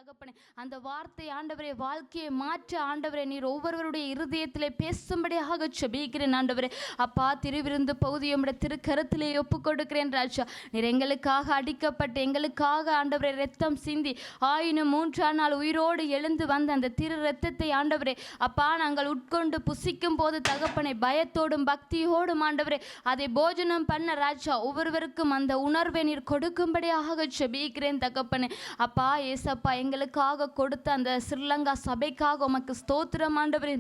தகப்பனே. அந்த வார்த்தை ஆண்டவரே வாழ்க்கையை மாற்ற ஆண்டவரே நீர் ஒவ்வொருவருடைய இருதயத்திலே பேசும்படியாக செபிக்கிறேன் ஆண்டவரே. அப்பா, திருவிருந்து பகுதியை உம்முடைய திருக்கரத்திலே ஒப்பு கொடுக்கிறேன் ராஜா. நீர் எங்களுக்காக அடிக்கப்பட்டு எங்களுக்காக ஆண்டவரே ரத்தம் சிந்தி 1003 நாள் உயிரோடு எழுந்து வந்த அந்த திரு ரத்தத்தை ஆண்டவரே அப்பா நாங்கள் உட்கொண்டு புசிக்கும் போது தகப்பனை பயத்தோடும் பக்தியோடும் ஆண்டவரே அதை போஜனம் பண்ண ராஜா ஒவ்வொருவருக்கும் அந்த உணர்வை நீர் கொடுக்கும்படியாக செபிக்கிறேன் தகப்பனே. அப்பா ஏசப்பா, எங்களுக்காக கொடுத்த அந்த ஸ்ரீலங்கா சபைக்காக உமக்கு ஸ்தோத்திரம் ஆண்டவரே.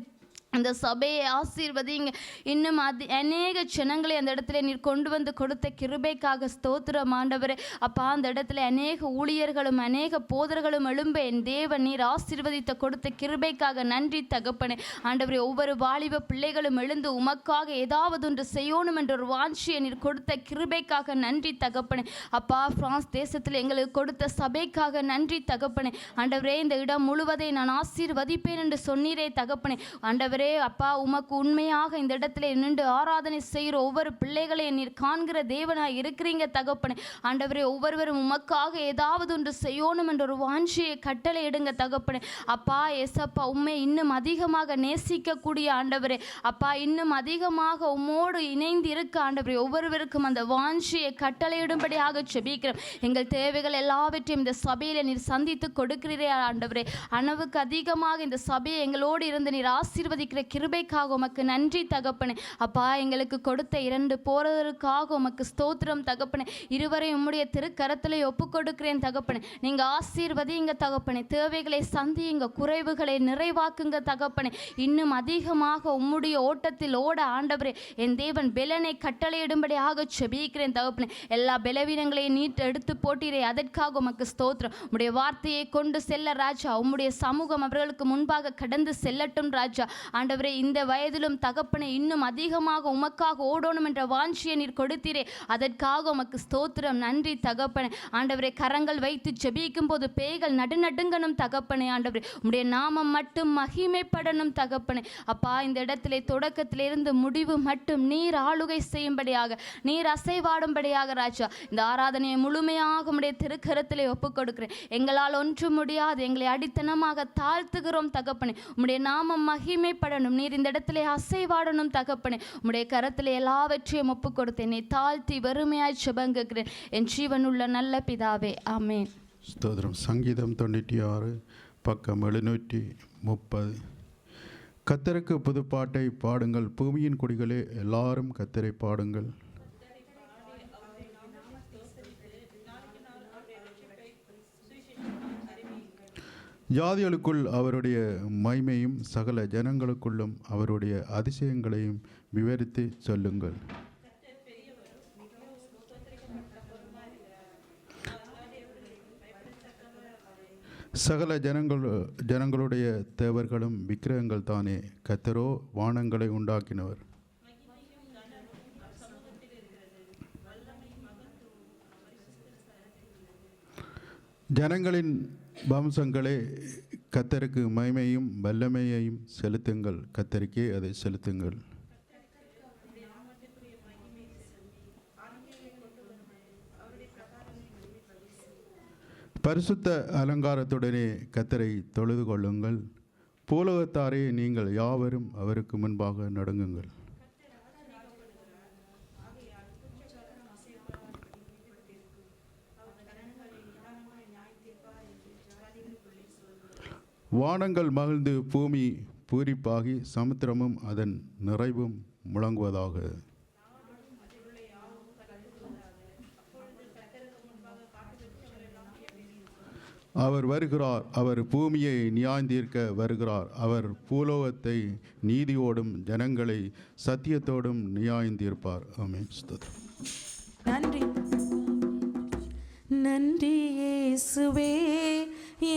அந்த சபையை ஆசீர்வதிங்க. இன்னும் அநேக ஜனங்களை அந்த இடத்துல நீர் கொண்டு வந்து கொடுத்த கிருபைக்காக ஸ்தோத்திரம் ஆண்டவரே. அப்பா, அந்த இடத்துல அநேக ஊழியர்களும் அநேக போதர்களும் எழும்ப என் தேவன் நீர் ஆசீர்வதித்த கொடுத்த கிருபைக்காக நன்றி தகப்பனே. ஆண்டவரே, ஒவ்வொரு வாலிப பிள்ளைகளும் எழுந்து உமக்காக ஏதாவது ஒன்று செய்யணும் என்ற ஒரு வாஞ்சியை நீர் கொடுத்த கிருபைக்காக நன்றி தகப்பனே. அப்பா, பிரான்ஸ் தேசத்தில் எங்களுக்கு கொடுத்த சபைக்காக நன்றி தகப்பனே. ஆண்டவரே, இந்த இடம் முழுவதை நான் ஆசீர்வதிப்பேன் என்று சொன்னீரே தகப்பனே. ஆண்டவரே அப்பா, உமக்கு உண்மையாக இந்த இடத்துல நின்று ஆராதனை செய்கிற ஒவ்வொரு பிள்ளைகளையும் நீர் காண்கிற தேவனாய் இருக்கிறீங்க தகப்பனே. ஆண்டவரே, ஒவ்வொருவரும் உமக்காக ஏதாவது ஒன்று செய்யணும் என்ற ஒரு வாஞ்சியை கட்டளை எடுங்க தகப்பனே. அப்பா ஏசப்பா, உண்மை இன்னும் அதிகமாக நேசிக்கக்கூடிய ஆண்டவரே அப்பா, இன்னும் அதிகமாக உம்மோடு இணைந்து இருக்க ஆண்டவரே ஒவ்வொருவருக்கும் அந்த வாஞ்சியை கட்டளையிடும்படியாக செபிக்கிறோம். எங்கள் தேவைகள் எல்லாவற்றையும் இந்த சபையில நீர் சந்தித்து கொடுக்கிறீரே ஆண்டவரே. அளவுக்கு அதிகமாக இந்த சபையை எங்களோடு இருந்து நீர் ஆசீர்வதி கிருபைக்காக உமக்கு நன்றி தகப்பனே. அப்பா, எங்களுக்கு கொடுத்த 2 போறதற்காக உமக்கு ஸ்தோத்திரம் தகப்பனே. இருவரையும் உம்முடைய திருக்கரத்திலே ஒப்பு கொடுக்கிறேன் தகப்பனே. நீங்க ஆசீர்வதிங்க தகப்பனே. தேவைகளை சந்தியுங்க, குறைவுகளை நிறைவாக்குங்க தகப்பனே. இன்னும் அதிகமாக உம்முடைய ஓட்டத்தில் ஓட ஆண்டவரே என் தேவன் பெலனை கட்டளையிடும்படியாக செபிக்கிறேன் தகப்பனே. எல்லா பலவீனங்களையும் நீட்டு எடுத்து போட்டீரே, அதற்காக உமக்கு ஸ்தோத்திரம். உம்முடைய வார்த்தையை கொண்டு செல்ல ராஜா உம்முடைய சமூகம் அவர்களுக்கு முன்பாக கடந்து செல்லட்டும் ராஜா. ஆண்டவரே, இந்த வயதிலும் தகப்பனை இன்னும் அதிகமாக உமக்காக ஓடணும் என்ற வாஞ்சியை நீர் கொடுத்தீரே, அதற்காக உமக்கு ஸ்தோத்திரம் நன்றி தகப்பனே. ஆண்டவரே, கரங்கள் வைத்து ஜெபிக்கும் போது பேய்கள் நடுநடுங்கணும் தகப்பனே. ஆண்டவரே, உம்முடைய நாமம் மட்டும் மகிமைப்படணும் தகப்பனே. அப்பா, இந்த இடத்திலே தொடக்கத்திலிருந்து முடிவு மட்டும் நீர் ஆளுகை செய்யும்படியாக, நீர் அசைவாடும்படியாக ராஜா இந்த ஆராதனையை முழுமையாக உம்முடைய திருக்கரத்திலே ஒப்புக் கொடுக்கிறேன். எங்களால் ஒன்றும் முடியாது, எங்களை அடித்தனமாக தாழ்த்துகிறோம் தகப்பனே. உம்முடைய நாமம் மகிமைப்படணும், நீர் இந்த இடத்திலே அசைவாடணும் தகப்பனே. உம்முடைய கரத்திலே எல்லாவற்றையும் ஒப்புக் கொடுத்தேன். தாழ்த்தி வறுமையாய் செபங்குகிறேன் என் ஜீவனுள்ள நல்ல பிதாவே, ஆமென். ஸ்தோத்திரம். சங்கீதம் 96 பக்கம் 730. கர்த்தருக்கு புதுப்பாட்டை பாடுங்கள், பூமியின் குடிகளே எல்லாரும் கர்த்தரை பாடுங்கள். ஜாதிகளுக்குள் அவருடைய மகிமையும் சகல ஜனங்களுக்குள்ளும் அவருடைய அதிசயங்களையும் விவரித்து சொல்லுங்கள். சகல ஜனங்களுடைய தேவர்களும் விக்கிரகங்கள் தானே, கர்த்தரோ வானங்களை உண்டாக்கினவர். ஜனங்களின் வம்சங்களே, கர்த்தருக்கு மகிமையும் வல்லமையையும் செலுத்துங்கள், கர்த்தருக்கே அதை செலுத்துங்கள். பரிசுத்த அலங்காரத்துடனே கர்த்தரை தொழுது கொள்ளுங்கள். பூலோகத்தாரே, நீங்கள் யாவரும் அவருக்கு முன்பாக நடுங்குங்கள். வானங்கள் மகிழ்ந்து பூமி பூரிப்பாகி சமுத்திரமும் அதன் நிறைவும் முழங்குவதாக. அவர் வருகிறார், அவர் பூமியை நியாயந்தீர்க்க வருகிறார். அவர் பூலோகத்தை நீதியோடும் ஜனங்களை சத்தியத்தோடும் நியாயந்தீர்ப்பார். ஆமென். நன்றி நன்றி இயேசுவே,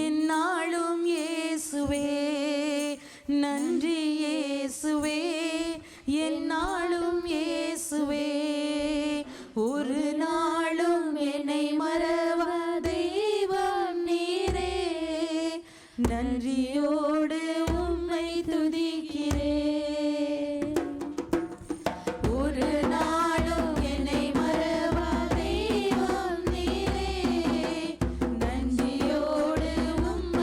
என்னாலும் இயேசுவே. நன்றி இயேசுவே, என்னாலும் இயேசுவே. ஒரு நாளும் என்னை மறவா தெய்வம் நீரே. நன்றியோடு உம்மை துதிக்கிறேன். ஒரு நாளும் என்னை மறவா தெய்வம் நீரே. நன்றியோடு உம்மை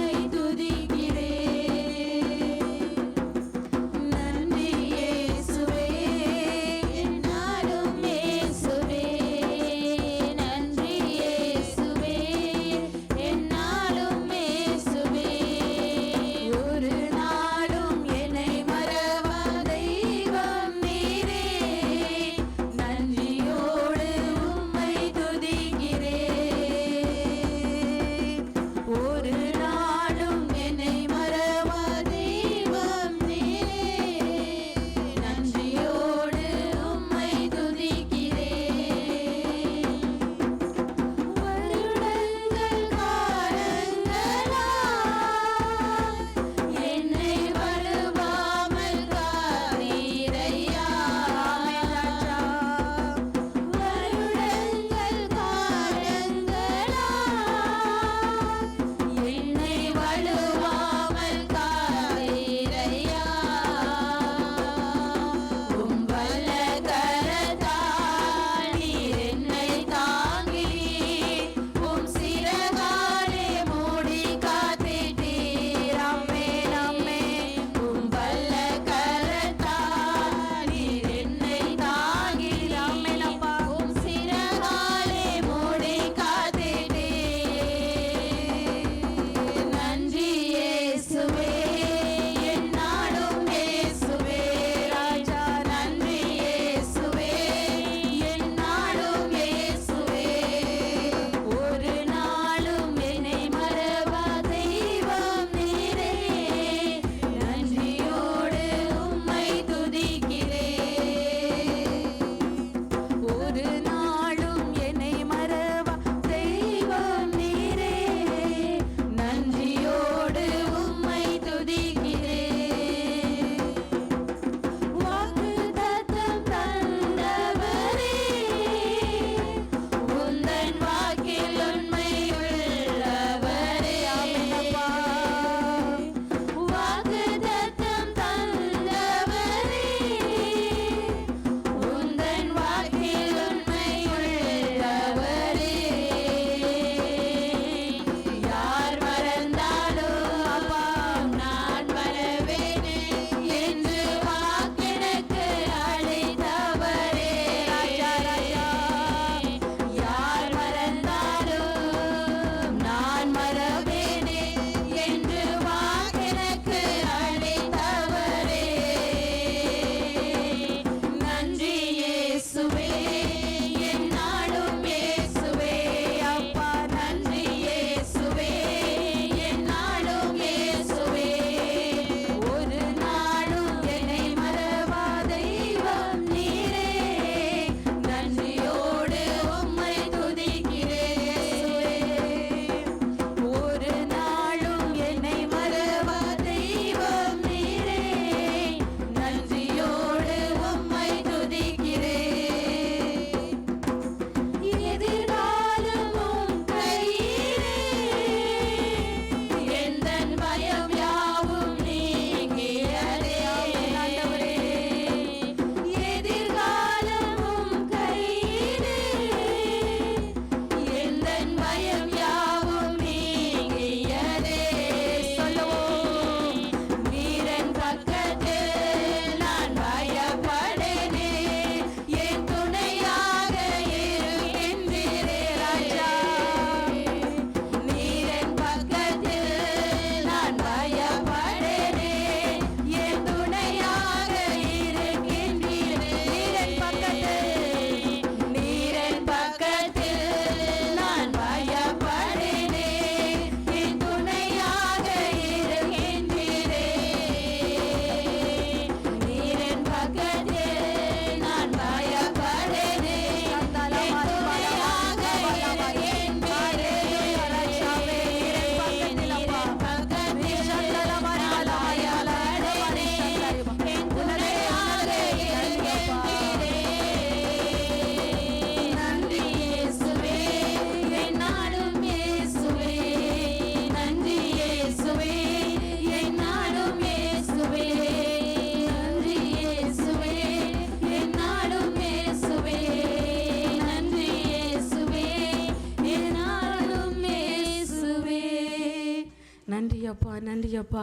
நன்றி அப்பா, நன்றி அப்பா.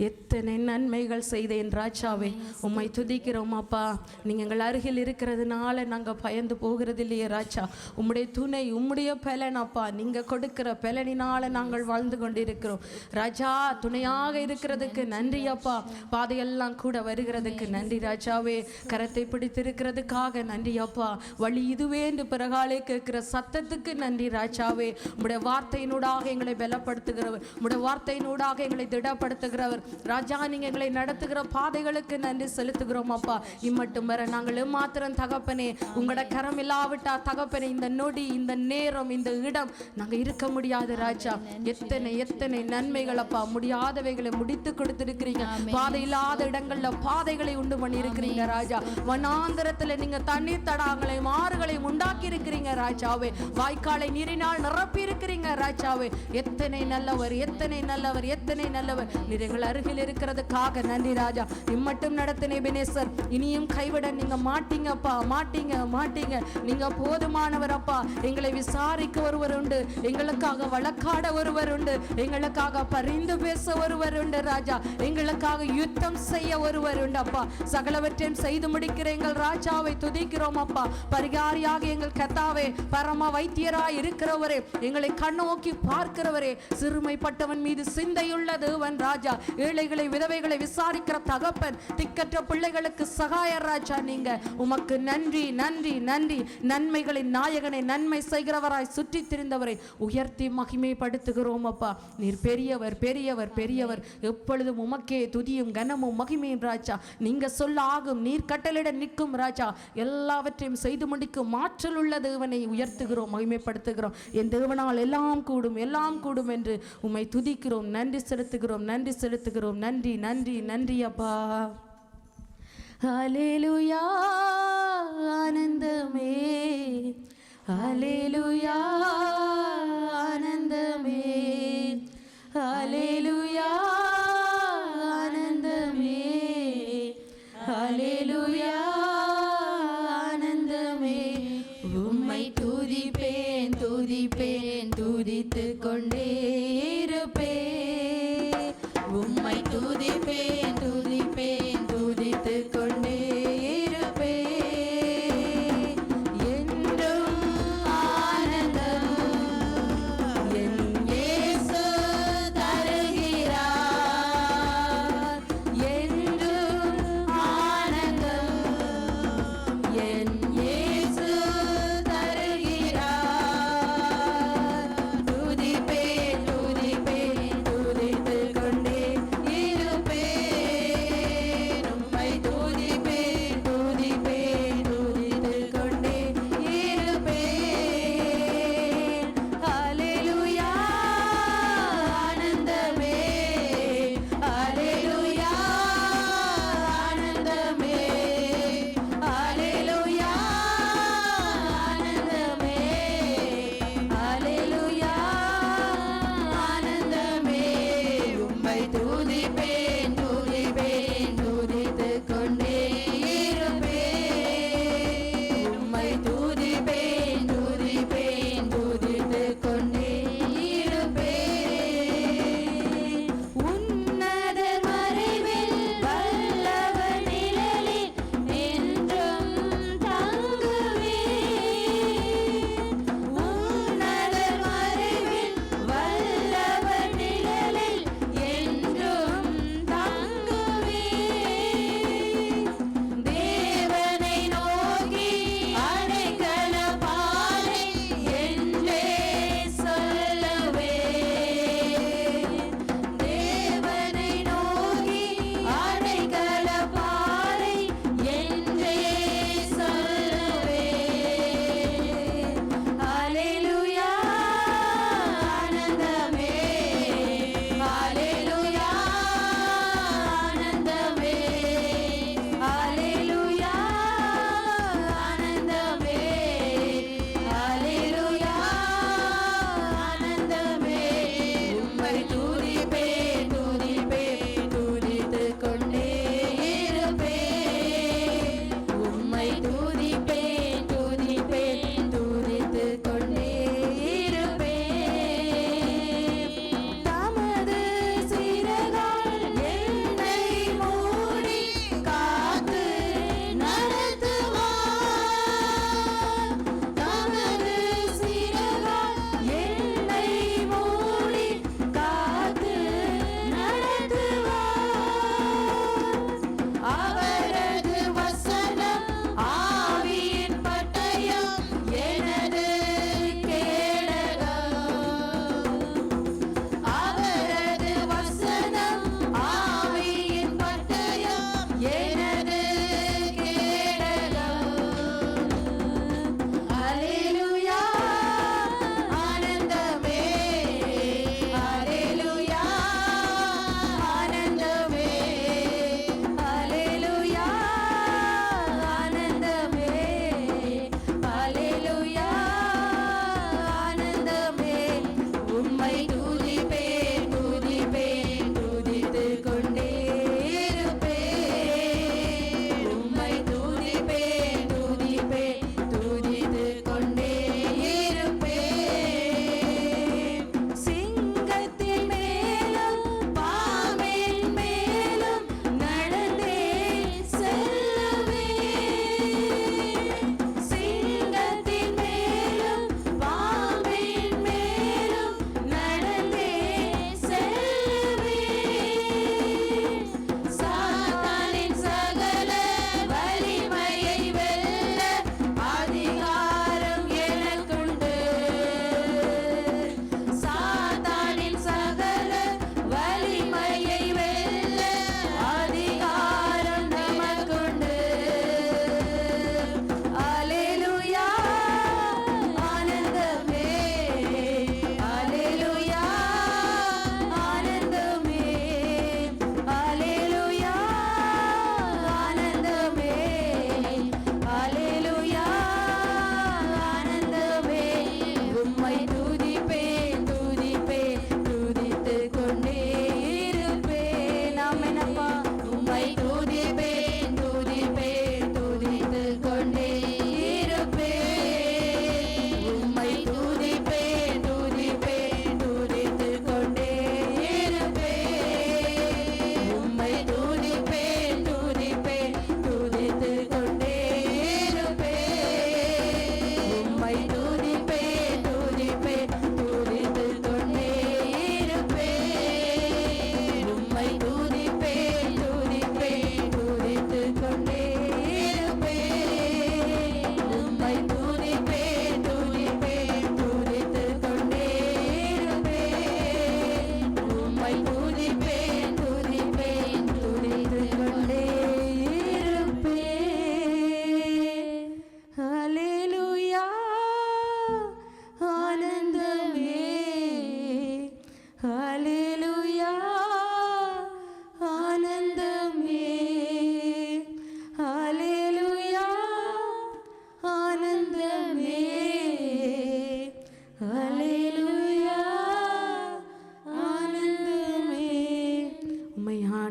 எத்தனை நன்மைகள் செய்தேன் ராஜாவே, உம்மை துதிக்கிறோம் அப்பா. நீங்கள் எங்கள் அருகில் இருக்கிறதுனால நாங்கள் பயந்து போகிறது இல்லையே ராஜா. உம்முடைய துணை, உம்முடைய பலன் அப்பா. நீங்கள் கொடுக்கிற பலனினால நாங்கள் வாழ்ந்து கொண்டிருக்கிறோம் ராஜா. துணையாக இருக்கிறதுக்கு நன்றி அப்பா. பாதையெல்லாம் கூட வருகிறதுக்கு நன்றி ராஜாவே. கரத்தை பிடித்திருக்கிறதுக்காக நன்றி அப்பா. வழி இதுவே என்று பிறகாலே கேட்கிற சத்தத்துக்கு நன்றி ராஜாவே. உம்முடைய வார்த்தையினூடாக எங்களை பலப்படுத்துகிறவர், உம்முடைய வார்த்தையினூடாக எங்களை திடப்படுத்துகிறவர் ராஜா. நீங்க எங்களை நடத்துகிற பாதைகளுக்கு நன்றி செலுத்துகிறோம் அப்பா. இம்மட்டும் வர நாங்கள் மாத்திரம் தகப்பனே, உங்களோட கரம் இல்லாவிட்டா தகப்பனே, இந்த நொடி, இந்த நேரம், இந்த இடம் நாங்கள் இருக்க முடியாது ராஜா. எத்தனை எத்தனை நன்மைகள் அப்பா. முடியாதவைகளை முடித்து கொடுத்திருக்கிறீங்க. பாதை இல்லாத இடங்கள்ல பாதைகளை உண்டு பண்ணி இருக்கிறீங்க ராஜா. வனாந்தரத்துல நீங்க தண்ணீர் தடாகங்களை, மாறுகளை உண்டாக்கி இருக்கிறீங்க ராஜாவே. வாய்க்காலை நீரினால் நிரப்பி இருக்கிறீங்க ராஜாவே. எத்தனை நல்லவர், எத்தனை நல்லவர், எத்தனை நல்லவர். நீர் எங்கள் அருகில் இருக்கிறதுக்காக நன்றி ராஜா. இம்மட்டும் நடத்தின எபெனேசர், இனியும் கைவிட நீங்க மாட்டீங்கப்பா, மாட்டீங்க மாட்டீங்க. நீங்க போதுமானவர் அப்பா. எங்களை விசாரிக்க ஒருவர் உண்டு, எங்களுக்காக வழக்காட ஒருவர் உண்டு, எங்களுக்காக பரிந்து பேச ஒருவர் உண்டு ராஜா. எங்களுக்காக யுத்தம் செய்ய ஒருவர் உண்டு அப்பா. சகலவற்றையும் செய்து முடிக்கிற எங்கள் ராஜாவை துதிக்கிறோம் அப்பா. பரிகாரியாக எங்கள் கர்த்தாவே, பரம வைத்தியராய் இருக்கிறவரே, எங்களை கண்ணோக்கி பார்க்கிறவரே, சிறுமைப்பட்டவன் மீது சிந்தையுள்ள தேவன் ராஜா. ஏழைகளை விதவைகளை விசாரிக்கிற தகப்பன், திக்கற்ற பிள்ளைகளுக்கு சகாயர் ராஜா. நீங்க உமக்கு நன்றி நன்றி நன்றி. நன்மைகளின் நாயகனை, நன்மை செய்கிறவராய் சுற்றி திரிந்தவரை உயர்த்தி மகிமைப்படுத்துகிறோம் அப்பா. நீர் பெரியவர் பெரியவர் பெரியவர். எப்பொழுதும் உமக்கே துதியும் கனமும் மகிமையும் ராஜா. நீங்க சொல்ல ஆகும், நீர் கட்டளையிட நிற்கும் ராஜா. எல்லாவற்றையும் செய்து முடிக்கும் ஆற்றல் உள்ள தேவனை உயர்த்துகிறோம், மகிமைப்படுத்துகிறோம். என் தேவனால் எல்லாம் கூடும், எல்லாம் கூடும் என்று உம்மை துதிக்கிறோம், நன்றி செலுத்துகிறோம், நன்றி செலுத்துகிறோம். நன்றி நன்றி நன்றி அப்பா. ஹல்லேலூயா ஆனந்தமே, ஹல்லேலூயா ஆனந்தமே, ஹல்லேலூயா ஆனந்தமே, ஹல்லேலூயா ஆனந்தமே. உம்மை துதிப்பேன் துதிப்பேன், துதித்து கொண்டே இருப்பேன். உம்மை துதிப்பேன் துதிப்பேன், துதித்து கொண்டே இருப்பேன். என்றும் ஆனந்தம் என் இயேசு தருகிறார். என்றும் ஆனந்தம் என் இயேசு தருகிறார். துதிப்பேன் துதிப்பேன், துதித்து கொண்டே இருப்பேன். உம்மை துதிப்பேன் துதிப்பேன், துதித்து கொண்டே இருப்பேன். ஹல்லேலூயா ஆனந்தமே, ஹல்லேலூயா ஆனந்தமே, ஹல்லேலூயா ஆனந்தமே, ஹல்லேலூயா ஆனந்தமே. உம்மை துதிப்பேன் துதிப்பேன், துதித்து கொண்டே இருப்பேன். உம்மை துதிப்பேன் துதிப்பேன், துதித்து கொண்டே இருப்பேன். உன்னதர் மறைவில் வல்லவர் நிழலில் என்றும் தங்குவேன். உன்னதர் மறைவில் வல்லவர் நிழலில் என்றும் தங்குவேன். தேவனை நோக்கி அடைக்கல பாறை என்றே சொல்லுவேன். தேவனை நோக்கி அடைக்கல பாறை என்றே சொல்லுவேன். ஹல்லேலூயா ஆனந்தமே, ஹல்லேலூயா ஆனந்தமே, ஹல்லேலூயா ஆனந்தமே, ஹல்லேலூயா ஆனந்தமே. உம்மை துதிப்பேன் துதிப்பேன், துதித்து கொண்டே இருப்பேன். உம்மை துதிப்பேன் துதிப்பேன், துதித்து கொண்டே இருப்பேன். தமது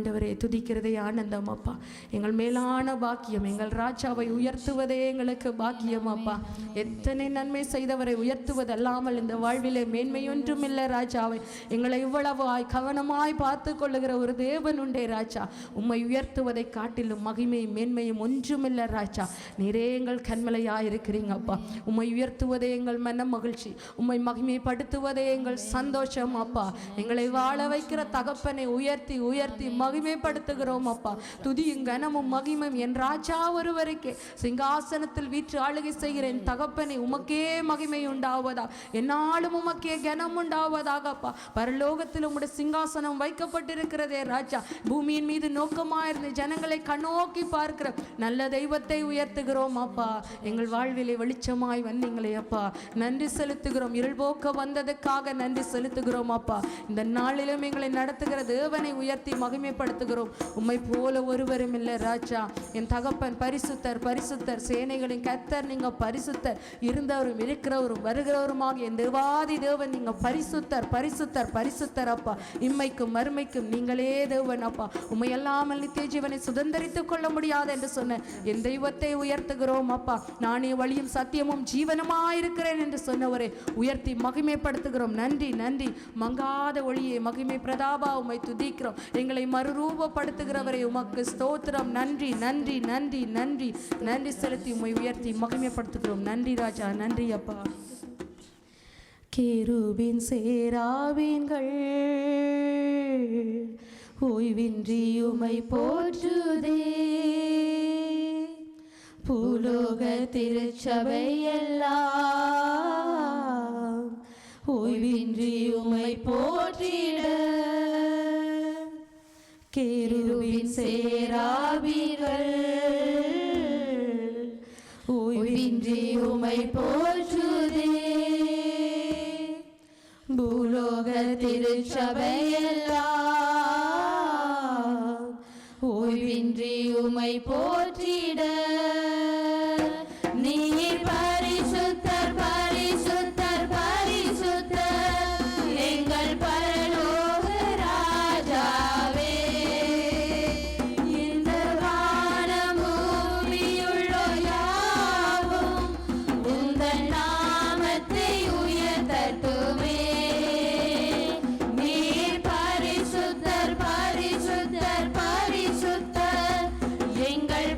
ஆண்டவரே துதிக்கிறதே ஆனந்தம் அப்பா. எங்கள் மேலான பாக்கியம், எங்கள் ராஜாவை உயர்த்துவதே எங்களுக்கு பாக்கியம் அப்பா. எத்தனை நன்மை செய்தவரை உயர்த்துவது அல்லாமல் இந்த வாழ்விலே மேன்மையொன்றும் இல்லை ராஜாவை. எங்களை இவ்வளவாய் கவனமாய் பார்த்து கொள்ளுகிற ஒரு தேவன் உண்டே ராஜா. உம்மை உயர்த்துவதை காட்டிலும் மகிமையும் மேன்மையும் ஒன்றுமில்லை ராஜா. நீரே எங்கள் கண்மலையாக இருக்கிறீங்க அப்பா. உம்மை உயர்த்துவதே எங்கள் மன மகிழ்ச்சி, உம்மை மகிமைப்படுத்துவதே எங்கள் சந்தோஷம் அப்பா. எங்களை வாழ வைக்கிற தகப்பனை உயர்த்தி உயர்த்தி மகிமைப்படுத்துகிறோம் அப்பா. துதியும் கனமும் மகிமையும் என் ராஜா ஒருவருக்கே. சிங்காசனத்தில் வீற்று ஆளுகை செய்கிற என் தகப்பனை உமக்கே மகிமை உண்டாவதா, என்னாலும் உமக்கே கனம் உண்டாவதாக அப்பா. பரலோகத்தில் உம்முடைய சிங்காசனம் வைக்கப்பட்டிருக்கிறதே ராஜா. பூமியின் மீது நோக்கமாயிருந்த ஜனங்களை கண்ணோக்கி பார்க்கிற நல்ல தெய்வத்தை உயர்த்துகிறோம் அப்பா. எங்கள் வாழ்விலே வெளிச்சமாய் வந்தீங்களே அப்பா, நன்றி செலுத்துகிறோம். இருள் போக்க வந்ததுக்காக நன்றி செலுத்துகிறோம் அப்பா. இந்த நாளிலும் எங்களை நடத்துகிற தேவனை உயர்த்தி மகிமைப்படுத்துகிறோம். உம்மை போல ஒருவரும் இல்லை ராஜா. என் தகப்பன் பரிசுத்தர், பரிசுத்தர், சேனைகளின் கர்த்தர் நீங்க பரிசுத்தர். இருந்தவரும் இருக்கிறவரும் வருகிறவருமாக என் தேவாதி தேவன் நீங்க பரிசுத்தர், பரிசுத்தர், பரிசுத்தர் அப்பா. இம்மைக்கும் மறுமைக்கும் நீங்களே தேவன் அப்பா. உம்மை அல்லாமல் நித்திய ஜீவனை சுதந்தரித்துக் கொள்ள முடியாது என்று சொன்ன என் தெய்வத்தை உயர்த்துகிறோம் அப்பா. நானே வழியும் சத்தியமும் ஜீவனமாயிருக்கிறேன் என்று சொன்னவரை உயர்த்தி மகிமைப்படுத்துகிறோம். நன்றி நன்றி. மங்காத ஒளியை மகிமை பிரதாபா உம்மை துதிக்கிறோம். எங்களை மறுரூபப்படுத்துகிறவரை உமக்கு ஸ்தோத்திரம். நன்றி நன்றி நன்றி நன்றி நன்றி செலுத்தி உம்மை உயர்த்தி மகிமைப்படுத்துகிறோம். நன்றி ராஜா, நன்றி அப்பா. கேருபின் சேராவின்கள் ஓய்வின்றி உமை போற்றுதே. பூலோக திருச்சபை எல்லாம் ஓய்வின்றி உமை போற்றிட. கேருபின் சேராவின்கள் ஓய்வின்றி உமை போற்றுதே. பூலோக திருச்சபை எல்லாம் ஓய்வின்றி உமை போற்றிட. நீர் பரிசுத்தர், பரிசுத்தர், பரிசுத்தர் எங்கள் பரலோக ராஜாவே. இந்த வானம் பூமியுள்ளோர் யாவும் உந்தன் நாமத்தை உயர்த்தட்டுமே. நீர் பரிசுத்தர், பரிசுத்தர், பரிசுத்தர் எங்கள்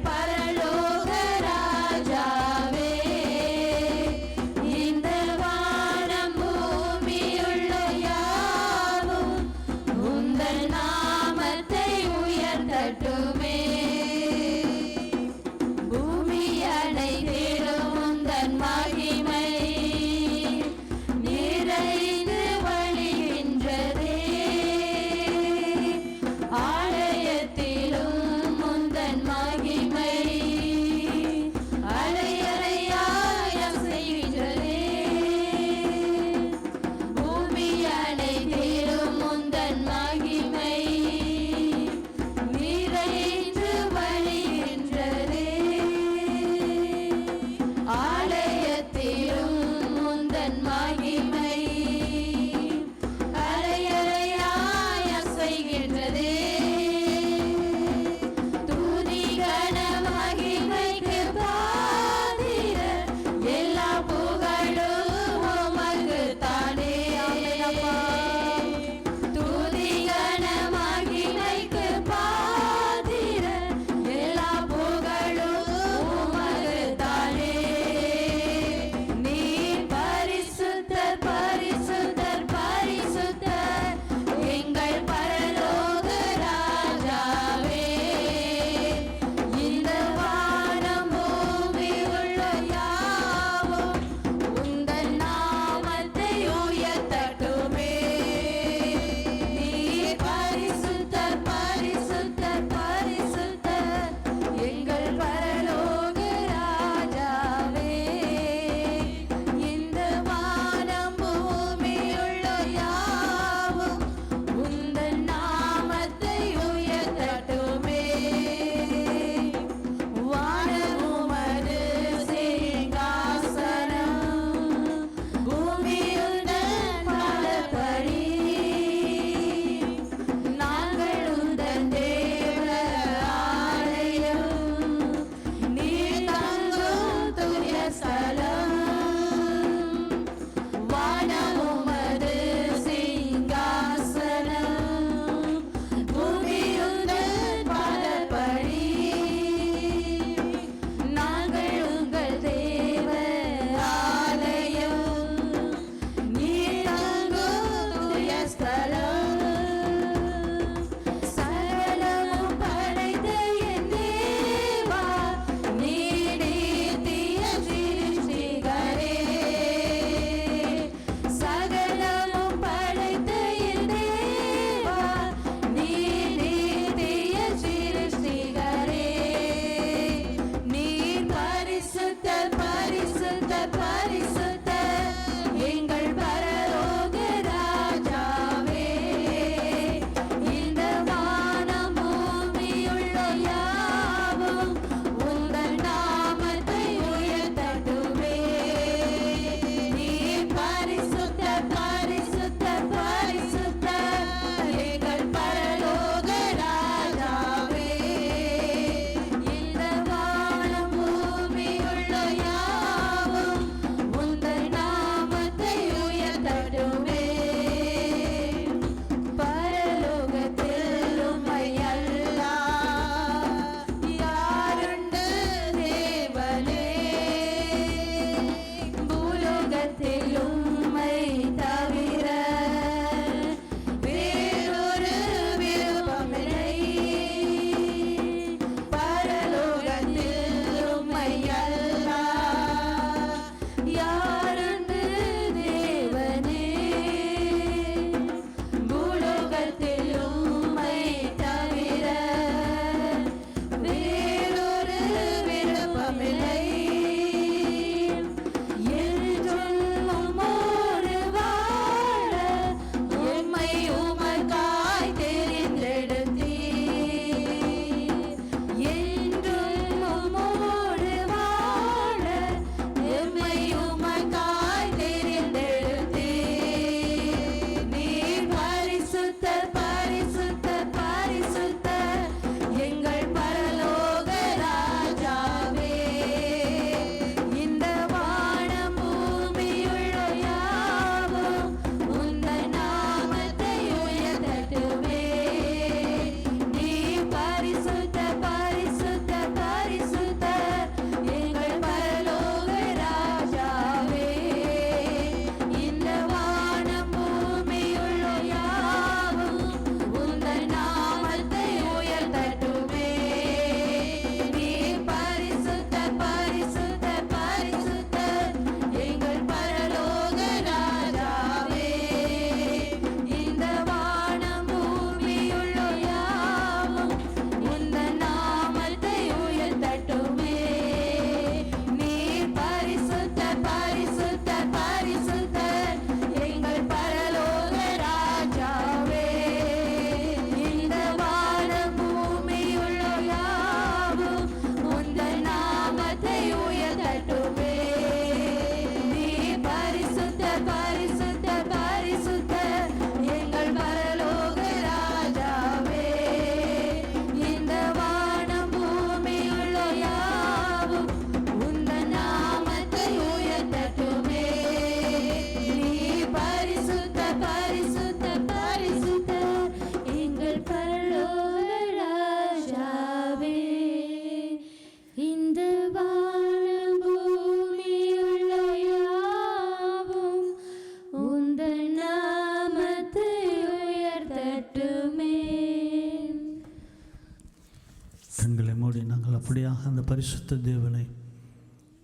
கண்களை மூடி நாங்கள் அப்படியாக அந்த பரிசுத்த தேவனை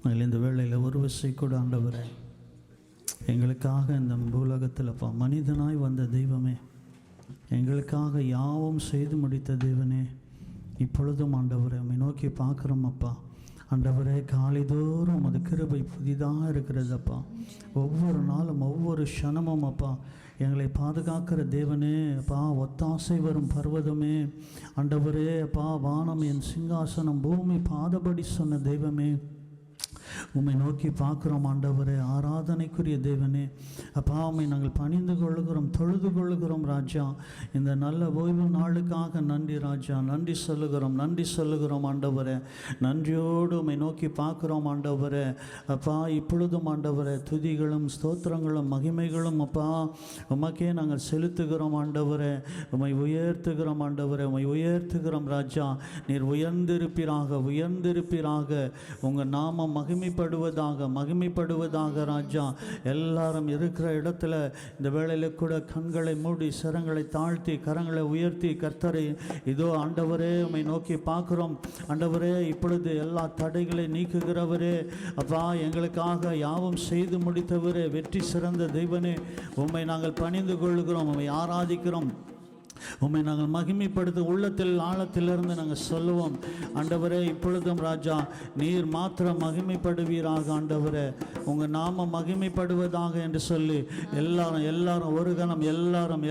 நாங்கள் இந்த வேளையில் ஒரு விசை கூட ஆண்டவரே எங்களுக்காக இந்த பூலோகத்தில் அப்பா மனிதனாய் வந்த தெய்வமே, எங்களுக்காக யாவும் செய்து முடித்த தேவனே, இப்பொழுதும் ஆண்டவரை உம்மை நோக்கி பார்க்குறோம் அப்பா. ஆண்டவரே, காலைதோறும் அது கிருபை புதிதாக இருக்கிறது அப்பா. ஒவ்வொரு நாளும் ஒவ்வொரு க்ஷணமும் அப்பா எங்களை பாதுகாக்கிற தேவனே அப்பா, ஒத்தாசை வரும் பர்வதமே ஆண்டவரே அப்பா, வானம் என் சிங்காசனம் பூமி பாதபடி சொன்ன தெய்வமே, உம்மை நோக்கி பார்க்குறோம் ஆண்டவரே. ஆராதனைக்குரிய தேவனே அப்பா, உம்மை நாங்கள் பணிந்து கொள்ளுகிறோம், தொழுது கொள்ளுகிறோம் ராஜா. இந்த நல்ல ஓய்வு நாளுக்காக நன்றி ராஜா, நன்றி சொல்லுகிறோம் ஆண்டவரே. நன்றியோடு உம்மை நோக்கி பார்க்குறோம் ஆண்டவரே. அப்பா, இப்பொழுதும் ஆண்டவரே துதிகளும் ஸ்தோத்திரங்களும் மகிமைகளும் அப்பா உமக்கே நாங்கள் செலுத்துகிறோம் ஆண்டவரே. உம்மை உயர்த்துகிறோம் ஆண்டவரே, உம்மை உயர்த்துகிறோம் ராஜா. நீர் உயர்ந்திருப்பீராக உங்கள் நாமம் மகிமைப்படுவதாக ராஜா. எல்லாரும் இருக்கிற இடத்துல இந்த வேளையில் கூட கண்களை மூடி சிரங்களை தாழ்த்தி கரங்களை உயர்த்தி கர்த்தரை இதோ ஆண்டவரே உம்மை நோக்கி பார்க்கிறோம் ஆண்டவரே. இப்பொழுது எல்லா தடைகளை நீக்குகிறவரே அப்பா, எங்களுக்காக யாவும் செய்து முடித்தவரே, வெற்றி சிறந்த தெய்வனே, உம்மை நாங்கள் பணிந்து கொள்கிறோம், உம்மை ஆராதிக்கிறோம், உம்மை நாங்கள் மகிமைப்படுத்த உள்ளத்தில் ஆழத்திலிருந்து நாங்கள் சொல்லுவோம் ஆண்டவரே. இப்பொழுதும் ராஜா நீர் மாத்திரம் மகிமைப்படுவீராக ஆண்டவரே, உங்கள் நாமம் மகிமைப்படுவதாக என்று சொல்லி எல்லாரும் ஒரு கணம் எல்லாரும்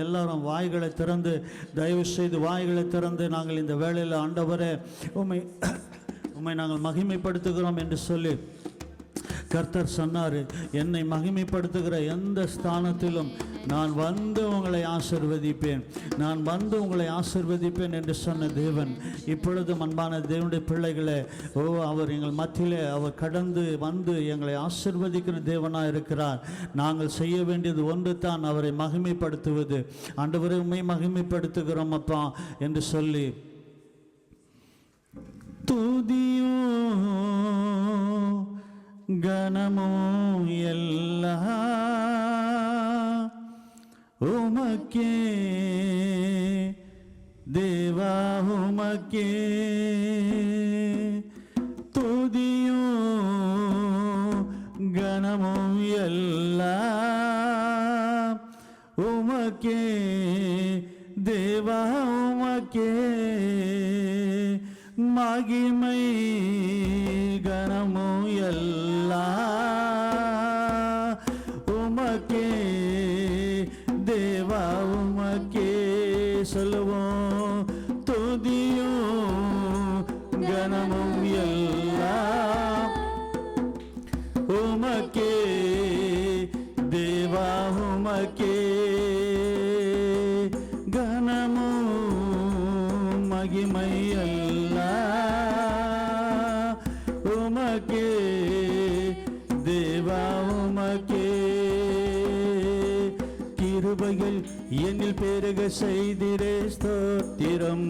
வாய்களை திறந்து, தயவு செய்து வாய்களை திறந்து நாங்கள் இந்த வேளையில் ஆண்டவரே உம்மை நாங்கள் மகிமைப்படுத்துகிறோம் என்று சொல்லி கர்த்தர் சொன்னார், என்னை மகிமைப்படுத்துகிற எந்த ஸ்தானத்திலும் நான் வந்து உங்களை ஆசீர்வதிப்பேன் என்று சொன்ன தேவன் இப்பொழுது அன்பான தேவனுடைய பிள்ளைகளே, அவர் எங்கள் மத்தியிலே அவர் கடந்து வந்து எங்களை ஆசீர்வதிக்கிற தேவனாக இருக்கிறார். நாங்கள் செய்ய வேண்டியது ஒன்று தான், அவரை மகிமைப்படுத்துவது. ஆண்டவரை உம்மை மகிமைப்படுத்துகிறோம் அப்பா என்று சொல்லி துதியோ கனமோ எல்லாம் உமக்கே தேவா, உமக்கே துதியோ கனமோ எல்லாம் உமக்கே தேவா, உமக்கே மகிமை கனமோ எல்லாம் உமக்கே தேவா, உமக்கே சொல்லுவோம். துதியும் கனமும் எல்லாம் உமக்கே தேவா, உமக்கே கனமும் மகிமை எல்லாம் உமக்கே தேவா, உமக்கே கிருபைகள் என்னில் பெருக செய்திரே ஸ்தோத்திரம்.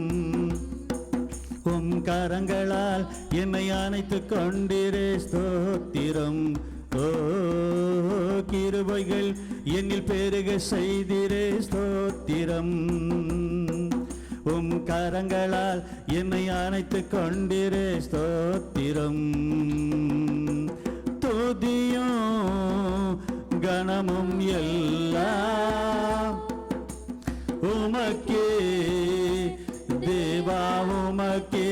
உம் கரங்களால் என்னை அணைத்துக் கொண்டிரே ஸ்தோத்திரம். ஓ கிருபைகள் என்னில் பெருக செய்திரே ஸ்தோத்திரம். உம் கரங்களால் என்னை அணைத்துக் கொண்டிரே ஸ்தோத்திரம். துதியும் கனமும் எல்லாம் உமக்கே தேவா, உமக்கே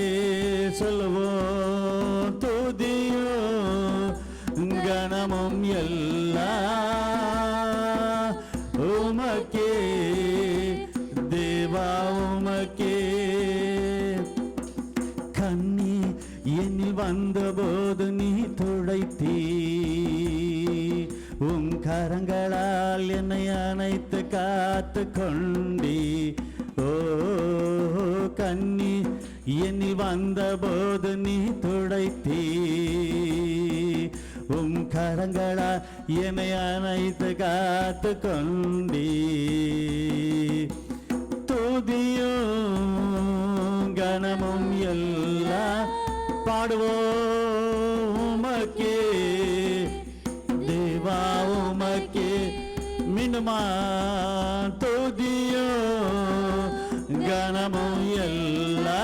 சொல்லுவோம். துதியும் கனமும் எல்லாம் உமக்கே தேவா, உமக்கே. கண்ணி என்னில் வந்தபோது நீ துடைத்தீ, உம் கரங்களால் என்னை அணைத்து காத்து கொண்டீ. ஓ கண்ணி என்னில் வந்தபோது நீ துடைத்தீ, உம் கரங்களால் என்னை அணைத்து காத்து கொண்டீ. துதியும் கனமும் எல்லாம் பாடுவோம் உமக்கே தேவா, உமக்கே. மீண்டுமா துதியும் கனமும் எல்லாம்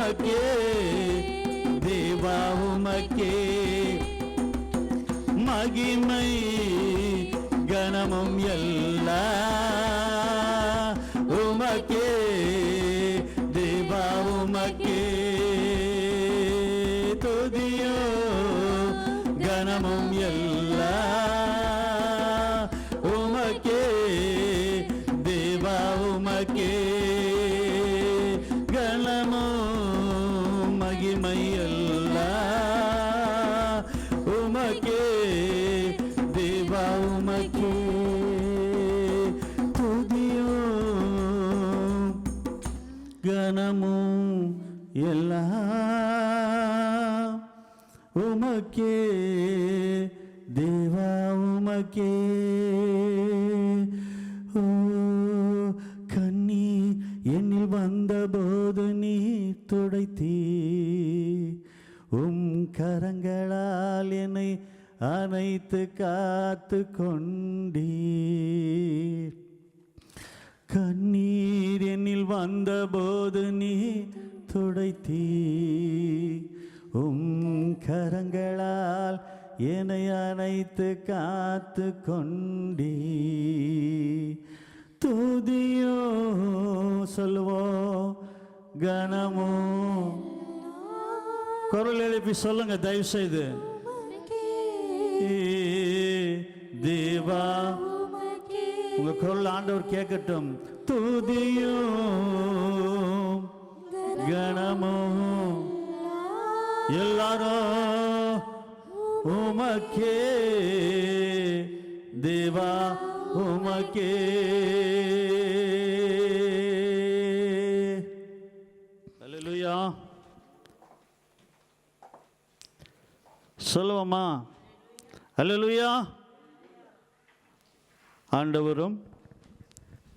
உமக்கே தேவா உமக்கே மகிமை கனமும் எல்லாம் உமக்கே தேவா உமக்கே துதியோ கனமும் எல்லாம் உமக்கே தேவா உமக்கே கனமும் மகிமை எல்லாம் உமக்கே தேவா உமக்கே துதியோ கனமும் எல்லாம் உமக்கே தேவா உமக்கே ஓ கண்ணி என்னில் வந்தபோது நீ துடைத்தீ கரங்களால் என்னை அணைத்து காத்து கொண்டீர் கண்ணீர் என்னில் வந்தபோது நீ துடைத்தீ கரங்களால் என்னை அணைத்து காத்து கொண்டீ துதியோ சொல்லுவோம் கனமோ குரல் எழுப்பி சொல்லுங்க தயவு செய்து தேவா உங்க குரல் ஆண்டவர் கேட்கட்டும் துதியோ கனமோ எல்லாரும் உமக்கே தேவா உமக்கே அல்லேலூயா சொல்லுவோமா அல்லேலூயா ஆண்டவரும்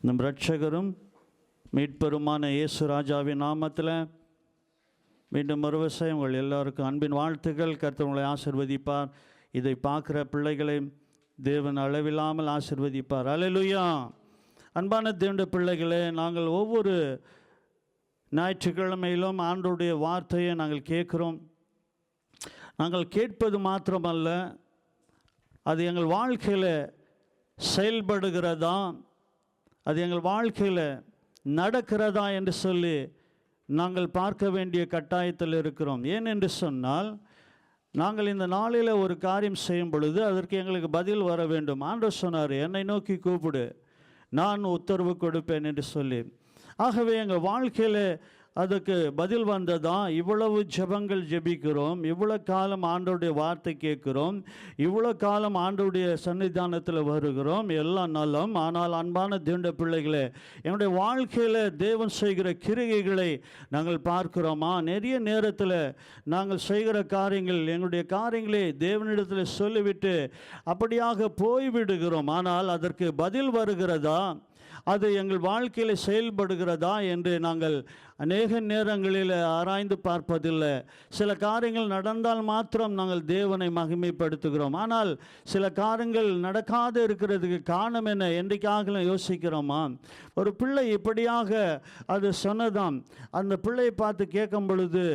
நம் இரட்சகரும் மீட்பெருமான இயேசு ராஜாவின் நாமத்தில் மீண்டும் மறுவசை உங்கள் எல்லாருக்கும் அன்பின் வாழ்த்துக்கள். கர்த்தர் உங்களை ஆசீர்வதிப்பார். இதை பார்க்குற பிள்ளைகளை தேவன் அளவில்லாமல் ஆசீர்வதிப்பார். அல்லேலூயா. அன்பான தேவனுடைய பிள்ளைகளே, நாங்கள் ஒவ்வொரு ஞாயிற்றுக்கிழமையிலும் ஆண்டவருடைய வார்த்தையை நாங்கள் கேட்குறோம். நாங்கள் கேட்பது மாத்திரமல்ல, அது எங்கள் வாழ்க்கையில் செயல்படுகிறதா, அது எங்கள் வாழ்க்கையில் நடக்கிறதா என்று சொல்லி நாங்கள் பார்க்க வேண்டிய கட்டாயத்தில் இருக்கிறோம். ஏன் என்று சொன்னால், நாங்கள் இந்த நாளில் ஒரு காரியம் செய்யும் பொழுது அதற்கு எங்களுக்கு பதில் வர வேண்டும். ஆண்டவர் சொன்னார், என்னை நோக்கி கூப்பிடு, நான் உத்தரவு கொடுப்பேன் என்று சொல்லி. ஆகவே எங்கள் வாழ்க்கையில் அதுக்கு பதில் வந்ததா? இவ்வளவு ஜெபங்கள் ஜெபிக்கிறோம், இவ்வளோ காலம் ஆண்டவருடைய வார்த்தை கேட்குறோம், இவ்வளோ காலம் ஆண்டவருடைய சன்னிதானத்தில் வருகிறோம், எல்லாம் நலம். ஆனால் அன்பான தேவனுடைய பிள்ளைகளே, என்னுடைய வாழ்க்கையில் தேவன் செய்கிற கிரிகைகளை நாங்கள் பார்க்கிறோமா? நிறைய நேரத்தில் நாங்கள் செய்கிற காரியங்கள், எங்களுடைய காரியங்களை தேவனிடத்தில் சொல்லிவிட்டு அப்படியாக போய்விடுகிறோம். ஆனால் அதற்கு பதில் வருகிறதா, அது எங்கள் வாழ்க்கையில் செயல்படுகிறதா என்று நாங்கள் அநேக நேரங்களில் ஆராய்ந்து பார்ப்பதில்லை. சில காரியங்கள் நடந்தால் மாத்திரம் நாங்கள் தேவனை மகிமைப்படுத்துகிறோம். ஆனால் சில காரியங்கள் நடக்காது இருக்கிறதுக்கு காரணம் என்ன என்றைக்காக யோசிக்கிறோமா? ஒரு பிள்ளை இப்படியாக அது சொன்னதாம். அந்த பிள்ளையை பார்த்து கேட்கும் பொழுது,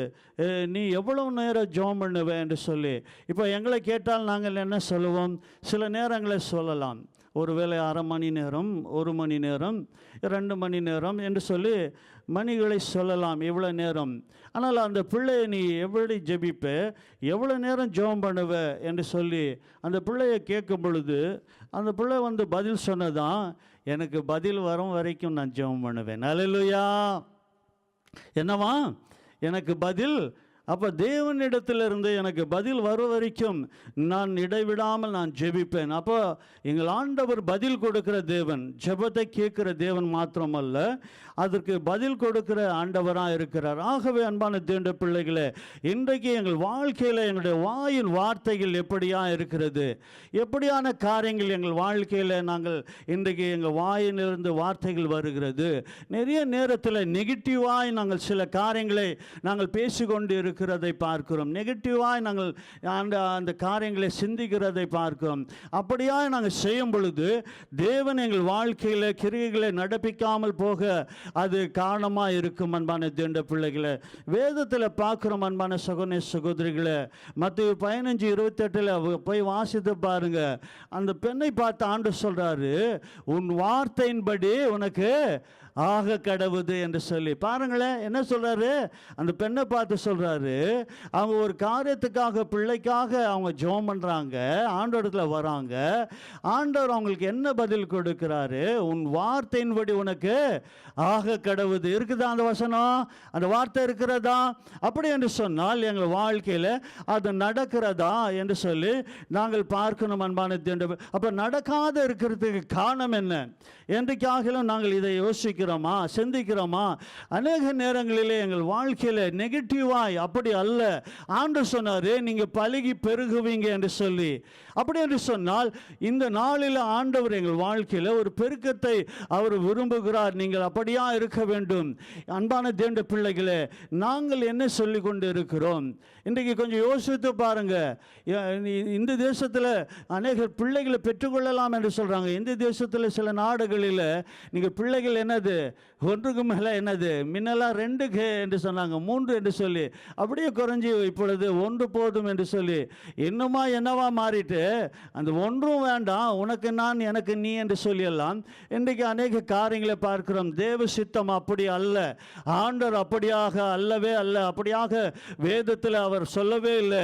நீ எவ்வளவு நேரம் ஜெபம் பண்ணுவே என்று சொல்லி. இப்போ எங்களை கேட்டால் நாங்கள் என்ன சொல்லுவோம்? சில நேரங்களை சொல்லலாம், ஒருவேளை அரை மணி நேரம், 1 மணி நேரம், 2 மணி நேரம் என்று சொல்லி மணிகளை சொல்லலாம், இவ்வளோ நேரம். ஆனால் அந்த பிள்ளையை நீ எப்படி ஜெபிப்ப, எவ்வளோ நேரம் ஜெபம் பண்ணுவ என்று சொல்லி அந்த பிள்ளையை கேட்கும் பொழுது அந்த பிள்ளை பதில் சொன்னதான், எனக்கு பதில் வரும் வரைக்கும் நான் ஜெபம் பண்ணுவேன். அல்லேலூயா. என்னவா? எனக்கு பதில். அப்போ தேவனிடத்திலிருந்து எனக்கு பதில் வரும் வரைக்கும் நான் இடைவிடாமல் நான் ஜெபிப்பேன். அப்போ எங்கள் ஆண்டவர் பதில் கொடுக்கிற தேவன், ஜெபத்தை கேட்கிற தேவன் மாத்திரமல்ல, அதற்கு பதில் கொடுக்கிற ஆண்டவராக இருக்கிறார். ஆகவே அன்பான தேவனுடைய பிள்ளைகளே, இன்றைக்கு எங்கள் வாழ்க்கையில் எங்களுடைய வாயின் வார்த்தைகள் எப்படியா இருக்கிறது, எப்படியான காரியங்கள் எங்கள் வாழ்க்கையில் நாங்கள் இன்றைக்கு எங்கள் வாயிலிருந்து வார்த்தைகள் வருகிறது. நிறைய நேரத்தில் நெகட்டிவாய் நாங்கள் சில காரியங்களை நாங்கள் பேசிக்கொண்டு இருக்கிறோம். இருக்கிறதை பார்க்கிறோம். நெகட்டிவாக நாங்கள் அந்த காரியங்களை சிந்திக்கிறதை பார்க்கிறோம். அப்படியாக நாங்கள் செய்யும் பொழுது தேவன் எங்கள் வாழ்க்கையில் கிரியைகளை நடப்பிக்காமல் போக அது காரணமாக இருக்கும். அன்பான தேவனுடைய பிள்ளைகளை, வேதத்தில் பார்க்குறோம் அன்பான சகோதர சகோதரிகளை. மத்தேயு 15:28 போய் வாசித்து பாருங்க. அந்த பெண்ணை பார்த்து ஆண்டவர் சொல்றாரு, உன் வார்த்தையின்படி உனக்கு ஆக கடவுது என்று சொல்லி. பாருங்களேன் என்ன சொல்றாரு, அந்த பெண்ணை பார்த்து சொல்றாரு. அவங்க ஒரு காரியத்துக்காக, பிள்ளைக்காக அவங்க ஜெபம் பண்றாங்க, ஆண்டவரத்தில் வராங்க. ஆண்டவர் அவங்களுக்கு என்ன பதில் கொடுக்கிறாரு, உன் வார்த்தையின்படி உனக்கு ஆக கடவுது. இருக்குதா அந்த வசனம்? அந்த வார்த்தை இருக்கிறதா? அப்படி என்று சொன்னால் எங்கள் வாழ்க்கையில் அது நடக்கிறதா என்று சொல்லி நாங்கள் பார்க்கணும் அன்பான தேவனே. அப்போ நடக்காத இருக்கிறதுக்கு காரணம் என்ன? என்றைக்காகிலும் நாங்கள் இதை யோசிக்கிறோமா, சிந்திக்கிறோமா? அநேக நேரங்களிலே எங்கள் வாழ்க்கையில் நெகட்டிவாய் அப்படி அல்ல. ஆண்டவர் சொன்னார், நீங்கள் பலுகி பெருகுவீங்க என்று சொல்லி. அப்படி என்று சொன்னால் இந்த நாளில் ஆண்டவர் எங்கள் வாழ்க்கையில் ஒரு பெருக்கத்தை அவர் விரும்புகிறார். நீங்கள் அப்படியா இருக்க வேண்டும். அன்பான தேவனுடைய பிள்ளைகளே, நாங்கள் என்ன சொல்லி கொண்டு இருக்கிறோம்? இன்றைக்கு கொஞ்சம் யோசித்து பாருங்க. இந்த தேசத்தில் அநேக பிள்ளைகளை பெற்றுக்கொள்ளலாம் என்று சொல்கிறாங்க. இந்த தேசத்தில் சில நாடுகளில் நீங்கள் பிள்ளைகள் என்னது, ஒன்றுக்கு மேலே என்னது, முன்னெல்லாம் 2 என்று சொன்னாங்க, 3 என்று சொல்லி அப்படியே குறைஞ்சி இப்பொழுது 1 போதும் என்று சொல்லி இன்னுமா என்னவா மாறிட்டு, அந்த ஒன்றும் வேண்டாம், உனக்கு நான் எனக்கு நீ என்று சொல்லியெல்லாம் இன்றைக்கு அநேக காரியங்களை பார்க்கிறோம். தேவ சித்தம் அப்படி அல்ல. ஆண்டவர் அப்படியாக அல்லவே அல்ல. அப்படியாக வேதத்தில் அவர் சொல்லவே இல்லை.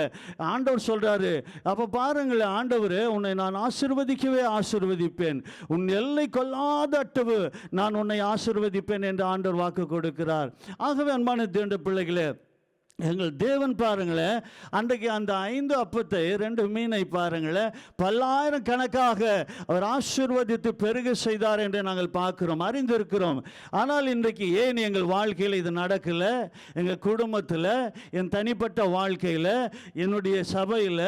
ஆண்டவர் சொல்றாரு. அப்போ பாருங்களேன், ஆண்டவர், உன்னை நான் ஆசீர்வதிக்கவே ஆசீர்வதிப்பேன், உன் எல்லை கொள்ளாத அட்டவு நான் உன்னை ஆசீர்வதிப்பேன் என்று ஆண்டவர் வாக்கு கொடுக்கிறார். ஆகவே அன்பான தேவனுடைய பிள்ளைகளே, எங்கள் தேவன் பாருங்களேன், அன்றைக்கு அந்த 5 அப்பத்தை 2 மீனை பாருங்களேன், பல்லாயிரம் கணக்காக அவர் ஆசீர்வதித்து பெருக செய்தார் என்று நாங்கள் பார்க்கிறோம், அறிந்திருக்கிறோம். ஆனால் இன்றைக்கு ஏன் எங்கள் வாழ்க்கையில் இது நடக்கல? எங்கள் குடும்பத்தில், என் தனிப்பட்ட வாழ்க்கையில், என்னுடைய சபையில்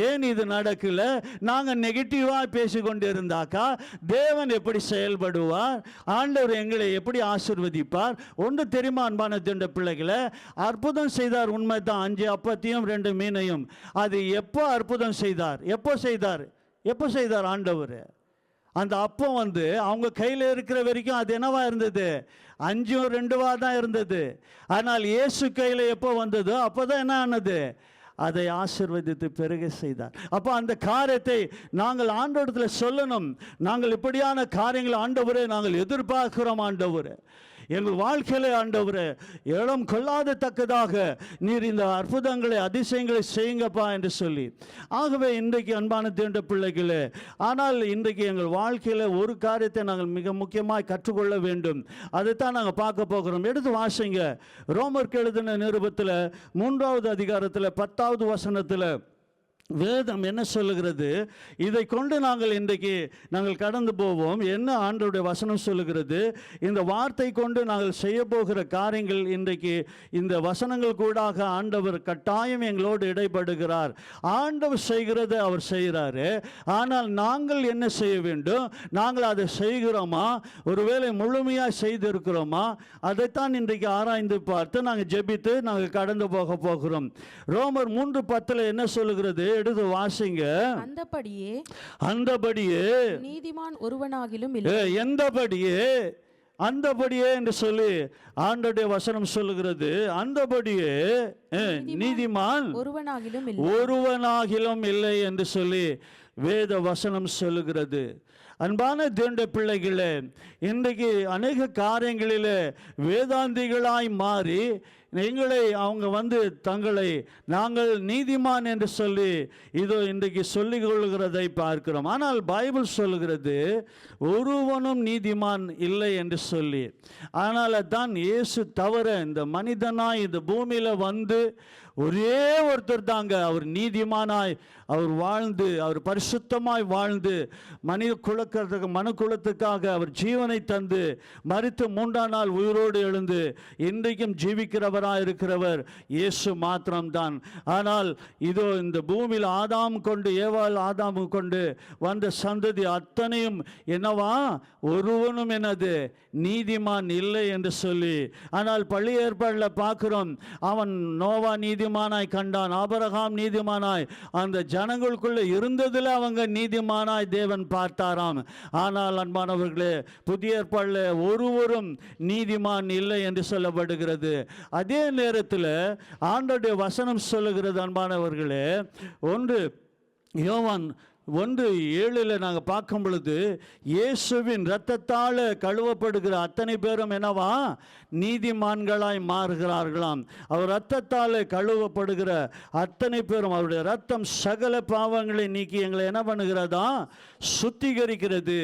ஏன் இது நடக்கல? நாங்கள் நெகட்டிவாக பேசிக்கொண்டு இருந்தாக்கா தேவன் எப்படி செயல்படுவார்? ஆண்டவர் எங்களை எப்படி ஆசீர்வதிப்பார்? ஒன்று தெரியுமா அன்பான தேவனுடைய பிள்ளைகளை, அற்புதம் செய்த உண்மைதான். 5 அப்பத்தையும் 2 மீனையும் அது எப்போ அற்புதம் செய்தார்? எப்போ செய்தார் ஆண்டவர்? அந்த அப்பம் அவங்க கையில் இருக்கிற வரைக்கும் அது என்னவா இருந்தது? 5 2 தான் இருந்தது. ஆனால் இயேசு கையில் எப்போ வந்ததோ அப்போதான் என்ன ஆனது? அதை ஆசீர்வதித்து பெருக செய்தார். அப்போ அந்த காரியத்தை நாங்கள் ஆண்டவரிடத்தில் சொல்லணும். நாங்கள் இப்படியான காரியங்கள் ஆண்டவரே நாங்கள் எதிர்பார்க்கிறோம். ஆண்டவரே, எங்கள் வாழ்க்கையிலே ஆண்டவரே இடம் கொள்ளாதத்தக்கதாக நீர் இந்த அற்புதங்களை, அதிசயங்களை செய்யுங்கப்பா என்று சொல்லி. ஆகவே இன்றைக்கு அன்பான தேவனுடைய பிள்ளைகளே, ஆனால் இன்றைக்கு எங்கள் வாழ்க்கையில் ஒரு காரியத்தை நாங்கள் மிக முக்கியமாக கற்றுக்கொள்ள வேண்டும். அதைத்தான் நாங்கள் பார்க்க போகிறோம். எடுத்து வாசிங்க. ரோமருக்கு எழுதின நிருபத்தில் 3வது அதிகாரத்தில் 10வது வசனத்தில் வேதம் என்ன சொல்லுகிறது? இதை கொண்டு நாங்கள் இன்றைக்கு கடந்து போவோம். என்ன ஆண்டவருடைய வசனம் சொல்லுகிறது? இந்த வார்த்தை கொண்டு நாங்கள் செய்ய போகிற காரியங்கள், இன்றைக்கு இந்த வசனங்கள் கூடாக ஆண்டவர் கட்டாயம் எங்களோடு இடைப்படுகிறார். ஆண்டவர் செய்கிறதை அவர் செய்கிறாரு. ஆனால் நாங்கள் என்ன செய்ய வேண்டும்? நாங்கள் அதை செய்கிறோமா? ஒருவேளை முழுமையாக செய்திருக்கிறோமா? அதைத்தான் இன்றைக்கு ஆராய்ந்து பார்த்து நாங்கள் ஜெபித்து நாங்கள் கடந்து போகிறோம். ரோமர் 3:10 என்ன சொல்லுகிறது? எடுத்து வாசிங்க. அந்தபடியே நீதிமான் ஒருவனாகிலும் இல்லை. அந்தபடியே என்று சொல்லி ஆண்டவருடைய வசனம் சொல்லுகிறது. அந்தபடியே நீதிமான் ஒருவனாகிலும் இல்லை என்று சொல்லி வேத வசனம் சொல்லுகிறது. அன்பான தேவனுடைய பிள்ளைகளே, இன்றைக்கு அநேக காரியங்களிலே வேதாந்திகளாய் மாறி அவங்க தங்களை நாங்கள் நீதிமான் என்று சொல்லி இதோ இன்றைக்கு சொல்லிக் கொள்கிறதை பார்க்கிறோம். ஆனால் பைபிள் சொல்லுகிறது ஒருவனும் நீதிமான் இல்லை என்று சொல்லி. ஆனால் தான் இயேசு தவிர இந்த மனிதனாய் இந்த பூமியில் ஒரே ஒருத்தர் தாங்க அவர் நீதிமானாய் அவர் வாழ்ந்து, அவர் பரிசுத்தமாய் வாழ்ந்து, மனு குலத்துக்காக அவர் ஜீவனை தந்து மரித்து 3ஆம் நாள் உயிரோடு எழுந்து இன்றைக்கும் ஜீவிக்கிறவர் மீட்பராக இருக்கிறவர் இயேசு மாத்திரம்தான். ஆனால் இதோ இந்த பூமியில் ஆதாம் கொண்டு ஏவாள் ஆதாம் கொண்டு வந்த சந்ததி அத்தனையும் என்னவா, ஒருவனும் என்னது நீதிமான் இல்லை என்று சொல்லி. ஆனால் பள்ளி ஏற்பாடில் பார்க்கிறோம், அவன் நோவா நீதிமானாய் கண்டான், ஆபிரகாம் நீதிமானாய், அந்த ஜனங்களுக்குள்ள இருந்ததில் அவங்க நீதிமானாய் தேவன் பார்த்தாராம். ஆனால் அன்பானவர்களே, புதிய ஏற்பாடில் ஒருவரும் நீதிமான் இல்லை என்று சொல்லப்படுகிறது. அதே நேரத்தில் ஆண்டவருடைய வசனம் சொல்லுகிறது அன்பானவர்களே, யோவான் 1:7 நாங்கள் பார்க்கும் பொழுது, இயேசுவின் இரத்தத்தால் கழுவப்படுகிற அத்தனை பேரும் என்னவா, நீதிமான்களாய் மாறுகிறார்களாம். அவர் இரத்தத்தால் கழுவப்படுகிற அத்தனை பேரும், அவருடைய இரத்தம் சகல பாவங்களை நீக்கி எங்களை என்ன பண்ணுகிறதா, சுத்திகரிக்கிறது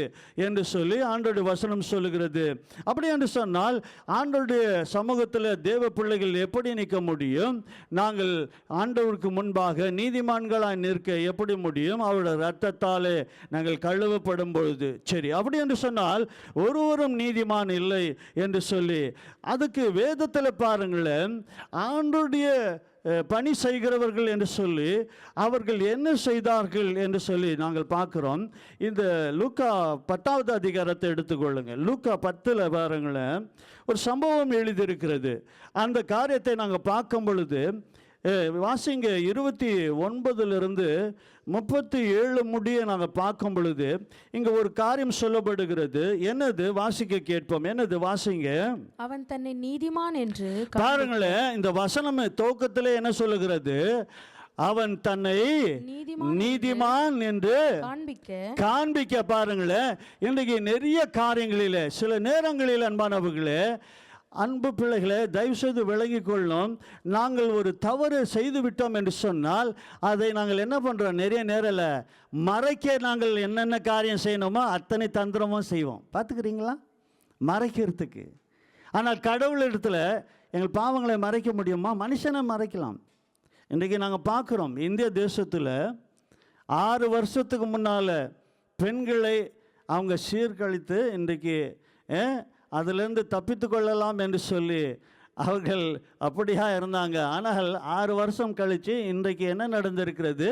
என்று சொல்லி ஆண்டவருடைய வசனம் சொல்லுகிறது. அப்படி என்று சொன்னால் ஆண்டவருடைய சமூகத்தில் தேவ பிள்ளைகள் எப்படி நிற்க முடியும்? நாங்கள் ஆண்டவருக்கு முன்பாக நீதிமான்களாய் நிற்க எப்படி முடியும்? அவருடைய இரத்தத்தாலே நாங்கள் கழுவப்படும் பொழுது. சரி, அப்படி என்று சொன்னால் ஒருவரும் நீதிமான் இல்லை என்று சொல்லி, அதுக்கு வேதத்தில் பாருங்களேன், ஆண்டவருடைய பணி செய்கிறவர்கள் என்று சொல்லி அவர்கள் என்ன செய்தார்கள் என்று சொல்லி நாங்கள் பார்க்குறோம். இந்த லூக்கா 10வது அதிகாரத்தை எடுத்துக்கொள்ளுங்கள். லூக்கா 10 பாருங்களேன், ஒரு சம்பவம் எழுதியிருக்கிறது. அந்த காரியத்தை நாங்கள் பார்க்கும் பொழுது வாசிங்க 29 37 முடிய நாங்கள் பார்க்கும் பொழுது இங்கே ஒரு காரியம் சொல்லப்படுகிறது. என்னது? வாசிக்க கேட்போம். என்னது? வாசிங்க. அவன் தன்னை நீதிமான் என்று பாருங்களேன், இந்த வசனம் துவக்கத்திலே என்ன சொல்லுகிறது? அவன் தன்னை நீதிமான் என்று காண்பிக்க. பாருங்களேன், இன்றைக்கு நிறைய காரியங்களில் சில நேரங்களில் அன்பானவர்களே, அன்பு பிள்ளைகளை தயவுசெய்து விளங்கிக் கொள்ளணும். நாங்கள் ஒரு தவறு செய்து விட்டோம் என்று சொன்னால் அதை நாங்கள் என்ன பண்ணுறோம்? நிறைய நேரில் மறைக்க நாங்கள் என்னென்ன காரியம் செய்யணுமோ அத்தனை தந்திரமும் செய்வோம். பார்த்துக்கிறீங்களா? மறைக்கிறதுக்கு. ஆனால் கடவுள் இடத்துல எங்கள் பாவங்களை மறைக்க முடியுமா? மனுஷனை மறைக்கலாம். இன்றைக்கி நாங்கள் பார்க்குறோம், இந்திய தேசத்தில் 6 வருஷத்துக்கு முன்னால் பெண்களை அவங்க சீர்கழித்து இன்றைக்கு அதிலிருந்து தப்பித்து கொள்ளலாம் என்று சொல்லி அவர்கள் அப்படியா இருந்தாங்க. ஆனால் 6 வருஷம் கழித்து இன்றைக்கு என்ன நடந்திருக்கிறது?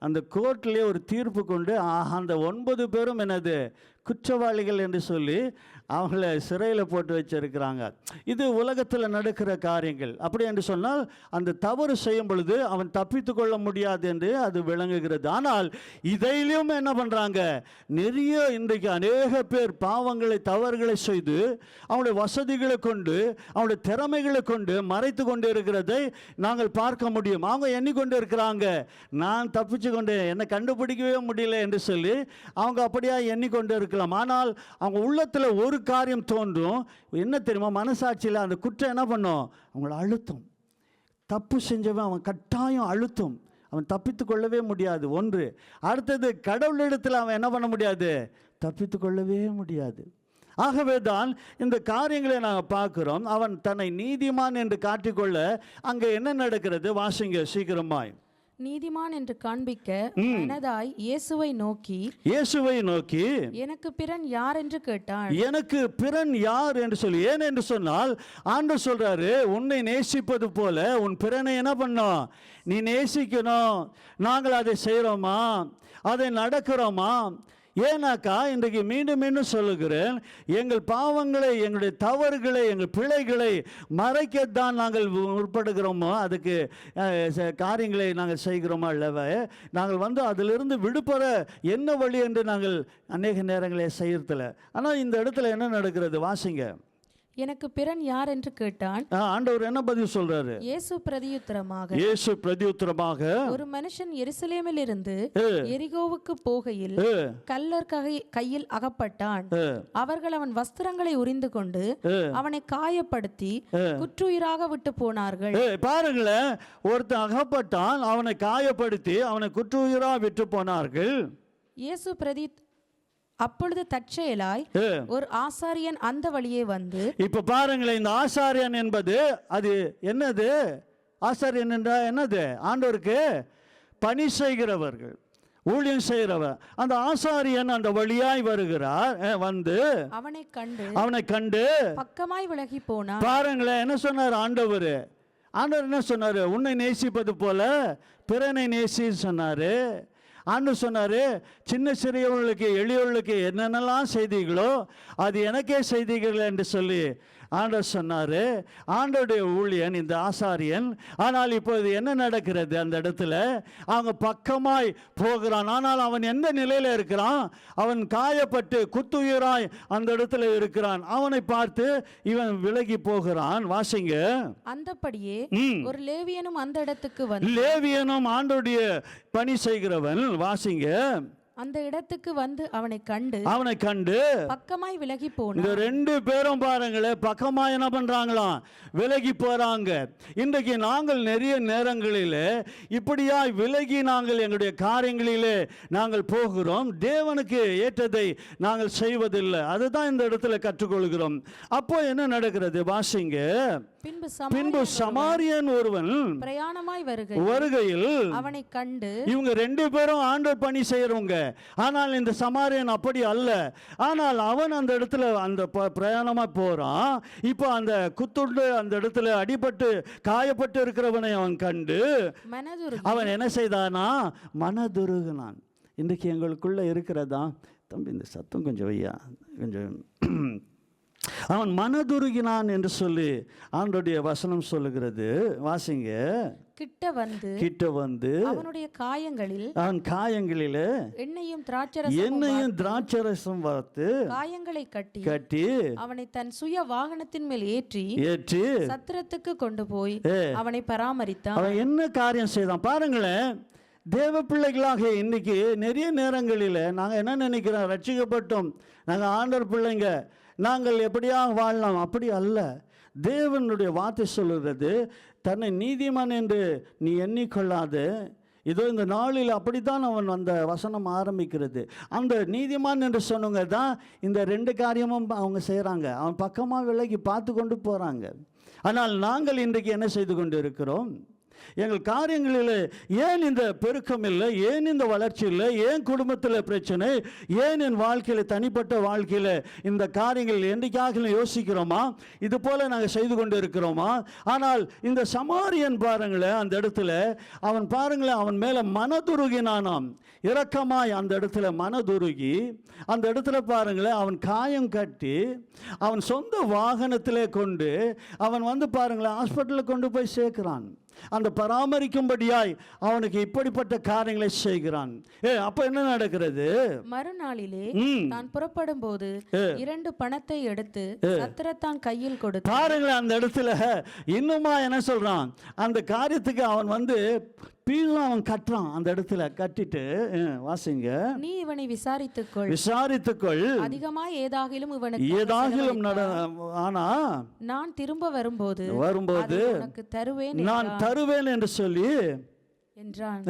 அந்த கோர்ட்லேயே ஒரு தீர்ப்பு கொண்டு அந்த 9 பேரும் என்னது குற்றவாளிகள் என்று சொல்லி அவங்கள சிறையில் போட்டு வச்சிருக்கிறாங்க. இது உலகத்தில் நடக்கிற காரியங்கள். அப்படி என்று சொன்னால் அந்த தவறு செய்யும் பொழுது அவன் தப்பித்து கொள்ள முடியாது என்று அது விளங்குகிறது. ஆனால் இதையிலும் என்ன பண்ணுறாங்க? நிறைய இன்றைக்கு அநேக பேர் பாவங்களை தவறுகளை செய்து அவங்களுடைய வசதிகளை கொண்டு அவங்களுடைய திறமைகளை கொண்டு மறைத்து கொண்டு இருக்கிறதை நாங்கள் பார்க்க முடியும். அவங்க எண்ணிக்கொண்டு இருக்கிறாங்க, நான் தப்பிச்சு கொண்டு என்னை கண்டுபிடிக்கவே முடியல என்று சொல்லி அவங்க அப்படியா எண்ணிக்கொண்டு இருக்கலாம். ஆனால் அவங்க உள்ளத்தில் ஒரு காரியம் தோன்றும். என்ன தெரியுமா? மனசாட்சியில் அந்த குற்றம் என்ன பண்ணும்? அவங்கள அழுத்தும். தப்பு செஞ்சவன் அவன் கட்டாயம் அழுத்தும். அவன் தப்பித்து கொள்ளவே முடியாது. ஒன்று. அடுத்தது, கடவுளிடத்தில் அவன் என்ன பண்ண முடியாது? தப்பித்து கொள்ளவே முடியாது. ஆகவே தான் இந்த காரியங்களை நாங்கள் பார்க்குறோம். அவன் தன்னை நீதிமான் என்று காட்டிக்கொள்ள அங்கே என்ன நடக்கிறது? வாசிங்க சீக்கிரமாய். நீதிமான் என்று காண்பிக்க மனதாய் இயேசுவை நோக்கி எனக்கு பிறன் யார் என்று கேட்டான். எனக்கு பிறன் யார் என்று சொல்லி. ஏன் என்று சொன்னால் ஆண்டவர் சொல்றாரு, உன்னை நேசிப்பது போல உன் பிறனை என்ன பண்ணோம்? நீ நேசிக்கணும். நாங்கள் அதை செய்கிறோமா? அதை நடக்கிறோமா? ஏன்னாக்கா இன்றைக்கு மீண்டும் மீண்டும் சொல்லுகிறேன், எங்கள் பாவங்களை, எங்களுடைய தவறுகளை, எங்கள் பிழைகளை மறைக்கத்தான் நாங்கள் முற்படுகிறோமோ, அதுக்கு காரியங்களை நாங்கள் செய்கிறோமா இல்லவா? நாங்கள் அதிலிருந்து விடுபட என்ன வழி என்று நாங்கள் அநேக நேரங்களே செய்யறதில்ல. ஆனால் இந்த இடத்துல என்ன நடக்கிறது? வாசிங்க. எனக்கு பிறன் யார் என்று கேட்டான். ஆண்டவர் என்ன பதில் சொல்றாரு? இயேசு பிரதியுத்தரமாக ஒரு மனுஷன் எருசலேமில் இருந்து எரிகோவுக்கு போகையில் கள்ளர் கையில் அகப்பட்டான். அவர்கள் அவன் வஸ்திரங்களை உரிந்து கொண்டு அவனை காயப்படுத்தி குற்றுயிராக விட்டு போனார்கள். பாருங்களேன், ஒருத்தன் அகப்பட்டான், அவனை காயப்படுத்தி அவனை குற்றுயிராக விட்டு போனார்கள். அப்பொழுது தற்செயலாய் ஒரு ஆசாரியன் அந்த வழியே வந்து. இப்ப பாருங்களேன், இந்த ஆசாரியன் என்பது அது என்னது? ஆசாரியன் என்றால் என்னது? ஆண்டவருக்கு பணி செய்கிறவர்கள், ஊழியம் செய்கிறவர். அந்த ஆசாரியன் அந்த வழியாய் வருகிறார். வந்து அவனை கண்டு பக்கமாய் விலகி போனார். பாருங்களேன், என்ன சொன்னார் ஆண்டவர்? ஆண்டவர் என்ன சொன்னார்? உன்னை நேசிப்பது போல பிறனை நேசின்னு சொன்னார். ஆண்டவர் சொன்னார், சின்ன சிறியவர்களுக்கு எளியவர்களுக்கு என்னென்னலாம் செய்தீங்களோ அது எனக்கே செய்தீர்கள் என்று சொல்லி ஆண்டவர் சொன்னார். ஆண்டவருடைய ஊழியன் இந்த ஆசாரியன். ஆனால் இப்போது என்ன நடக்கிறது? அந்த இடத்துல அவங்க பக்கமாய் போகிறான். ஆனால் அவன் எந்த நிலையில் இருக்கிறான்? அவன் காயப்பட்டு குத்துயிராய் அந்த இடத்துல இருக்கிறான். அவனை பார்த்து இவன் விலகி போகிறான். வாசிங்க. அந்தபடியே ஒரு லேவியனும் அந்த இடத்துக்கு வந்து, லேவியனும் ஆண்டவருடைய பணி செய்கிறவன், வாசிங்க, அந்த இடத்துக்கு வந்து அவனை கண்டு பக்கமாய் விலகி போனான். இந்த ரெண்டு பேரும் பாருங்களேன், பக்கமாய் என்ன பண்றாங்களாம்? விலகி போறாங்க. இன்றைக்கு நாங்கள் நிறைய நேரங்களில் இப்படியாய் விலகி நாங்கள் எங்களுடைய காரியங்களிலே நாங்கள் போகிறோம். தேவனுக்கு ஏற்றதை நாங்கள் செய்வதில்லை. அதுதான் இந்த இடத்துல கற்றுக்கொள்கிறோம். அப்போ என்ன நடக்கிறது? வாசிங்க. பின்பு சமாரியன் ஒருவன் பிரயாணமாய் வருகையில் அவனை கண்டு, இவங்க ரெண்டு பேரும் ஆண்டவர் பணி செய்யறவங்க. ஆனால் இந்த சமாரியன் அப்படி அல்ல. ஆனால் அவன் அந்த இடத்துல அந்த பிரயாணமா போறான். இப்போ அந்த குத்துண்டு அந்த இடத்துல அடிபட்டு காயப்பட்டு இருக்கிறவனை அவன் கண்டு அவன் என்ன செய்தானா? மனதுருகினான். இன்றைக்கு எங்களுக்குள்ள இருக்கிறதா? தம்பி இந்த சத்தம் கொஞ்சம் வையா, கொஞ்சம். அவன் மனதுருகினான் என்று சொல்லி ஆண்டவருடைய வசனம் சொல்லுகிறது. வாசிங்க. கிட்ட வந்து அவனுடைய காயங்களில், அவன் காயங்களிலே எண்ணெயும் திராட்சரசம் வார்த்து காயங்களை கட்டி அவனை தன் சுய வாகனத்தின் மேல் ஏற்றி சத்திரத்துக்கு கொண்டு போய் அவனை பராமரித்தான். அவன் என்ன காரியம் செய்தான் பாருங்களேன். தேவ பிள்ளைகளாக இன்னைக்கு நிறைய நேரங்களில் நாங்கள் என்ன நினைக்கிறோம்? ரட்சிக்கப்பட்டோம், நாங்கள் ஆண்டவர் பிள்ளைங்க, நாங்கள் எப்படியாக வாழலாம். அப்படி அல்ல. தேவனுடைய வார்த்தை சொல்லுறது, தன்னை நீதிமான் என்று நீ எண்ணிக்கொள்ளாது. இதோ இந்த நாளில் அப்படித்தான் அவன் அந்த வசனம் ஆரம்பிக்கிறது. அந்த நீதிமான் என்று சொன்னவங்க தான் இந்த ரெண்டு காரியமும் அவங்க செய்கிறாங்க. அவன் பக்கமாக விலகி பார்த்து கொண்டு போகிறாங்க. ஆனால் நாங்கள் இன்றைக்கு என்ன செய்து கொண்டு இருக்கிறோம்? எங்கள் காரியங்களில் ஏன் இந்த பெருக்கம் இல்லை? ஏன் இந்த வளர்ச்சி இல்லை? ஏன் குடும்பத்தில் பிரச்சனை? ஏன் என் வாழ்க்கையில், தனிப்பட்ட வாழ்க்கையில் இந்த காரியங்கள் என்றைக்காக யோசிக்கிறோமா? இது போல நாங்கள் செய்து கொண்டு இருக்கிறோமா? ஆனால் இந்த சமாரியன் பாருங்களேன், அந்த இடத்துல அவன் பாருங்களேன், அவன் மேலே மனதுருகினானாம். இரக்கமாய் அந்த இடத்துல மனதுருகி அந்த இடத்துல பாருங்களேன், அவன் காயம் கட்டி அவன் சொந்த வாகனத்திலே கொண்டு அவன் வந்து பாருங்களேன் ஹாஸ்பிட்டலில் கொண்டு போய் சேர்க்கிறான். அந்த பராமரிக்கும்படியாய் அவனுக்கு இப்படிப்பட்ட காரியங்களை செய்கிறான். அப்ப என்ன நடக்கிறது? மறுநாளிலே நான் புறப்படும் போது 2 பணத்தை எடுத்து சத்திரத்தான் கையில் கொடுத்து, பாருங்களேன் அந்த இடத்துல இன்னுமா என்ன சொல்றான்? அந்த காரியத்துக்கு அவன் வந்து பீஸும் அவன் கட்டுறான். அந்த இடத்துல கட்டிட்டு வாசிங்க. நீ இவனை விசாரித்துக்கொள், அதிகமாய் ஏதாகிலும் ஆனா நான் திரும்ப வரும்போது உனக்கு நான் தருவேன் என்று சொல்லி என்றான்.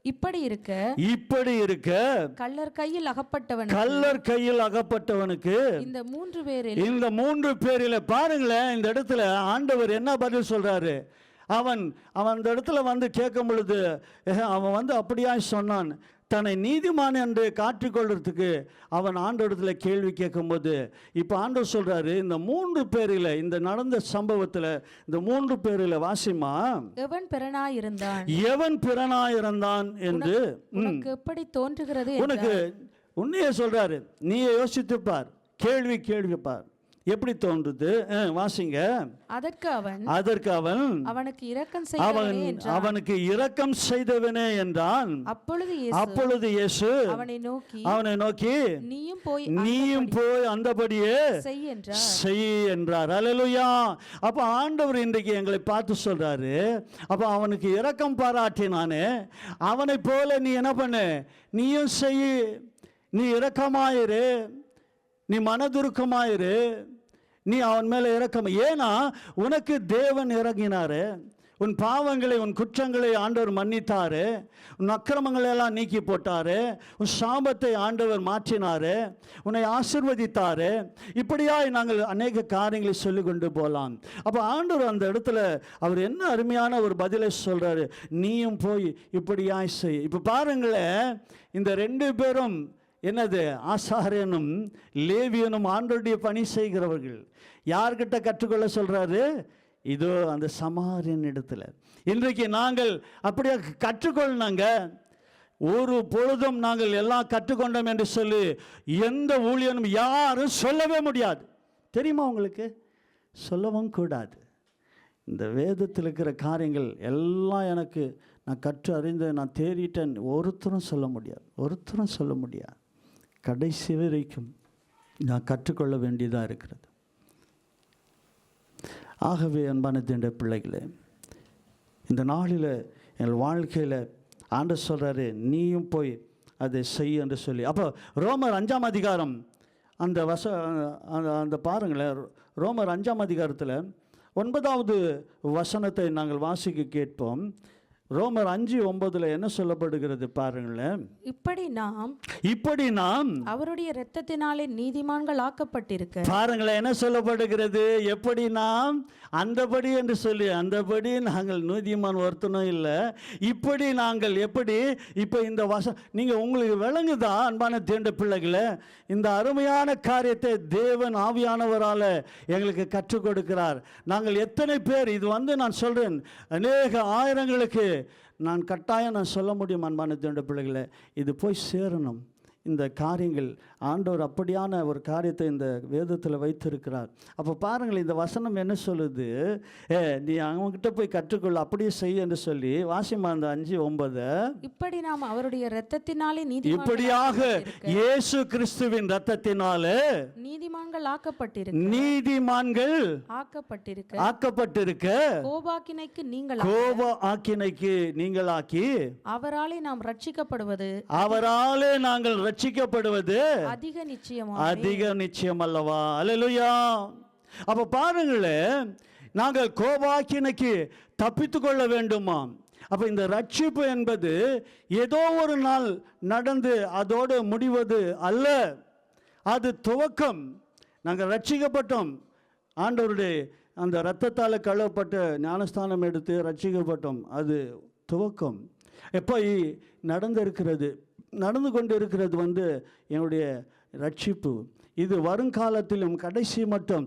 இப்படி இருக்க கள்ளர் கையில் அகப்பட்டவனுக்கு இந்த 3 பேரில் பாருங்களேன், இந்த இடத்துல ஆண்டவர் என்ன பதில் சொல்றாரு? அவன் அந்த இடத்துல வந்து கேட்கும் பொழுது அவன் வந்து அப்படியா சொன்னான். தன்னை நீதிமான் என்று காட்டிக்கொள்றதுக்கு அவன் ஆண்டவரிடத்தில் கேள்வி கேட்கும்போது இப்போ ஆண்டவர் சொல்றாரு, இந்த 3 பேரில், இந்த நடந்த சம்பவத்தில் இந்த 3 பேரில் வாசிமா, எவன் பிறனாயிருந்தான் என்று உனக்கு எப்படி தோன்றுகிறது? உனக்கு உன்னையே சொல்றாரு, நீயே யோசித்துப்பார், கேள்விப்பார், எப்படி தோன்றுது? வாசிங்க. அதற்கு அவன் அவனுக்கு இரக்கம் செய்தவனே என்றான். அப்பொழுது இயேசு அவனை நோக்கி நீயும் போய் அந்தபடியே செய் என்றார். அல்லேலூயா. அப்ப ஆண்டவர் இன்றைக்கு எங்களை பார்த்து சொல்றாரு, அப்ப அவனுக்கு இரக்கம் பாராட்டினானே, அவனை போல நீ என்ன பண்ணு? நீயும் செய். நீ இரக்கமாயிரு, நீ மனதுருக்கமாயிரு, நீ அவன் மேலே இறக்கம். ஏன்னா உனக்கு தேவன் இறங்கினாரு. உன் பாவங்களை, உன் குற்றங்களை ஆண்டவர் மன்னித்தாரு. உன் அக்கிரமங்களை எல்லாம் நீக்கி போட்டாரு. உன் சாபத்தை ஆண்டவர் மாற்றினாரு. உன்னை ஆசீர்வதித்தாரு. இப்படியாய் நாங்கள் அநேக காரியங்களை சொல்லி கொண்டு போகலாம். அப்போ ஆண்டவர் அந்த இடத்துல அவர் என்ன அருமையான ஒரு பதிலை சொல்றாரு, நீயும் போய் இப்படியாய் செய். இப்போ பாருங்களேன், இந்த 2 பேரும் என்னது? ஆசாரியனும் லேவியனும் ஆண்டவருடைய பணி செய்கிறவர்கள். யார்கிட்ட கற்றுக்கொள்ள சொல்றாரு? இதோ அந்த சமாரியன் இடத்துல. இன்றைக்கு நாங்கள் அப்படியே கற்றுக்கொள்ளணுங்க. ஒரு பொழுதும் நாங்கள் எல்லாம் கற்றுக்கொண்டோம் என்று சொல்லி எந்த ஊழியனும் யாரும் சொல்லவே முடியாது. தெரியுமா உங்களுக்கு? சொல்லவும் கூடாது. இந்த வேதத்தில் இருக்கிற காரியங்கள் எல்லாம் எனக்கு நான் கற்று அறிந்து நான் தேறிட்டேன் ஒருத்தரும் சொல்ல முடியாது. ஒருத்தரும் சொல்ல முடியாது. கடைசி வரைக்கும் நான் கற்றுக்கொள்ள வேண்டியதாக இருக்கிறது. ஆகவே அன்பான தேவனுடைய பிள்ளைகளே, இந்த நாளில் எங்கள் வாழ்க்கையில் ஆண்டவர் சொல்கிறாரு, நீயும் போய் அதை செய் என்று சொல்லி. அப்போ ரோமர் 5ஆம் அதிகாரம் அந்த பாருங்களேன், ரோமர் 5ஆம் அதிகாரத்தில் 9வது வசனத்தை நாங்கள் வாசிக்க கேட்போம். ரோமர் 5:9 என்ன சொல்லப்படுகிறது பாருங்களேன். இப்படி நாம் அவருடைய இரத்தத்தினாலே நீதிமான்கள் ஆக்கப்பட்டிருக்க. பாருங்களேன் என்ன சொல்லப்படுகிறது. எப்படி நாம், அந்தபடி என்று சொல்லி, அந்தபடி நாங்கள் நீதிமான் ஒருத்தனும் இல்லை. இப்படி நாங்கள் எப்படி, இப்போ இந்த நீங்கள் உங்களுக்கு விளங்குதா அன்பான தேண்ட பிள்ளைகளை? இந்த அருமையான காரியத்தை தேவன் ஆவியானவரால் எங்களுக்கு கற்றுக் கொடுக்கிறார். நாங்கள் எத்தனை பேர், இது நான் சொல்கிறேன், அநேக ஆயிரங்களுக்கு நான் கட்டாயம் நான் சொல்ல முடியும் அன்பான தேவனுடைய பிள்ளைகளை, இது போய் சேரணும். இந்த காரியங்கள் ஆண்டவர் அப்படியான ஒரு காரியத்தை இந்த வேதத்தில் வைத்திருக்கிறார். அப்போ பாருங்கள், இந்த வசனம் என்ன சொல்லுது, நீ அவங்ககிட்ட போய் கற்றுக்கொள்ள, அப்படியே செய்ய என்று சொல்லி. வாசிமா அந்த 5:9. இப்படி நாம் அவருடைய இரத்தத்தினாலே இப்படியாக இயேசு கிறிஸ்துவின் இரத்தத்தினாலே நீதிமான்கள் ஆக்கப்பட்டிருக்க கோபாக்கினைக்கு நீங்களாக்கி அவராலே நாம் ரட்சிக்கப்படுவது, அவராலே நாங்கள் ரட்சிக்கப்படுவது அதிக நிச்சயம் அல்லவா? அல்லேலூயா. அப்ப பாருங்களேன், நாங்கள் கோபாக்கினைக்கு தப்பித்து கொள்ள வேண்டுமா? அப்ப இந்த ரட்சிப்பு என்பது ஏதோ ஒரு நாள் நடந்து அதோடு முடிவது அல்ல. அது துவக்கம். நாங்கள் ரட்சிக்கப்பட்டோம், ஆண்டவருடைய அந்த இரத்தத்தால் கழுவப்பட்ட ஞானஸ்தானம் எடுத்து ரட்சிக்கப்பட்டோம். அது துவக்கம். எப்போ நடந்து கொண்டு இருக்கிறது என்னுடைய ரட்சிப்பு. இது வருங்காலத்திலும் கடைசி மட்டும்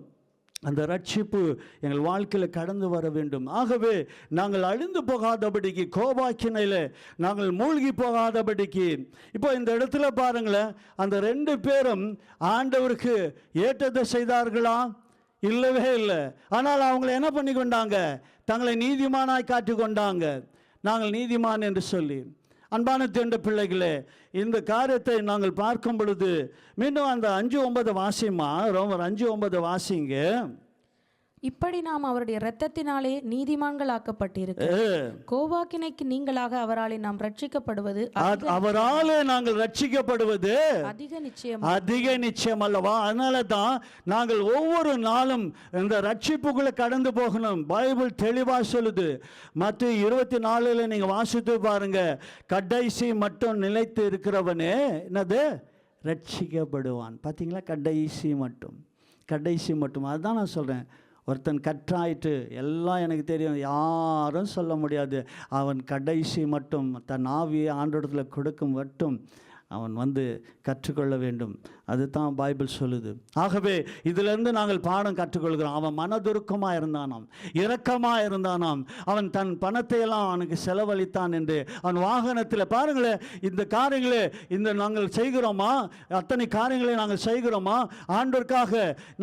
அந்த ரட்சிப்பு எங்கள் வாழ்க்கையில் கடந்து வர வேண்டும். ஆகவே நாங்கள் அழிந்து போகாதபடிக்கு, கோபாக்கினையில் நாங்கள் மூழ்கி போகாதபடிக்கு. இப்போ இந்த இடத்துல பாருங்களேன், அந்த 2 பேரும் ஆண்டவருக்கு ஏற்றதை செய்தார்களா? இல்லவே இல்லை. ஆனால் அவங்களை என்ன பண்ணி கொண்டாங்க? தங்களை நீதிமானாய் காட்டி கொண்டாங்க. நாங்கள் நீதிமான் என்று சொல்லி. அன்பான தேவனுடைய பிள்ளைகளே, இந்த காரியத்தை நாங்கள் பார்க்கும் பொழுது மீண்டும் அந்த 5:9 வாசிமா. ரோமர் 5:9 வாசிங்க. இப்படி நாம் அவருடைய இரத்தத்தினாலே நீதிமான்கள் ஆக்கப்பட்டிருக்க கோபாக்கினைக்கு நீங்களாக அவராலே நாம் ரட்சிக்கப்படுவது, அவராலே நாங்கள் ரட்சிக்கப்படுவது அதிக நிச்சயம் அல்லவா? அதனால தான் நாங்கள் ஒவ்வொரு நாளும் இந்த ரட்சிப்புக்குள்ள கடந்து போகணும். பைபிள் தெளிவாக சொல்லுது. மத்திய 24 நீங்க வாசித்து பாருங்க. கடைசி மட்டும் நிலைத்து இருக்கிறவனே என்னது ரட்சிக்கப்படுவான். பார்த்தீங்களா? கடைசி மட்டும். அதுதான் நான் சொல்றேன். ஒருத்தன் கற்றாயிட்டு எல்லாம் எனக்கு தெரியும் யாரும் சொல்ல முடியாது. அவன் கடைசி மட்டும் தன் ஆவியை ஆண்டவரிடத்தில் கொடுக்கும் மட்டும் அவன் கற்றுக்கொள்ள வேண்டும். அதுதான் பைபிள் சொல்லுது. ஆகவே இதிலிருந்து நாங்கள் பாடம் கற்றுக்கொள்கிறோம். அவன் மனதுருக்கமாக இருந்தானாம், இரக்கமாக இருந்தானாம். அவன் தன் பணத்தை எல்லாம் அவனுக்கு செலவழித்தான் என்று அவன் வாகனத்தில். பாருங்களேன், இந்த காரியங்களே நாங்கள் செய்கிறோமா? அத்தனை காரியங்களை நாங்கள் செய்கிறோமா? ஆண்டவருக்காக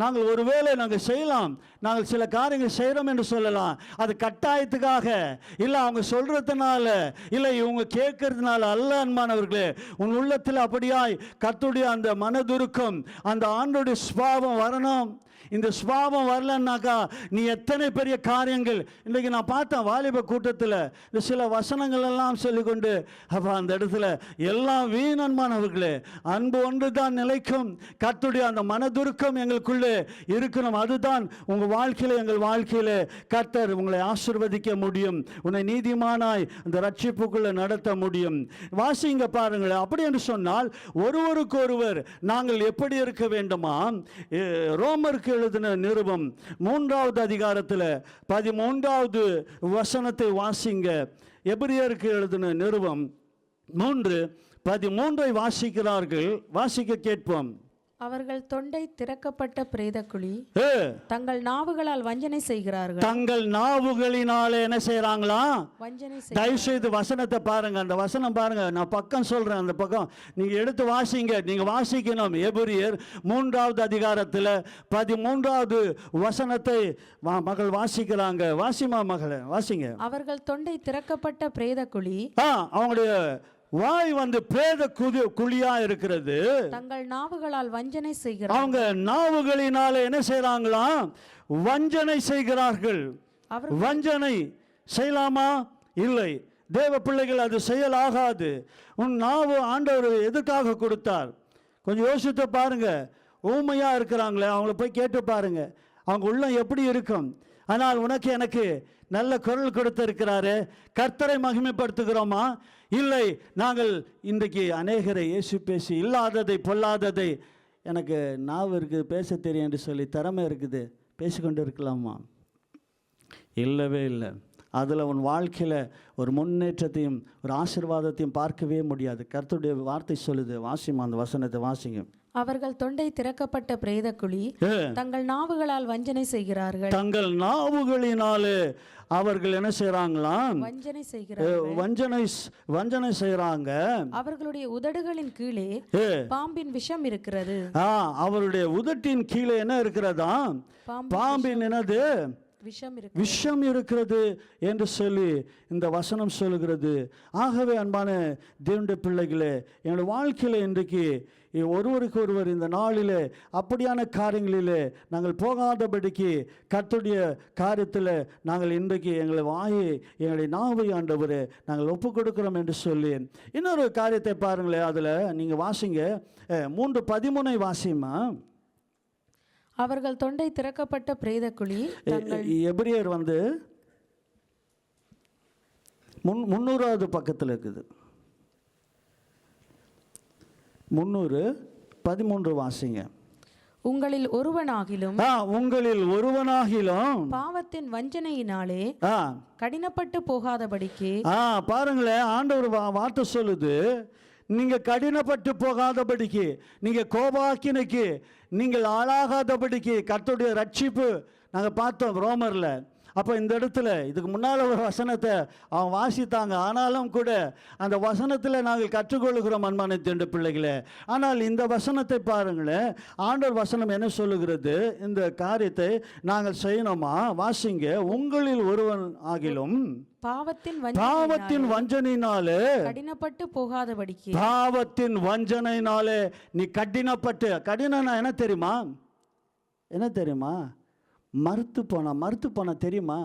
நாங்கள் ஒருவேளை நாங்கள் செய்யலாம். நாங்கள் சில காரியங்கள் செய்கிறோம் என்று சொல்லலாம். அது கட்டாயத்துக்காக இல்லை, அவங்க சொல்றதுனால இல்லை, இவங்க கேட்கறதுனால அல்ல. அன்பானவர்களே, உன் உள்ளத்தில் அப்படியாய் கர்த்தருடைய அந்த மனதுருக்கம், அந்த ஆண்டோடைய சுபாவம் வரணும். இந்த சுபாவம் வரலன்னாக்கா நீ எத்தனை பெரிய காரியங்கள். இன்றைக்கு நான் பார்த்தேன் வாலிப கூட்டத்தில் இந்த சில வசனங்கள் எல்லாம் சொல்லிக்கொண்டு அப்போ அந்த இடத்துல எல்லாம் வீணன்மானவர்களே. அன்பு ஒன்று தான் நிலைக்கும். கர்த்தருடைய அந்த மனதுருக்கம் எங்களுக்குள்ளே இருக்கணும். அதுதான் உங்கள் வாழ்க்கையில், எங்கள் வாழ்க்கையில் கர்த்தர் உங்களை ஆசீர்வதிக்க முடியும். உன்னை நீதிமானாய் அந்த ரட்சிப்புக்குள்ளே நடத்த முடியும். வாசிங்க பாருங்களேன். அப்படி என்று சொன்னால் ஒருவருக்கொருவர் நாங்கள் எப்படி இருக்க வேண்டுமா? ரோமருக்கு எழுதின நிருபம் 3வது அதிகாரத்தில் 13வது வசனத்தை வாசிங்க. எபிரியருக்கு எழுதின நிருபம் 3:13 வாசிக்கிறார்கள். வாசிக்க கேட்போம். அவர்கள் தொண்டை திறக்கப்பட்ட பிரேதக்குழி, ஏ, தங்கள் நாவுகளால் வஞ்சனை செய்கிறார்கள். தங்கள் நாவுகளினாலே என்ன செய்யறாங்களா? வஞ்சனை தயவு செய்து வசனத்தை பாருங்க, அந்த வசனம் பாருங்க. நான் பக்கம் சொல்றேன், அந்த பக்கம் நீங்க எடுத்து வாசிங்க. நீங்க வாசிக்கணும். எபிரியர் 3வது அதிகாரத்தில் 13வது வசனத்தை மகள் வாசிக்கிறாங்க. வாசிமா மகளே, வாசிங்க. அவர்கள் தொண்டை திறக்கப்பட்ட பிரேதக்குழி, அவங்களுடைய வாய் வந்து பிரேத குழியா இருக்கிறது. தங்கள் நாவுகளால் வஞ்சனை செய்கிறார்கள். அவங்க நாவுகளினால என்ன செய்யறாங்களாம்? வஞ்சனை செய்கிறார்கள். வஞ்சனை செய்யலாமா? இல்லை. தேவ பிள்ளைகள், அது செயலாகாது. உன் நாவு ஆண்டவர் எதுக்காக கொடுத்தார்? கொஞ்சம் யோசித்து பாருங்க. ஊமையா இருக்கிறாங்களே, அவங்கள போய் கேட்டு பாருங்க, அவங்க உள்ளம் எப்படி இருக்கும். ஆனால் உனக்கு எனக்கு நல்ல குரல் கொடுத்திருக்கிறாரு. கர்த்தரை மகிமைப்படுத்துகிறோமா? இல்லை. நாங்கள் இன்றைக்கு அநேகரை இயேசு பேசி இல்லாததை பொல்லாததை, எனக்கு நாவு இருக்குது, பேச தெரியும் என்று சொல்லி திறமை இருக்குது, பேசிக்கொண்டு இருக்கலாமா? இல்லவே இல்லை. அதில் உன் வாழ்க்கையில் ஒரு முன்னேற்றத்தையும் ஒரு ஆசீர்வாதத்தையும் பார்க்கவே முடியாது. கர்த்தருடைய வார்த்தை சொல்லுது. வாசிமா, அந்த வசனத்தை வாசிங்க. அவர்கள் தொண்டை திறக்கப்பட்ட பிரேதக்குழி, தங்கள் நாவுகளால் வஞ்சனை செய்கிறார்கள். தங்கள் நாவுகளினாலே அவர்கள் என்ன செய்யறாங்களாம்? வஞ்சனை செய்கிறார்கள். வஞ்சனை செய்யறாங்க. அவர்களுடைய உதடுகளின் கீழே பாம்பின் விஷம் இருக்கிறது. அவருடைய உதட்டின் கீழே என்ன இருக்கிறதா? பாம்பின் என்னது? விஷம் இருக்கிறது என்று சொல்லி இந்த வசனம் சொல்லுகிறது. ஆகவே அன்பான தேவனுடைய பிள்ளைகளே, என்னுடைய வாழ்க்கையில் இன்றைக்கு ஒருவருக்கு ஒருவர் இந்த நாளிலே அப்படியான காரியங்களிலே நாங்கள் போகாதபடிக்கு கர்த்தருடைய காரியத்தில் நாங்கள் இன்றைக்கு எங்களை வாயை, எங்களுடைய நாவை ஆண்டவரே நாங்கள் ஒப்பு கொடுக்கிறோம் என்று சொல்லி இன்னொரு காரியத்தை பாருங்களேன். அதில் நீங்கள் வாசிங்க. 3:13 வாசிமா. அவர்கள் தொண்டை திறக்கப்பட்ட பிரேதக்குழி. எபிரியர் வந்து 300வது பக்கத்தில் இருக்குது. 313 வாசிங்க. உங்களில் ஒருவனாகிலும் பாவத்தின் வஞ்சனையினாலே கடினப்பட்டு போகாதபடிக்கு. பாருங்களேன், ஆண்டவர் வார்த்தை சொல்லுது. நீங்க கடினப்பட்டு போகாதபடிக்கு, நீங்க கோபாக்கினைக்கு நீங்கள் ஆளாகாதபடிக்கு கர்த்தருடைய ரட்சிப்பு நாங்கள் பார்த்தோம் ரோமரில். அப்போ இந்த இடத்துல இதுக்கு முன்னால் ஒரு வசனத்தை அவன் வாசித்தாங்க. ஆனாலும் கூட அந்த வசனத்தில் நாங்கள் கற்றுக்கொள்கிறோம் அன்பான தேவனுடைய பிள்ளைகளே. ஆனால் இந்த வசனத்தை பாருங்களேன், ஆண்டவர் வசனம் என்ன சொல்லுகிறது? இந்த காரியத்தை நாங்கள் செய்யணுமா? வாசிங்க. உங்களில் ஒருவன் ஆகிலும் பாவத்தின் வஞ்சனையினாலே கடினப்பட்டு போகாதபடிக்கு. பாவத்தின் வஞ்சனையினாலே நீ கடினம்னா என்ன தெரியுமா? என்ன தெரியுமா? மறுத்து போன தெரியுமா?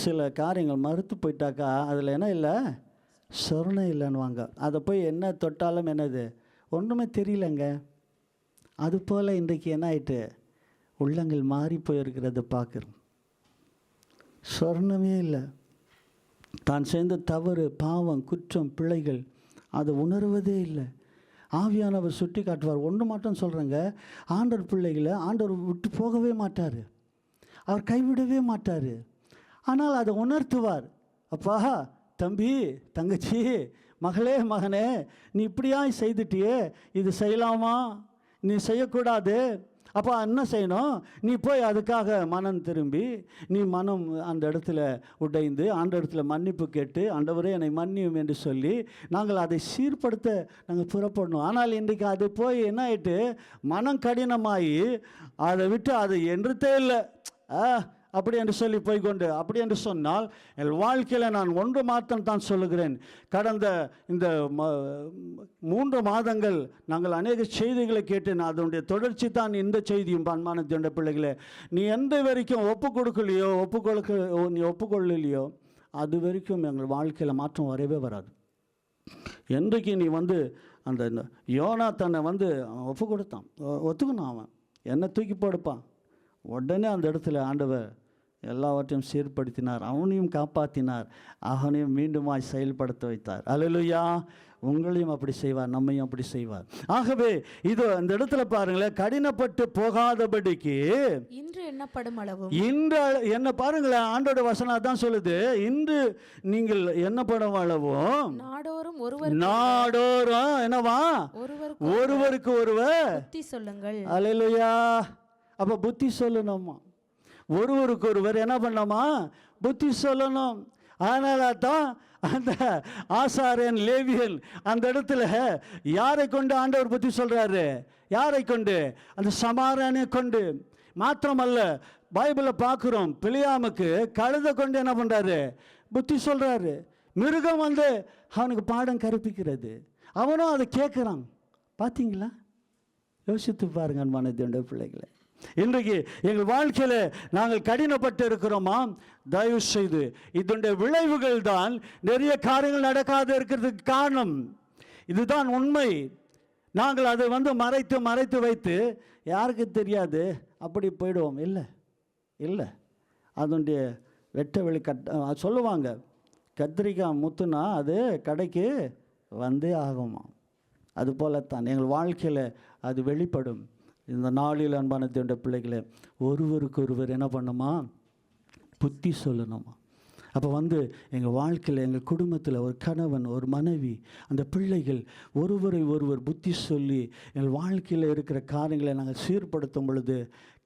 சில காரியங்கள் மறுத்து போயிட்டாக்கா அதில் என்ன இல்லை, சொரணை இல்லைன்னுவாங்க. அதை போய் என்ன தொட்டாலும் என்னது ஒன்றுமே தெரியலங்க. அதுபோல் இன்றைக்கு என்ன ஆயிட்டு உள்ளங்கள் மாறி போயிருக்கிறத பார்க்குறோம். சொரணமே இல்லை. தான் செய்த தவறு, பாவம், குற்றம், பிழைகள் அதை உணர்வதே இல்லை. ஆவியானவர் சுட்டி காட்டுவார். ஒன்று மட்டும் சொல்கிறேங்க, ஆண்டவர் பிள்ளைகளை ஆண்டவர் விட்டு போகவே மாட்டார், அவர் கைவிடவே மாட்டார். ஆனால் அதை உணர்த்துவார். அப்பா, தம்பி, தங்கச்சி, மகளே, மகனே, நீ இப்படியா செய்துட்டியே, இது செய்யலாமா, நீ செய்யக்கூடாது. அப்போ என்ன செய்யணும்? நீ போய் அதுக்காக மனம் திரும்பி, நீ மனம் அந்த இடத்துல உடைந்து அந்த இடத்துல மன்னிப்பு கேட்டு, ஆண்டவரே என்னை மன்னியும் என்று சொல்லி நாங்கள் அதை சீர்படுத்த நாங்கள் புறப்படணும். ஆனால் இன்றைக்கு அது போய் என்ன ஆகிட்டு மனம் கடினமாகி அதை விட்டு அது என்றதே இல்லை அப்படி என்று சொல்லி போய்கொண்டு. அப்படி என்று சொன்னால் என் வாழ்க்கையில் நான் ஒன்று மாத்திரம் தான் சொல்லுகிறேன். கடந்த இந்த 3 மாதங்கள் நாங்கள் அநேக செய்திகளை கேட்டு, அதனுடைய தொடர்ச்சி தான் இந்த செய்தியும். அன்பான தேவனுடைய பிள்ளைகளே, நீ எந்த வரைக்கும் நீ ஒப்புக்கொள்ளலையோ அது வரைக்கும் எங்கள் வாழ்க்கையில் மாற்றம் வரவே வராது. என்றைக்கு நீ அந்த யோனா தன்னை ஒப்பு கொடுத்தான், ஒத்துக்கணும், அவன் என்னை தூக்கி போடுப்பான், உடனே அந்த இடத்துல ஆண்டவர் எல்லாவற்றையும் சீர்படுத்தினார், அவனையும் காப்பாற்றினார், அவனையும் மீண்டுமாய் செயல்படுத்த வைத்தார். அல்லேலூயா. உங்களையும் அப்படி செய்வார், நம்மையும் அப்படி செய்வார். ஆகவே இது அந்த இடத்துல பாருங்களேன், கடினப்பட்டு போகாதபடிக்கு இன்று எண்ணப்படும் அளவும், இன்று என்ன பாருங்களேன், ஆண்டோட வசனம் அதான் சொல்லுது, இன்று நீங்கள் எண்ணப்படும் அளவும் நாடோறும் என்னவா ஒருவருக்கு ஒருவர் புத்தி சொல்லுங்கள். அல்லேலூயா. அப்ப புத்தி சொல்லணுமா, ஒருவருக்கு ஒருவர் என்ன பண்ணணுமா, புத்தி சொல்லணும். அதனால தான் அந்த ஆசாரியன் லேவியன் அந்த இடத்துல யாரை கொண்டு ஆண்டவர் புத்தி சொல்றாரு, யாரை கொண்டு, அந்த சமாரியனை கொண்டு. மாத்திரமல்ல, பைபிளை பார்க்குறோம், பிலியாமுக்கு கழுதை கொண்டு என்ன பண்றாரு, புத்தி சொல்றாரு. மிருகம் வந்து அவனுக்கு பாடம் கற்பிக்கிறது, அவனும் அதை கேட்குறான். பார்த்தீங்களா? யோசித்து பாருங்க அன்பான தேவனுடைய பிள்ளைகளை. இன்றைக்கு எங்கள் வாழ்க்கையில் நாங்கள் கடினப்பட்டு இருக்கிறோமா? தயவு செய்து இதனுடைய விளைவுகள் தான் நிறைய காரியங்கள் நடக்காது இருக்கிறதுக்கு காரணம். இதுதான் உண்மை. நாங்கள் அதை மறைத்து மறைத்து வைத்து யாருக்கு தெரியாது அப்படி போயிடுவோம். இல்லை இல்லை, அதனுடைய வெட்ட வெளி சொல்லுவாங்க, கத்திரிக்காய் முத்துனா அது கடைக்கு வந்தே ஆகுமா. அதுபோலத்தான் எங்கள் வாழ்க்கையில் அது வெளிப்படும். இந்த நாளில் அன்பான தேவனுடைய பிள்ளைகளை, ஒருவருக்கு ஒருவர் என்ன பண்ணுமா, புத்தி சொல்லணுமா. அப்போ எங்கள் வாழ்க்கையில், எங்கள் குடும்பத்தில் ஒரு கணவன், ஒரு மனைவி, அந்த பிள்ளைகள் ஒருவரை ஒருவர் புத்தி சொல்லி எங்கள் வாழ்க்கையில் இருக்கிற காரியங்களை நாங்கள் சீர்படுத்தும் பொழுது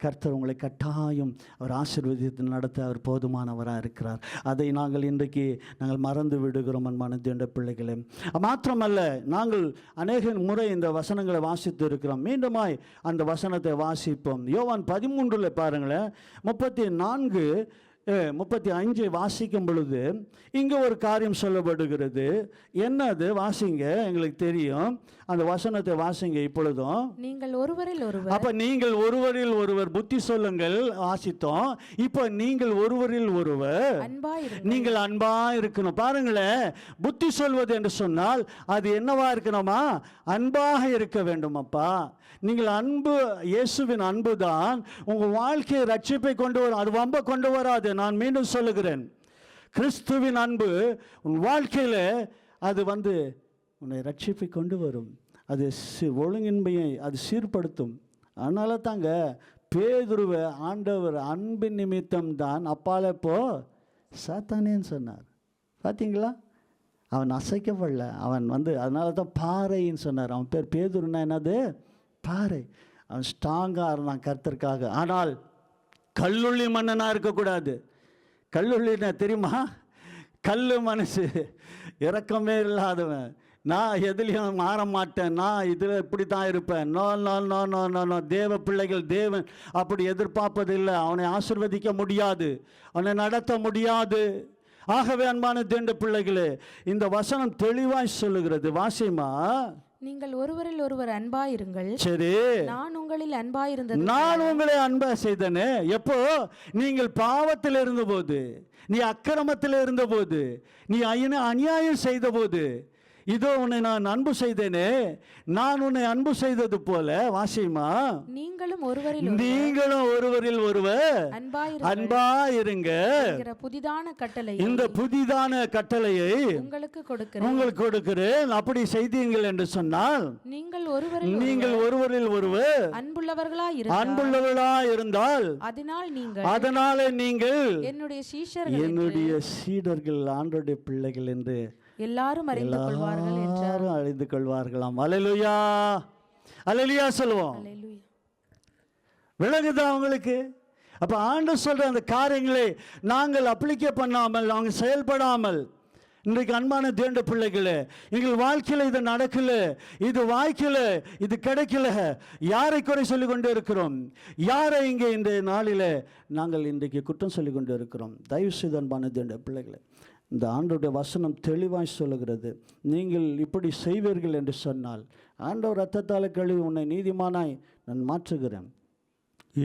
கர்த்தர் உங்களை கட்டாயம் அவர் ஆசீர்வதித்து நடத்த அவர் போதுமானவராக இருக்கிறார். அதை நாங்கள் இன்றைக்கு மறந்து விடுகிறோம் அன்பான தேவனுடைய பிள்ளைகளே. மாத்திரமல்ல, நாங்கள் அநேக முறை இந்த வசனங்களை வாசித்து இருக்கிறோம். மீண்டுமாய் அந்த வசனத்தை வாசிப்போம். யோவான் 13 பாருங்களேன், 34 35 வாசிக்கும் பொழுது இங்கே ஒரு காரியம் சொல்லப்படுகிறது. என்னது? வாசிங்க, எங்களுக்கு தெரியும். அந்த வசனத்தை வாசிங்க இப்பொழுதும். நீங்கள் ஒருவரில் ஒருவர், அப்ப நீங்கள் ஒருவரில் ஒருவர் புத்தி சொல்லுங்கள் வாசித்தோம். இப்போ நீங்கள் ஒருவரில் ஒருவர் நீங்கள் அன்பா இருக்கணும். பாருங்களேன், புத்தி சொல்வது என்று சொன்னால் அது என்னவா இருக்கணுமா? அன்பாக இருக்க வேண்டும். அப்பா, நீங்கள் அன்பு, இயேசுவின் அன்பு தான் உங்கள் வாழ்க்கையை ரட்சிப்பை கொண்டு வரும். அது வம்ப கொண்டு வராது. நான் மீண்டும் சொல்லுகிறேன், கிறிஸ்துவின் அன்பு உன் வாழ்க்கையில் அது உன்னை ரட்சிப்பை கொண்டு வரும். அது ஒழுங்கின்மையை அது சீர்படுத்தும். அதனால தாங்க பேதுருவை ஆண்டவர் அன்பின் நிமித்தம் தான் அப்பால போ சாத்தானேன்னு சொன்னார். பார்த்தீங்களா? அவன் அசைக்கப்படல. அவன் அதனால தான் பாறைன்னு சொன்னார். அவன் பேர் பேதுருன்னா என்னது? பாறை. அவன் ஸ்ட்ராங்காக இருந்தான் கர்த்தருக்காக. ஆனால் கல்லுள்ளி மன்னனாக இருக்கக்கூடாது. கல்லுள்ளினா தெரியுமா? கல் மனசு, இரக்கமே இல்லாதவன். நான் எதுலேயும் மாற மாட்டேன், நான் இதில் இப்படி தான் இருப்பேன். No no no no no no. தேவ பிள்ளைகள் தேவன் அப்படி எதிர்பார்ப்பதில்லை. அவனை ஆசீர்வதிக்க முடியாது, அவனை நடத்த முடியாது. ஆகவே அன்பான தேவனுடைய பிள்ளைகளே, இந்த வசனம் தெளிவாய் சொல்லுகிறது. வாசிமா, நீங்கள் ஒருவரில் ஒருவர் அன்பாயிருங்கள். சரி, நான் உங்களில் அன்பாயிருந்தது. நான் உங்களை அன்பா செய்தனே. எப்போ? நீங்கள் பாவத்தில் இருந்தபோது, நீ அக்கிரமத்தில் இருந்தபோது, நீ அநியாயம் செய்த போது, இதோ உன்னை நான் அன்பு செய்தேனே. நான் உன்னை அன்பு செய்தது போல, வாசிமா, நீங்களும் ஒருவரில் ஒருவர் அன்பாயிருங்க. புதிதான கட்டளை, இந்த புதிதான கட்டளையை உங்களுக்கு கொடுக்கிறேன். அப்படி செய்தீங்கள் என்று சொன்னால் நீங்கள் ஒருவரில் ஒருவர் அன்புள்ளவர்களாய் இருந்தால் அதனாலே நீங்கள் என்னுடைய சீடர்கள், ஆண்டவருடைய பிள்ளைகள் என்று எல்லாரும் அறிந்து கொள்வார்களாம். அல்லேலூயா, அல்லேலூயா சொல்லுவோம். விளங்குதா உங்களுக்கு? அப்ப ஆண்டவர் சொல்ற அந்த காரியங்களை நாங்கள் அப்ளிகே பண்ணாமல், நாங்கள் செயல்படாமல், இன்றைக்கு அன்பான தேவனுடைய பிள்ளைகளே, எங்கள் வாழ்க்கையில் இது நடக்கல, இது வாய்க்கல, இது கிடைக்கல, யாரை குறை சொல்லிக் கொண்டு இருக்கிறோம்? யாரை இங்கே இந்த நாளில் நாங்கள் இன்றைக்கு குற்றம் சொல்லிக் கொண்டு இருக்கிறோம்? தயவு செய்து அன்பான தேவனுடைய பிள்ளைகளே, இந்த ஆண்டவருடைய வசனம் தெளிவாய் சொல்லுகிறது. நீங்கள் இப்படி செய்வீர்கள் என்று சொன்னால் ஆண்டவர் ரத்தத்தால் கழுவி உன்னை நீதிமானாய் நான் மாற்றுகிறேன்.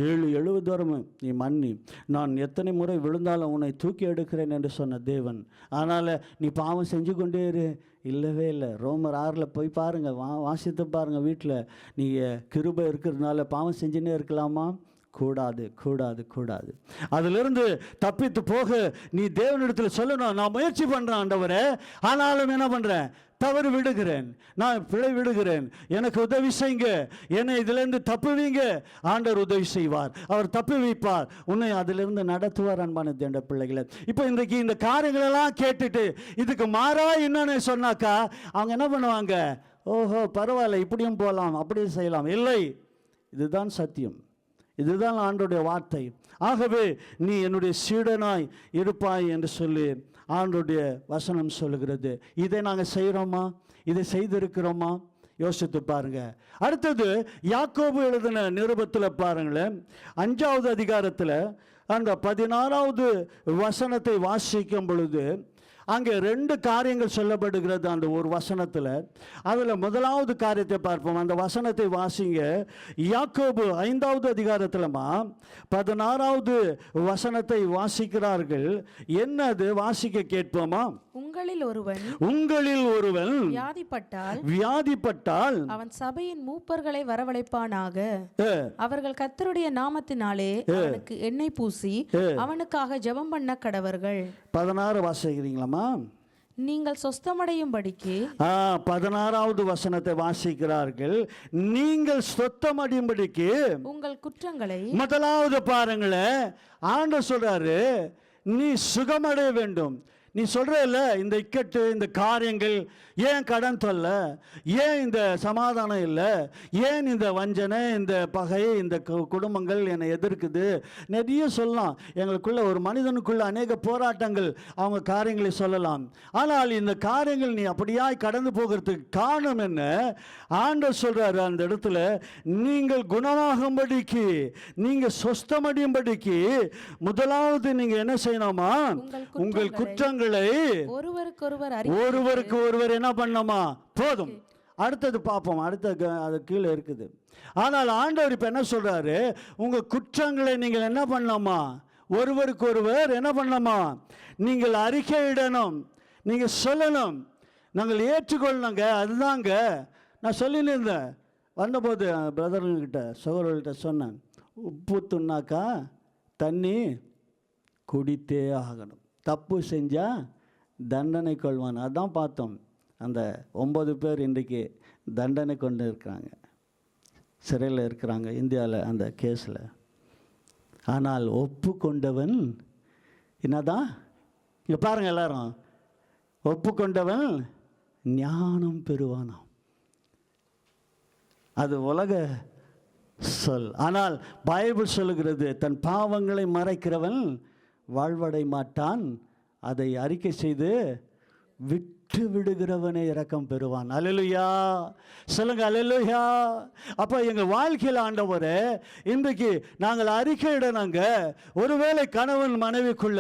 7 தூரமும் நீ மன்னி, நான் எத்தனை முறை விழுந்தாலும் உன்னை தூக்கி எடுக்கிறேன் என்று சொன்ன தேவன். அதனால் நீ பாவம் செஞ்சு கொண்டே இரு. இல்லவே இல்லை. ரோமர் 6 போய் பாருங்கள், வாசித்து பாருங்கள். வீட்டில் நீங்கள் கிருபை இருக்கிறதுனால பாவம் செஞ்சுன்னே இருக்கலாமா? கூடாது கூடாது கூடாது. அதிலிருந்து தப்பித்து போக நீ தேவனிடத்தில் சொல்லணும், நான் முயற்சி பண்ணுறேன் ஆண்டவரே, ஆனாலும் என்ன பண்ணுறேன், தவறு விடுகிறேன், நான் பிழை விடுகிறேன், எனக்கு உதவி செய்யுங்க, என்னை இதிலிருந்து தப்புவீங்க. ஆண்டவர் உதவி செய்வார், அவர் தப்பி வைப்பார், உன்னை அதிலிருந்து நடத்துவார். அன்பான தேவ பிள்ளைகளை, இப்போ இன்றைக்கு இந்த காரியங்களெல்லாம் கேட்டுட்டு இதுக்கு மாறா என்னன்னு சொன்னாக்கா அவங்க என்ன பண்ணுவாங்க, ஓஹோ பரவாயில்ல, இப்படியும் போகலாம், அப்படியும் செய்யலாம். இல்லை, இதுதான் சத்தியம், இதுதான் ஆண்டவருடைய வார்த்தை. ஆகவே நீ என்னுடைய சீடனாய் இருப்பாய் என்று சொல்லி ஆண்டவருடைய வசனம் சொல்லுகிறது. இதை நாங்கள் செய்கிறோமா, இதை செய்திருக்கிறோமா? யோசித்து பாருங்க. அடுத்தது யாக்கோபு எழுதின நிருபத்தில் பாருங்களேன், 5வது அதிகாரத்தில் அந்த 16வது வசனத்தை வாசிக்கும் பொழுது அங்கே 2 காரியங்கள் சொல்லப்படுகிறது அந்த ஒரு வசனத்தில். அதில் முதலாவது காரியத்தை பார்ப்போம். அந்த வசனத்தை வாசிங்க. யாக்கோபு 5வது அதிகாரத்தில்மா 16வது வசனத்தை வாசிக்கிறார்கள். என்னது வாசிக்க கேட்போமா? உங்களில் ஒருவன் வியாதிப்பட்டால் அவன் சபையின் மூப்பர்களை வரவழைப்பானாக, அவர்கள் கர்த்தருடைய நாமத்தினாலே அவனுக்கு எண்ணெய் பூசி அவனுக்காக ஜெபம் பண்ண கடவர்கள். 16 வாசிக்கிறீங்களாமா? நீங்கள் சொஸ்தமடையும்படிக்கு 16வது வசனத்தை வாசிக்கிறார்கள். நீங்கள் சொஸ்தமடையும்படிக்கு உங்கள் குற்றங்களை. முதலாவது பாருங்களேன், ஆண்டவர் சொல்றாரு நீ சுகமடைய வேண்டும். நீ சொல்றல இந்த இக்கட்டு, இந்த காரியங்கள், ஏன் கடன் தொல்லை, ஏன் இந்த சமாதானம் இல்லை, ஏன் இந்த வஞ்சனை, இந்த பகை, இந்த குடும்பங்கள் என்னை எதிர்க்குது, நிறைய சொல்லலாம். எங்களுக்குள்ள ஒரு மனிதனுக்குள்ள அநேக போராட்டங்கள், அவங்க காரியங்களை சொல்லலாம். ஆனால் இந்த காரியங்கள் நீ அப்படியாய் கடந்து போகிறதுக்கு காரணம் என்ன? ஆண்டவர் சொல்றாரு அந்த இடத்துல, நீங்கள் குணமாகும்படிக்கு, நீங்க சொஸ்தமடையும்படிக்கு முதலாவது நீங்க என்ன செய்யணுமா? உங்கள் குற்றங்கள் ஒருவருக்கு ஒருவர் என்ன பண்ணணுமா? போதும். அடுத்தது பார்ப்போம், அது கீழே இருக்குது. ஆனால் ஆண்டவர் இப்ப என்ன சொல்றாரு, உங்க குற்றங்களை நீங்கள் என்ன பண்ணலாமா? ஒருவருக்கு ஒருவர் என்ன பண்ணலாமா? நீங்கள் அறிக்கையிடணும், நீங்க சொல்லணும், நாங்கள் ஏற்றுக்கொள்ளணுங்க. அதுதாங்க நான் சொல்லின்னு இருந்தேன். வந்தபோது பிரதர்கிட்ட, சகோதரர்கிட்ட சொன்னேன், உப்பு துண்ணாக்கா தண்ணி குடித்தே ஆகணும், தப்பு செஞ்சால் தண்டனை கொள்வான். அதான் பார்த்தோம். அந்த 9 பேர் இன்றைக்கு தண்டனை கொண்டு இருக்கிறாங்க, சிறையில் இருக்கிறாங்க இந்தியாவில் அந்த கேஸில். ஆனால் ஒப்பு கொண்டவன் என்னதான், இங்கே பாருங்கள் எல்லாரும், ஒப்பு கொண்டவன் ஞானம் பெறுவானாம். அது உலக சொல். ஆனால் பைபிள் சொல்லுகிறது, தன் பாவங்களை மறைக்கிறவன் வாழ்வடை மாட்டான், அதை அறிக்கை செய்து விட்டு விடுகிறவனே இரக்கம் பெறுவான். அல்லேலூயா சொல்லுங்க, அல்லேலூயா. அப்போ எங்கள் வாழ்க்கையில் ஆண்டவரே இன்றைக்கு நாங்கள் அறிக்கையிடனாங்க. ஒருவேளை கணவன் மனைவிக்குள்ள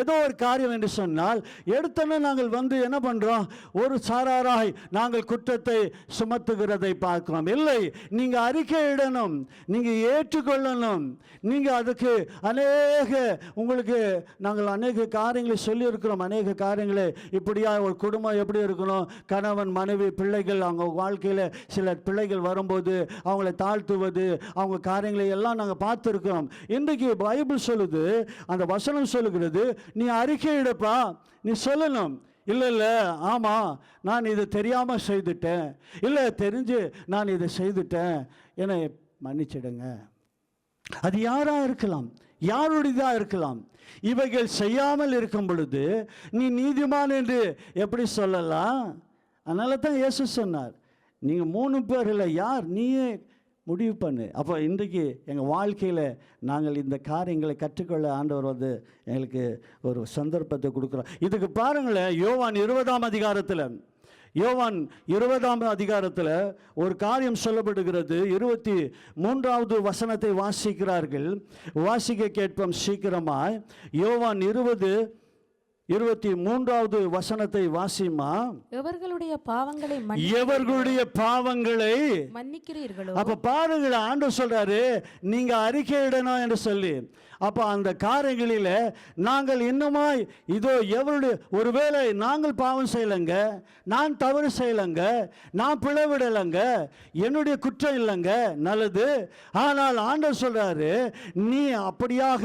ஏதோ ஒரு காரியம் என்று சொன்னால் எடுத்தோன்னே நாங்கள் வந்து என்ன பண்ணுறோம், ஒரு சாராராய் நாங்கள் குற்றத்தை சுமத்துகிறதை பார்க்கிறோம். இல்லை, நீங்கள் அறிக்கையிடணும், நீங்கள் ஏற்றுக்கொள்ளணும். நீங்கள் அதுக்கு உங்களுக்கு நாங்கள் அநேக காரியங்களை சொல்லியிருக்கிறோம். அநேக காரியங்களை இப்படியா ஒரு குடும்பம் எப்படி இருக்கணும், கணவன் மனைவி பிள்ளைகள், அவங்க வாழ்க்கையில் சில பிள்ளைகள் வரும்போது அவங்களை தாழ்த்துவது, அவங்க காரியங்களை எல்லாம் நாங்கள் பார்த்துருக்கிறோம். இன்றைக்கு பைபிள் சொல்லுது, அந்த வசனம் சொல்லுகிறது, நீ அறிக்கையிடப்பா, நீ சொல்லணும். இல்லை ஆமாம் நான் இதை தெரியாமல் செய்துட்டேன், இல்லை தெரிஞ்சு நான் இதை செய்துட்டேன், என்னை மன்னிச்சிடுங்க. அது யாராக இருக்கலாம், யாருடையதாக இருக்கலாம். இவைகள் செய்யாமல் இருக்கும் பொழுது நீ நீதிமான் என்று எப்படி சொல்லலாம்? அதனால தான் இயேசு சொன்னார், நீங்கள் 3 பேர் இல்லை, யார் நீயே முடிவு பண்ணு. அப்போ இன்றைக்கு எங்கள் வாழ்க்கையில் நாங்கள் இந்த காரியங்களை கற்றுக்கொள்ள ஆண்டவர் வந்து எங்களுக்கு ஒரு சந்தர்ப்பத்தை கொடுக்குறோம். இதுக்கு பாருங்களேன், யோவான் 20ஆம் அதிகாரத்தில், யோவான் 20ஆம் அதிகாரத்தில் ஒரு காரியம் சொல்லப்படுகிறது. 23வது வசனத்தை வாசிக்கிறார்கள், வாசிக்க கேட்போம் சீக்கிரமாய். யோவான் 20 23வது வசனத்தை வாசிமா. எவர்களுடைய பாவங்களை எவர்களுடைய பாவங்களை மன்னிக்கிறீர்களோ. அப்ப பாருங்கள், ஆண்டவர் சொல்றாரு நீங்க அறிக்கையிடணும் என்று சொல்லி. அப்ப அந்த காரியங்களில நாங்கள் இன்னுமாய் இதோ எவருடைய, ஒருவேளை நாங்கள் பாவம் செய்யலைங்க, நான் தவறு செய்யலைங்க, நான் பிளவிடலைங்க, என்னுடைய குற்றம் இல்லைங்க, நல்லது. ஆனால் ஆண்டவர் சொல்றாரு நீ அப்படியாக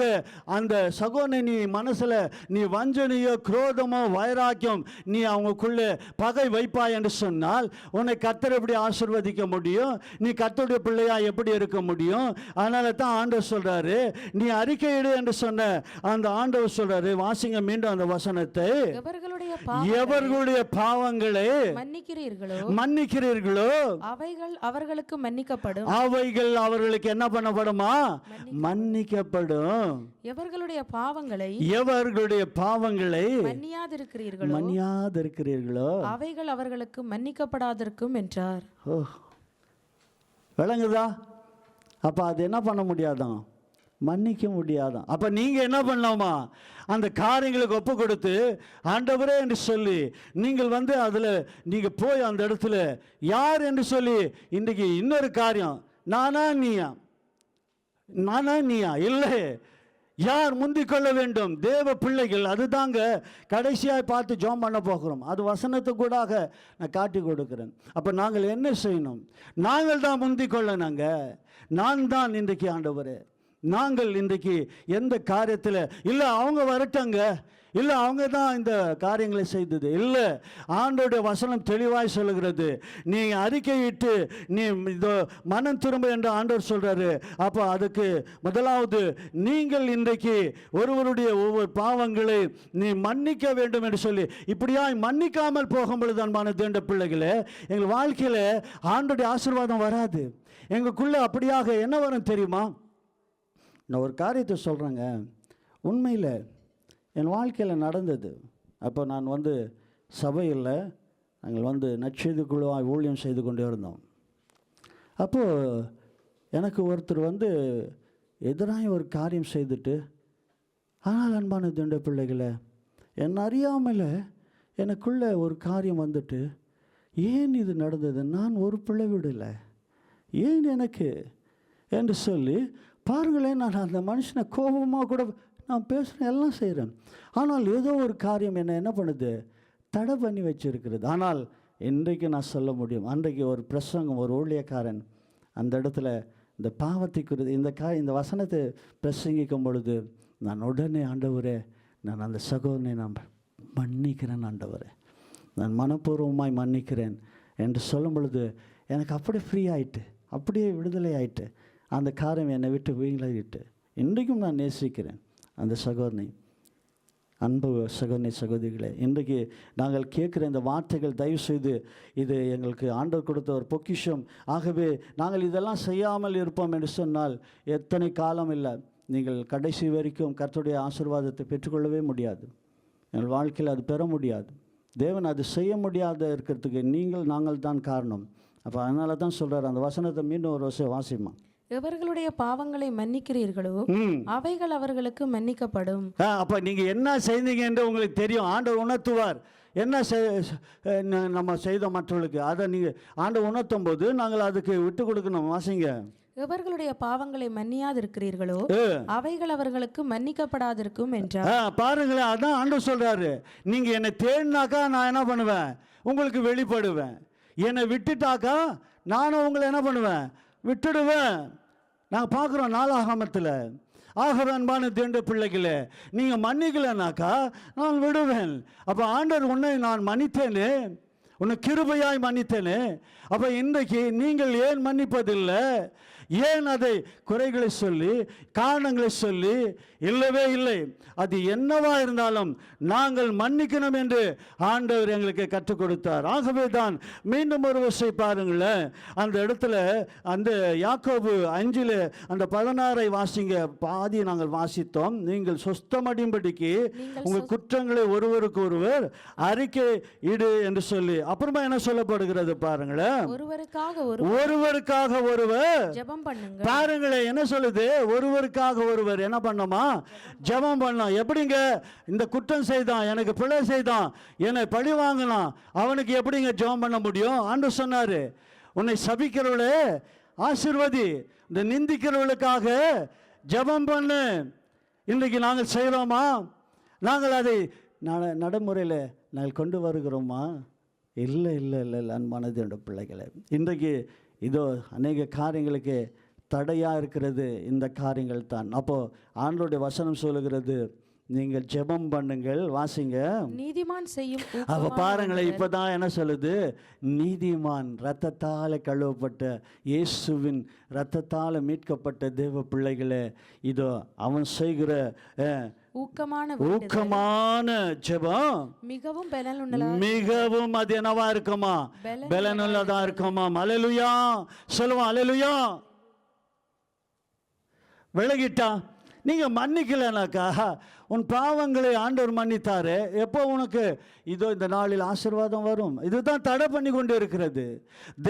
அந்த சகோதரனை நீ மனசுல நீ வஞ்சனையோ குரோதமோ வைராக்கியம் நீ அவங்களுக்குள்ள பகை வைப்பாய் என்று சொன்னால் உன்னை கர்த்தர் எப்படி ஆசீர்வதிக்க முடியும்? நீ கர்த்தருடைய பிள்ளையா எப்படி இருக்க முடியும்? அதனால தான் ஆண்டவர் சொல்றாரு நீ அறிக்கையிடு என்று சொன்ன அந்த ஆண்டவர் சொல்றாரு. வாசிங்க மீண்டும் அந்த வசனத்தை. எவர்களுடைய பாவங்களை மன்னிக்கிறீர்களோ அவைகள் அவர்களுக்கு மன்னிக்கப்படும். அவைகள் அவர்களுக்கு என்ன பண்ணப்படுமா? மன்னிக்கப்படும். எவர்களுடைய பாவங்களை மன்னியாதிருக்கிறீர்களோ அவைகள் அவர்களுக்கு மன்னிக்கப்படாதிருக்கும் என்றார். விளங்குதா? அப்ப அது என்ன பண்ண முடியாதான்? மன்னிக்க முடியாதான். அப்ப நீங்க என்ன பண்ணலாமா? அந்த காரியங்களுக்கு ஒப்பு கொடுத்து ஆண்டவரே என்று சொல்லி நீங்கள் அதுல நீங்க போய் அந்த இடத்துல யார் என்று சொல்லி இன்றைக்கு இன்னொரு காரியம் நானா நீயா இல்லை, யார் முந்திக் கொள்ள வேண்டும்? தேவ பிள்ளைகள். அதுதாங்க கடைசியாக பார்த்து ஜெபம் பண்ண போகிறோம். அது வசனத்துக்கூடாக நான் காட்டி கொடுக்கிறேன். அப்போ நாங்கள் என்ன செய்யணும்? நாங்கள் தான் முந்திக் கொள்ளணுங்க. நான் தான் இன்றைக்கு ஆண்டவரே, நாங்கள் இன்றைக்கு எந்த காரியத்தில் இல்லை அவங்க வரட்டங்க, இல்லை அவங்க தான் இந்த காரியங்களை செய்தது இல்லை. ஆண்டோடைய வசனம் தெளிவாய் சொல்லுகிறது நீ அறிக்கையிட்டு நீ இதோ மனம் திரும்ப என்று ஆண்டவர் சொல்றாரு. அப்போ அதுக்கு முதலாவது நீங்கள் இன்றைக்கு ஒருவருடைய ஒவ்வொரு பாவங்களை நீ மன்னிக்க வேண்டும் என்று சொல்லி இப்படியாய் மன்னிக்காமல் போகும் பொழுது அன்பான தேவனுடைய பிள்ளைகளே எங்கள் வாழ்க்கையில் ஆண்டோடைய ஆசீர்வாதம் வராது. எங்களுக்குள்ள அப்படியாக என்ன வரும் தெரியுமா? நான் ஒரு காரியத்தை சொல்கிறேங்க, உண்மையில் என் வாழ்க்கையில் நடந்தது. அப்போ நான் சபையில் நாங்கள் நற்செய்தி குழுவாக ஊழியம் செய்து கொண்டே இருந்தோம். அப்போது எனக்கு ஒருத்தர் எதிராக ஒரு காரியம் செய்துட்டு, ஆனால் அன்பான தேவனுடைய பிள்ளைகளை என்னை அறியாமல் எனக்குள்ள ஒரு காரியம் ஏன் இது நடந்தது, நான் ஒரு பிள்ளை விடலை, ஏன் எனக்கு என்று சொல்லி பாருங்களேன். நான் அந்த மனுஷனை கோபமாக கூட நான் பேசுகிறேன், எல்லாம் செய்கிறேன். ஆனால் ஏதோ ஒரு காரியம் என்ன பண்ணுது, தடை பண்ணி வச்சிருக்கிறது. ஆனால் இன்றைக்கு நான் சொல்ல முடியும், அன்றைக்கு ஒரு பிரசங்கம், ஒரு ஊழியக்காரன் அந்த இடத்துல இந்த பாவத்தை குறித்து இந்த வசனத்தை பிரசங்கிக்கும் பொழுது நான் உடனே ஆண்டவரே நான் அந்த சகோதரனை நான் மன்னிக்கிறேன் ஆண்டவரே, நான் மனப்பூர்வமாய் மன்னிக்கிறேன் என்று சொல்லும் பொழுது எனக்கு அப்படியே ஃப்ரீ ஆகிட்டு, அப்படியே விடுதலை ஆகிட்டு, அந்த காரியம் என்னை விட்டு வீங்கலாகிட்டு. இன்றைக்கும் நான் நேசிக்கிறேன் அந்த சகோதரனை. அன்பு சகோதரி சகோதரிகளே, இன்றைக்கு நாங்கள் கேட்குற இந்த வார்த்தைகள் தயவுசெய்து இது எங்களுக்கு ஆண்டவர் கொடுத்த ஒரு பொக்கிஷம். ஆகவே நாங்கள் இதெல்லாம் செய்யாமல் இருப்போம் என்று சொன்னால் எத்தனை காலம் இல்லை, நீங்கள் கடைசி வரைக்கும் கர்த்தருடைய ஆசீர்வாதத்தை பெற்றுக்கொள்ளவே முடியாது. எங்கள் வாழ்க்கையில் அது பெற முடியாது. தேவன் அது செய்ய முடியாத இருக்கிறதுக்கு நாங்கள் தான் காரணம். அப்போ அதனால தான் சொல்கிறார் அந்த வசனத்தை மீண்டும் ஒரு வருஷம் வாசிமா. எவர்களுடைய பாவங்களை மன்னிக்கிறீர்களோ அவைகள் அவர்களுக்கு மன்னிக்கப்படும். அப்ப நீங்க என்ன செய்தீங்க என்று உங்களுக்கு தெரியும், ஆண்டவர் உணர்த்துவார். என்ன நம்ம செய்த மற்றவர்களுக்கு அதை நீங்க ஆண்டவர் உணர்த்தும் போது நாங்கள் அதுக்கு விட்டு கொடுக்கணும். வாசிங்க. எவர்களுடைய பாவங்களை மன்னியாதிருக்கிறீர்களோ அவைகள் அவர்களுக்கு மன்னிக்கப்படாதிருக்கும் என்றார். பாருங்களேன், அதான் ஆண்டவர் சொல்றாரு. நீங்க என்னை தேடினாக்கா நான் என்ன பண்ணுவேன், உங்களுக்கு வெளிப்படுவேன். என்னை விட்டுட்டாக்கா நானும் உங்களை என்ன பண்ணுவேன், விட்டுடுவேன். நாங்கள் பார்க்குறோம் நாளாகமத்தில். ஆகவே அன்பான தேவனுடைய பிள்ளைகளே, நீங்கள் மன்னிக்கலைனாக்கா நான் விடுவேன். அப்போ ஆண்டவர் உன்னை நான் மன்னித்தேனே, உன்னை கிருபையாய் மன்னித்தேனே. அப்போ இன்றைக்கு நீங்கள் ஏன் மன்னிப்பதில்லை? ஏன் அதை குறைகளை சொல்லி காரணங்களை சொல்லி இல்லவே இல்லை. அது என்னவா இருந்தாலும் நாங்கள் மன்னிக்கணும் என்று ஆண்டவர் எங்களுக்கு கற்றுக் கொடுத்தார். ஆகவே தான் மீண்டும் ஒரு விஷயம் பாருங்களேன், அந்த இடத்துல அந்த யாக்கோபு 5 அந்த 16 வாசிங்க. பாதி நாங்கள் வாசித்தோம். நீங்கள் சொஸ்தமடையும்படிக்கு உங்கள் குற்றங்களை ஒருவருக்கு ஒருவர் அறிக்கை இடு என்று சொல்லி அப்புறமா என்ன சொல்லப்படுகிறது பாருங்களேன். ஒருவருக்காக ஒருவர் ஜெபம் பண்ணுங்க. பாருங்களேன் என்ன சொல்லுது, ஒருவருக்காக ஒருவர் என்ன பண்ணோமா, ஜெபம் பண்ணோம். எப்படிங்க, இந்த குற்றம் செய்தான், எனக்கு பிழை செய்தான், என்னை பழி வாங்கினான், அவனுக்கு எப்படிங்க ஜெபம் பண்ண முடியும்? ஆண்டவர் சொன்னாரு, உன்னை சபிக்கிறவளே ஆசீர்வதி, இந்த நிந்திக்கிறவளுக்காக ஜெபம் பண்ணு. இன்றைக்கு நாங்கள் செய்கிறோமா? நாங்கள் அதை நடைமுறையில் நாங்கள் கொண்டு வருகிறோமா? இல்லை இல்லை இல்லை இல்லை அன்பானது என்ற பிள்ளைகளை, இன்றைக்கு இதோ அநேக காரியங்களுக்கு தடையாக இருக்கிறது இந்த காரியங்கள் தான். அப்போது ஆண்டவருடைய வசனம் சொல்லுகிறது, நீங்கள் ஜெபம் பண்ணுங்கள். வாசிங்க. நீதிமான் செய்யும் அப்போ பாருங்களேன், இப்போ தான் என்ன சொல்லுது, நீதிமான் இரத்தத்தால் கழுவப்பட்ட இயேசுவின் இரத்தத்தால் மீட்கப்பட்ட தேவ பிள்ளைகளே, இதோ அவன் செய்கிற ஊக்கமான ஜெபம் மிகவும் மிகவும் அது என்னவா இருக்குமா, பலனுள்ளதா இருக்குமா. அல்லேலூயா சொல்லுவோம். அல்லேலூயா. விலகிட்டா நீங்க மன்னிக்கலனாக்கா உன் பாவங்களை ஆண்டவர் மன்னித்தாரு. எப்போ உனக்கு இதோ இந்த நாளில் ஆசீர்வாதம் வரும். இதுதான் தடை பண்ணி கொண்டு இருக்கிறது.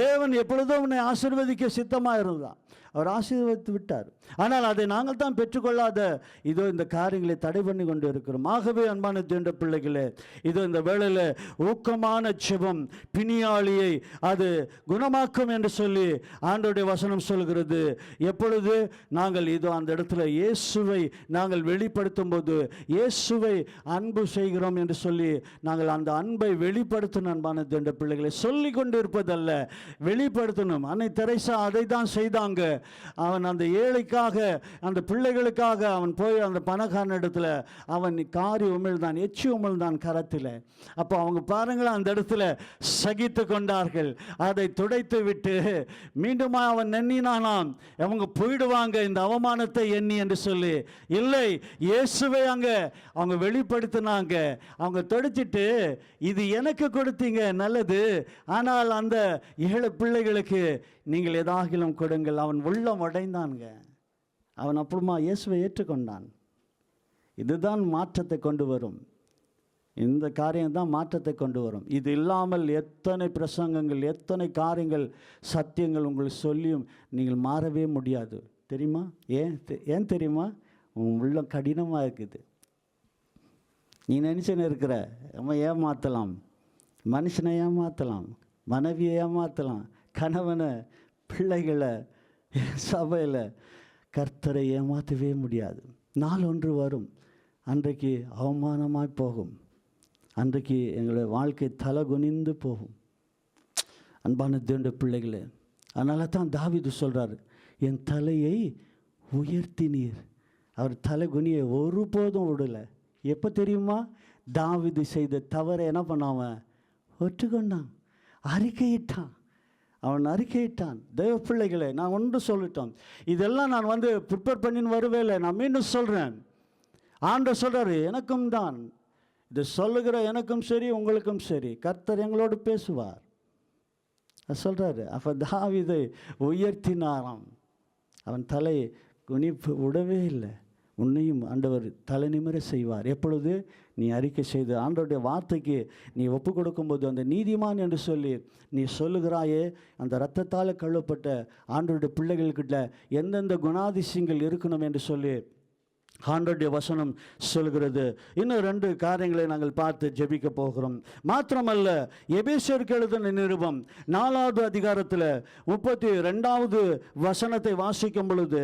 தேவன் எப்பொழுதும் உன்னை ஆசீர்வதிக்க சித்தமாக இருந்தான், அவர் ஆசீர்வதித்து விட்டார். ஆனால் அதை நாங்கள் தான் பெற்றுக்கொள்ளாத இதோ இந்த காரியங்களை தடை பண்ணி கொண்டு இருக்கிறோம். ஆகவே அன்பான தேவ பிள்ளைகளே, இதோ இந்த வேளையில் ஊக்கமான ஜெபம் பிணியாளியை அது குணமாக்கும் என்று சொல்லி ஆண்டவருடைய வசனம் சொல்கிறது. எப்பொழுது நாங்கள் இதோ அந்த இடத்துல இயேசுவை நாங்கள் வெளிப்படுத்தும் போது, இயேசுவை அன்பு செய்கிறோம் என்று சொல்லி நாங்கள் அந்த அன்பை வெளிப்படுத்தணும். அன்பான தேவ பிள்ளைகளை சொல்லி கொண்டு இருப்பதல்ல, வெளிப்படுத்தணும். அன்னை தெரேசா அதை தான் செய்தாங்க. அவன் அந்த ஏழைக்காக, அந்த பிள்ளைகளுக்காக அவன் போய் அந்த பணக்காரன் இடத்துல அவன் காரி உமிழ்ந்தான், எச்சி உமிழ்ந்தான் கரத்தில். அப்போ அவங்க பாருங்களேன், அந்த இடத்துல சகித்து கொண்டார்கள். அதை துடைத்து விட்டு மீண்டும் அவன் எண்ணினானாம், அவங்க போயிடுவாங்க இந்த அவமானத்தை எண்ணி என்று சொல்லி. இல்லை, இயேசுவை அங்கே அவங்க வெளிப்படுத்தினாங்க. அவங்க துடைச்சிட்டு, இது எனக்கு கொடுத்தீங்க நல்லது, ஆனால் அந்த ஏழு பிள்ளைகளுக்கு நீங்கள் எதாகிலும் கொடுங்கள். அவன் உள்ளம் உடைந்தாங்க. அவன் அப்புறமா இயேசுவை ஏற்றுக்கொண்டான். இதுதான் மாற்றத்தை கொண்டு வரும். இந்த காரியம் தான் மாற்றத்தை கொண்டு வரும். இது இல்லாமல் எத்தனை பிரசங்கங்கள், எத்தனை காரியங்கள், சத்தியங்கள் உங்களுக்கு சொல்லியும் நீங்கள் மாறவே முடியாது. தெரியுமா? ஏன் தெரியுமா? உன் உள்ளம் கடினமாக இருக்குது. நீ நினச்சின்னு இருக்கிற நம்ம ஏமாற்றலாம், மனுஷனை ஏமாற்றலாம், மனைவியை ஏமாற்றலாம், கணவனை, பிள்ளைகளை, சபையில். கர்த்தரை ஏமாற்றவே முடியாது. நாள் ஒன்று வரும், அன்றைக்கு அவமானமாய் போகும், அன்றைக்கு எங்களுடைய வாழ்க்கை தலை குனிந்து போகும். அன்பான தேவனுடைய பிள்ளைகளே, அதனால தான் தாவீது சொல்கிறார், என் தலையை உயர்த்தினீர். அவர் தலை குனியை ஒருபோதும் விடலை. எப்போ தெரியுமா? தாவீது செய்த தவறை என்ன பண்ணான்? ஒற்றுக்கொண்டான், அறிக்கையிட்டான். அவன் அறிக்கையிட்டான். தேவ பிள்ளைகளை, நான் ஒன்று சொல்லிட்டோம், இதெல்லாம் நான் ப்ரிப்பேர் பண்ணின்னு வருவே இல்லை. நான் மீண்டும் சொல்கிறேன், ஆண்டவர் சொல்கிறாரு, எனக்கும் தான் இது சொல்லுகிற எனக்கும் சரி உங்களுக்கும் சரி கர்த்தர் எங்களோடு பேசுவார் சொல்கிறாரு. அப்போ தாவீதை உயர்த்தினாராம். அவன் தலை குனிப்பு விடவே இல்லை. உன்னையும் ஆண்டவர் தலை நிமிர செய்வார். எப்பொழுது நீ அறிக்கை செய்து ஆண்டவருடைய வார்த்தைக்கு நீ ஒப்பு கொடுக்கும்போது, அந்த நீதிமான் என்று சொல்லி நீ சொல்லுகிறாயே, அந்த இரத்தத்தால் கழுவப்பட்ட ஆண்டவருடைய பிள்ளைகள்கிட்ட எந்தெந்த குணாதிசயங்கள் இருக்கணும் என்று சொல்லி ஆண்டவருடைய வசனம் சொல்கிறது. இன்னும் 2 காரியங்களை நாங்கள் பார்த்து ஜெபிக்க போகிறோம். மாத்திரமல்ல, எபேசியருக்கு எழுதின நிருபம் 4வது அதிகாரத்தில் 32வது வசனத்தை வாசிக்கும் பொழுது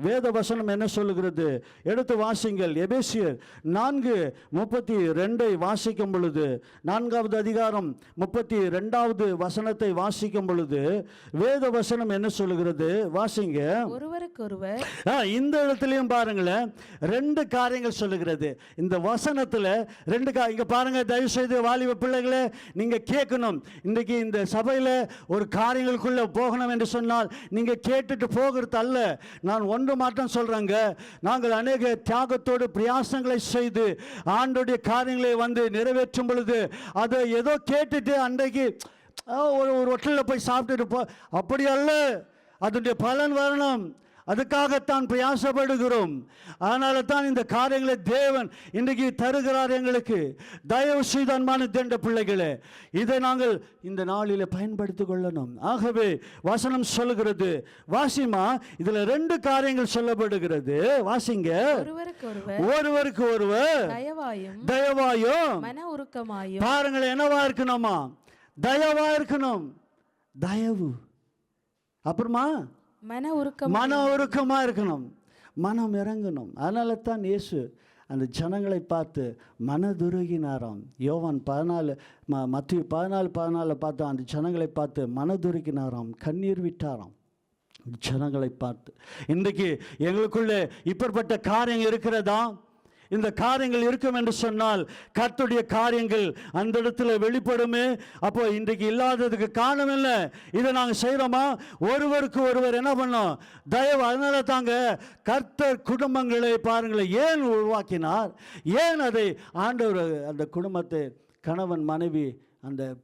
வேத வசனம் என்ன சொல்லுகிறது? எடுத்து வாசிங்கள். எபேசியர் 4:32 வாசிக்கும் பொழுது, 4வது அதிகாரம் 32வது வசனத்தை வாசிக்கும் பொழுது வேத வசனம் என்ன சொல்லுகிறது? வாசிங்க. ஒருவருக்கொருவர். இந்த இடத்துலையும் பாருங்களேன், 2 காரியங்கள் சொல்லுகிறது இந்த வசனத்தில். 2 இங்க பாருங்க, தயவு செய்து வாலிப பிள்ளைகளே நீங்க கேட்கணும். இன்றைக்கு இந்த சபையில் ஒரு காரியங்களுக்குள்ள போகணும் என்று சொன்னால் நீங்க கேட்டுட்டு போகிறது அல்ல. நான் ஒன்று மாற்றம் சொல்றேங்க, நாங்கள் அநேக தியாகத்தோடு பிரயாசங்களை செய்து ஆண்டோடைய காரியங்களை நிறைவேற்றும் பொழுது அதை ஏதோ கேட்டுட்டு அன்றைக்கு ஒரு ஹோட்டலில் போய் சாப்பிட்டுட்டு அப்படி அல்ல. அதனுடைய பலன் வரணும். அதுக்காகத்தான் பிரயாசப்படுகிறோம். அதனால தான் இந்த காரியங்களை தேவன் இன்றைக்கு தருகிறார் எங்களுக்கு. தயவு செய்து அன்பான தேண்ட பிள்ளைகளே, இதை நாங்கள் இந்த நாளில் பயன்படுத்திக் கொள்ளணும். ஆகவே வசனம் சொல்லுகிறது, வாசிமா, இதுல 2 காரியங்கள் சொல்லப்படுகிறது. வாசிங்க. ஒருவருக்கு ஒருவர் தயவாயும் மன உருக்கமாயும். பாருங்கள், என்னவா இருக்கணுமா? தயவா இருக்கணும். தயவு. அப்புறமா மன உருக்கமா இருக்கணும். மனம் இறங்கணும். அதனால தான் இயேசு அந்த ஜனங்களை பார்த்து மனதுருகினாராம். யோவான் 14 மத்திய 14 பார்த்து அந்த ஜனங்களை பார்த்து மனதுருகினாராம், கண்ணீர் விட்டாராம் ஜனங்களை பார்த்து. இன்றைக்கு எங்களுக்குள்ளே இப்படிப்பட்ட காரியம் இருக்கிறதா? இந்த காரியங்கள் இருக்கும் என்று சொன்னால் கர்த்தருடைய காரியங்கள் அந்த இடத்துல வெளிப்படுமே. அப்போ இன்றைக்கு இல்லாததுக்கு காரணம் இல்லை. இதை நாங்கள் செய்கிறோமா? ஒருவருக்கு ஒருவர் என்ன பண்ணோம்? தயவு. அதனால தாங்க கர்த்தர் குடும்பங்களை பாருங்களேன் ஏன் உருவாக்கினார், ஏன் அதை ஆண்டவர் அந்த குடும்பத்தை கணவன் மனைவி அந்த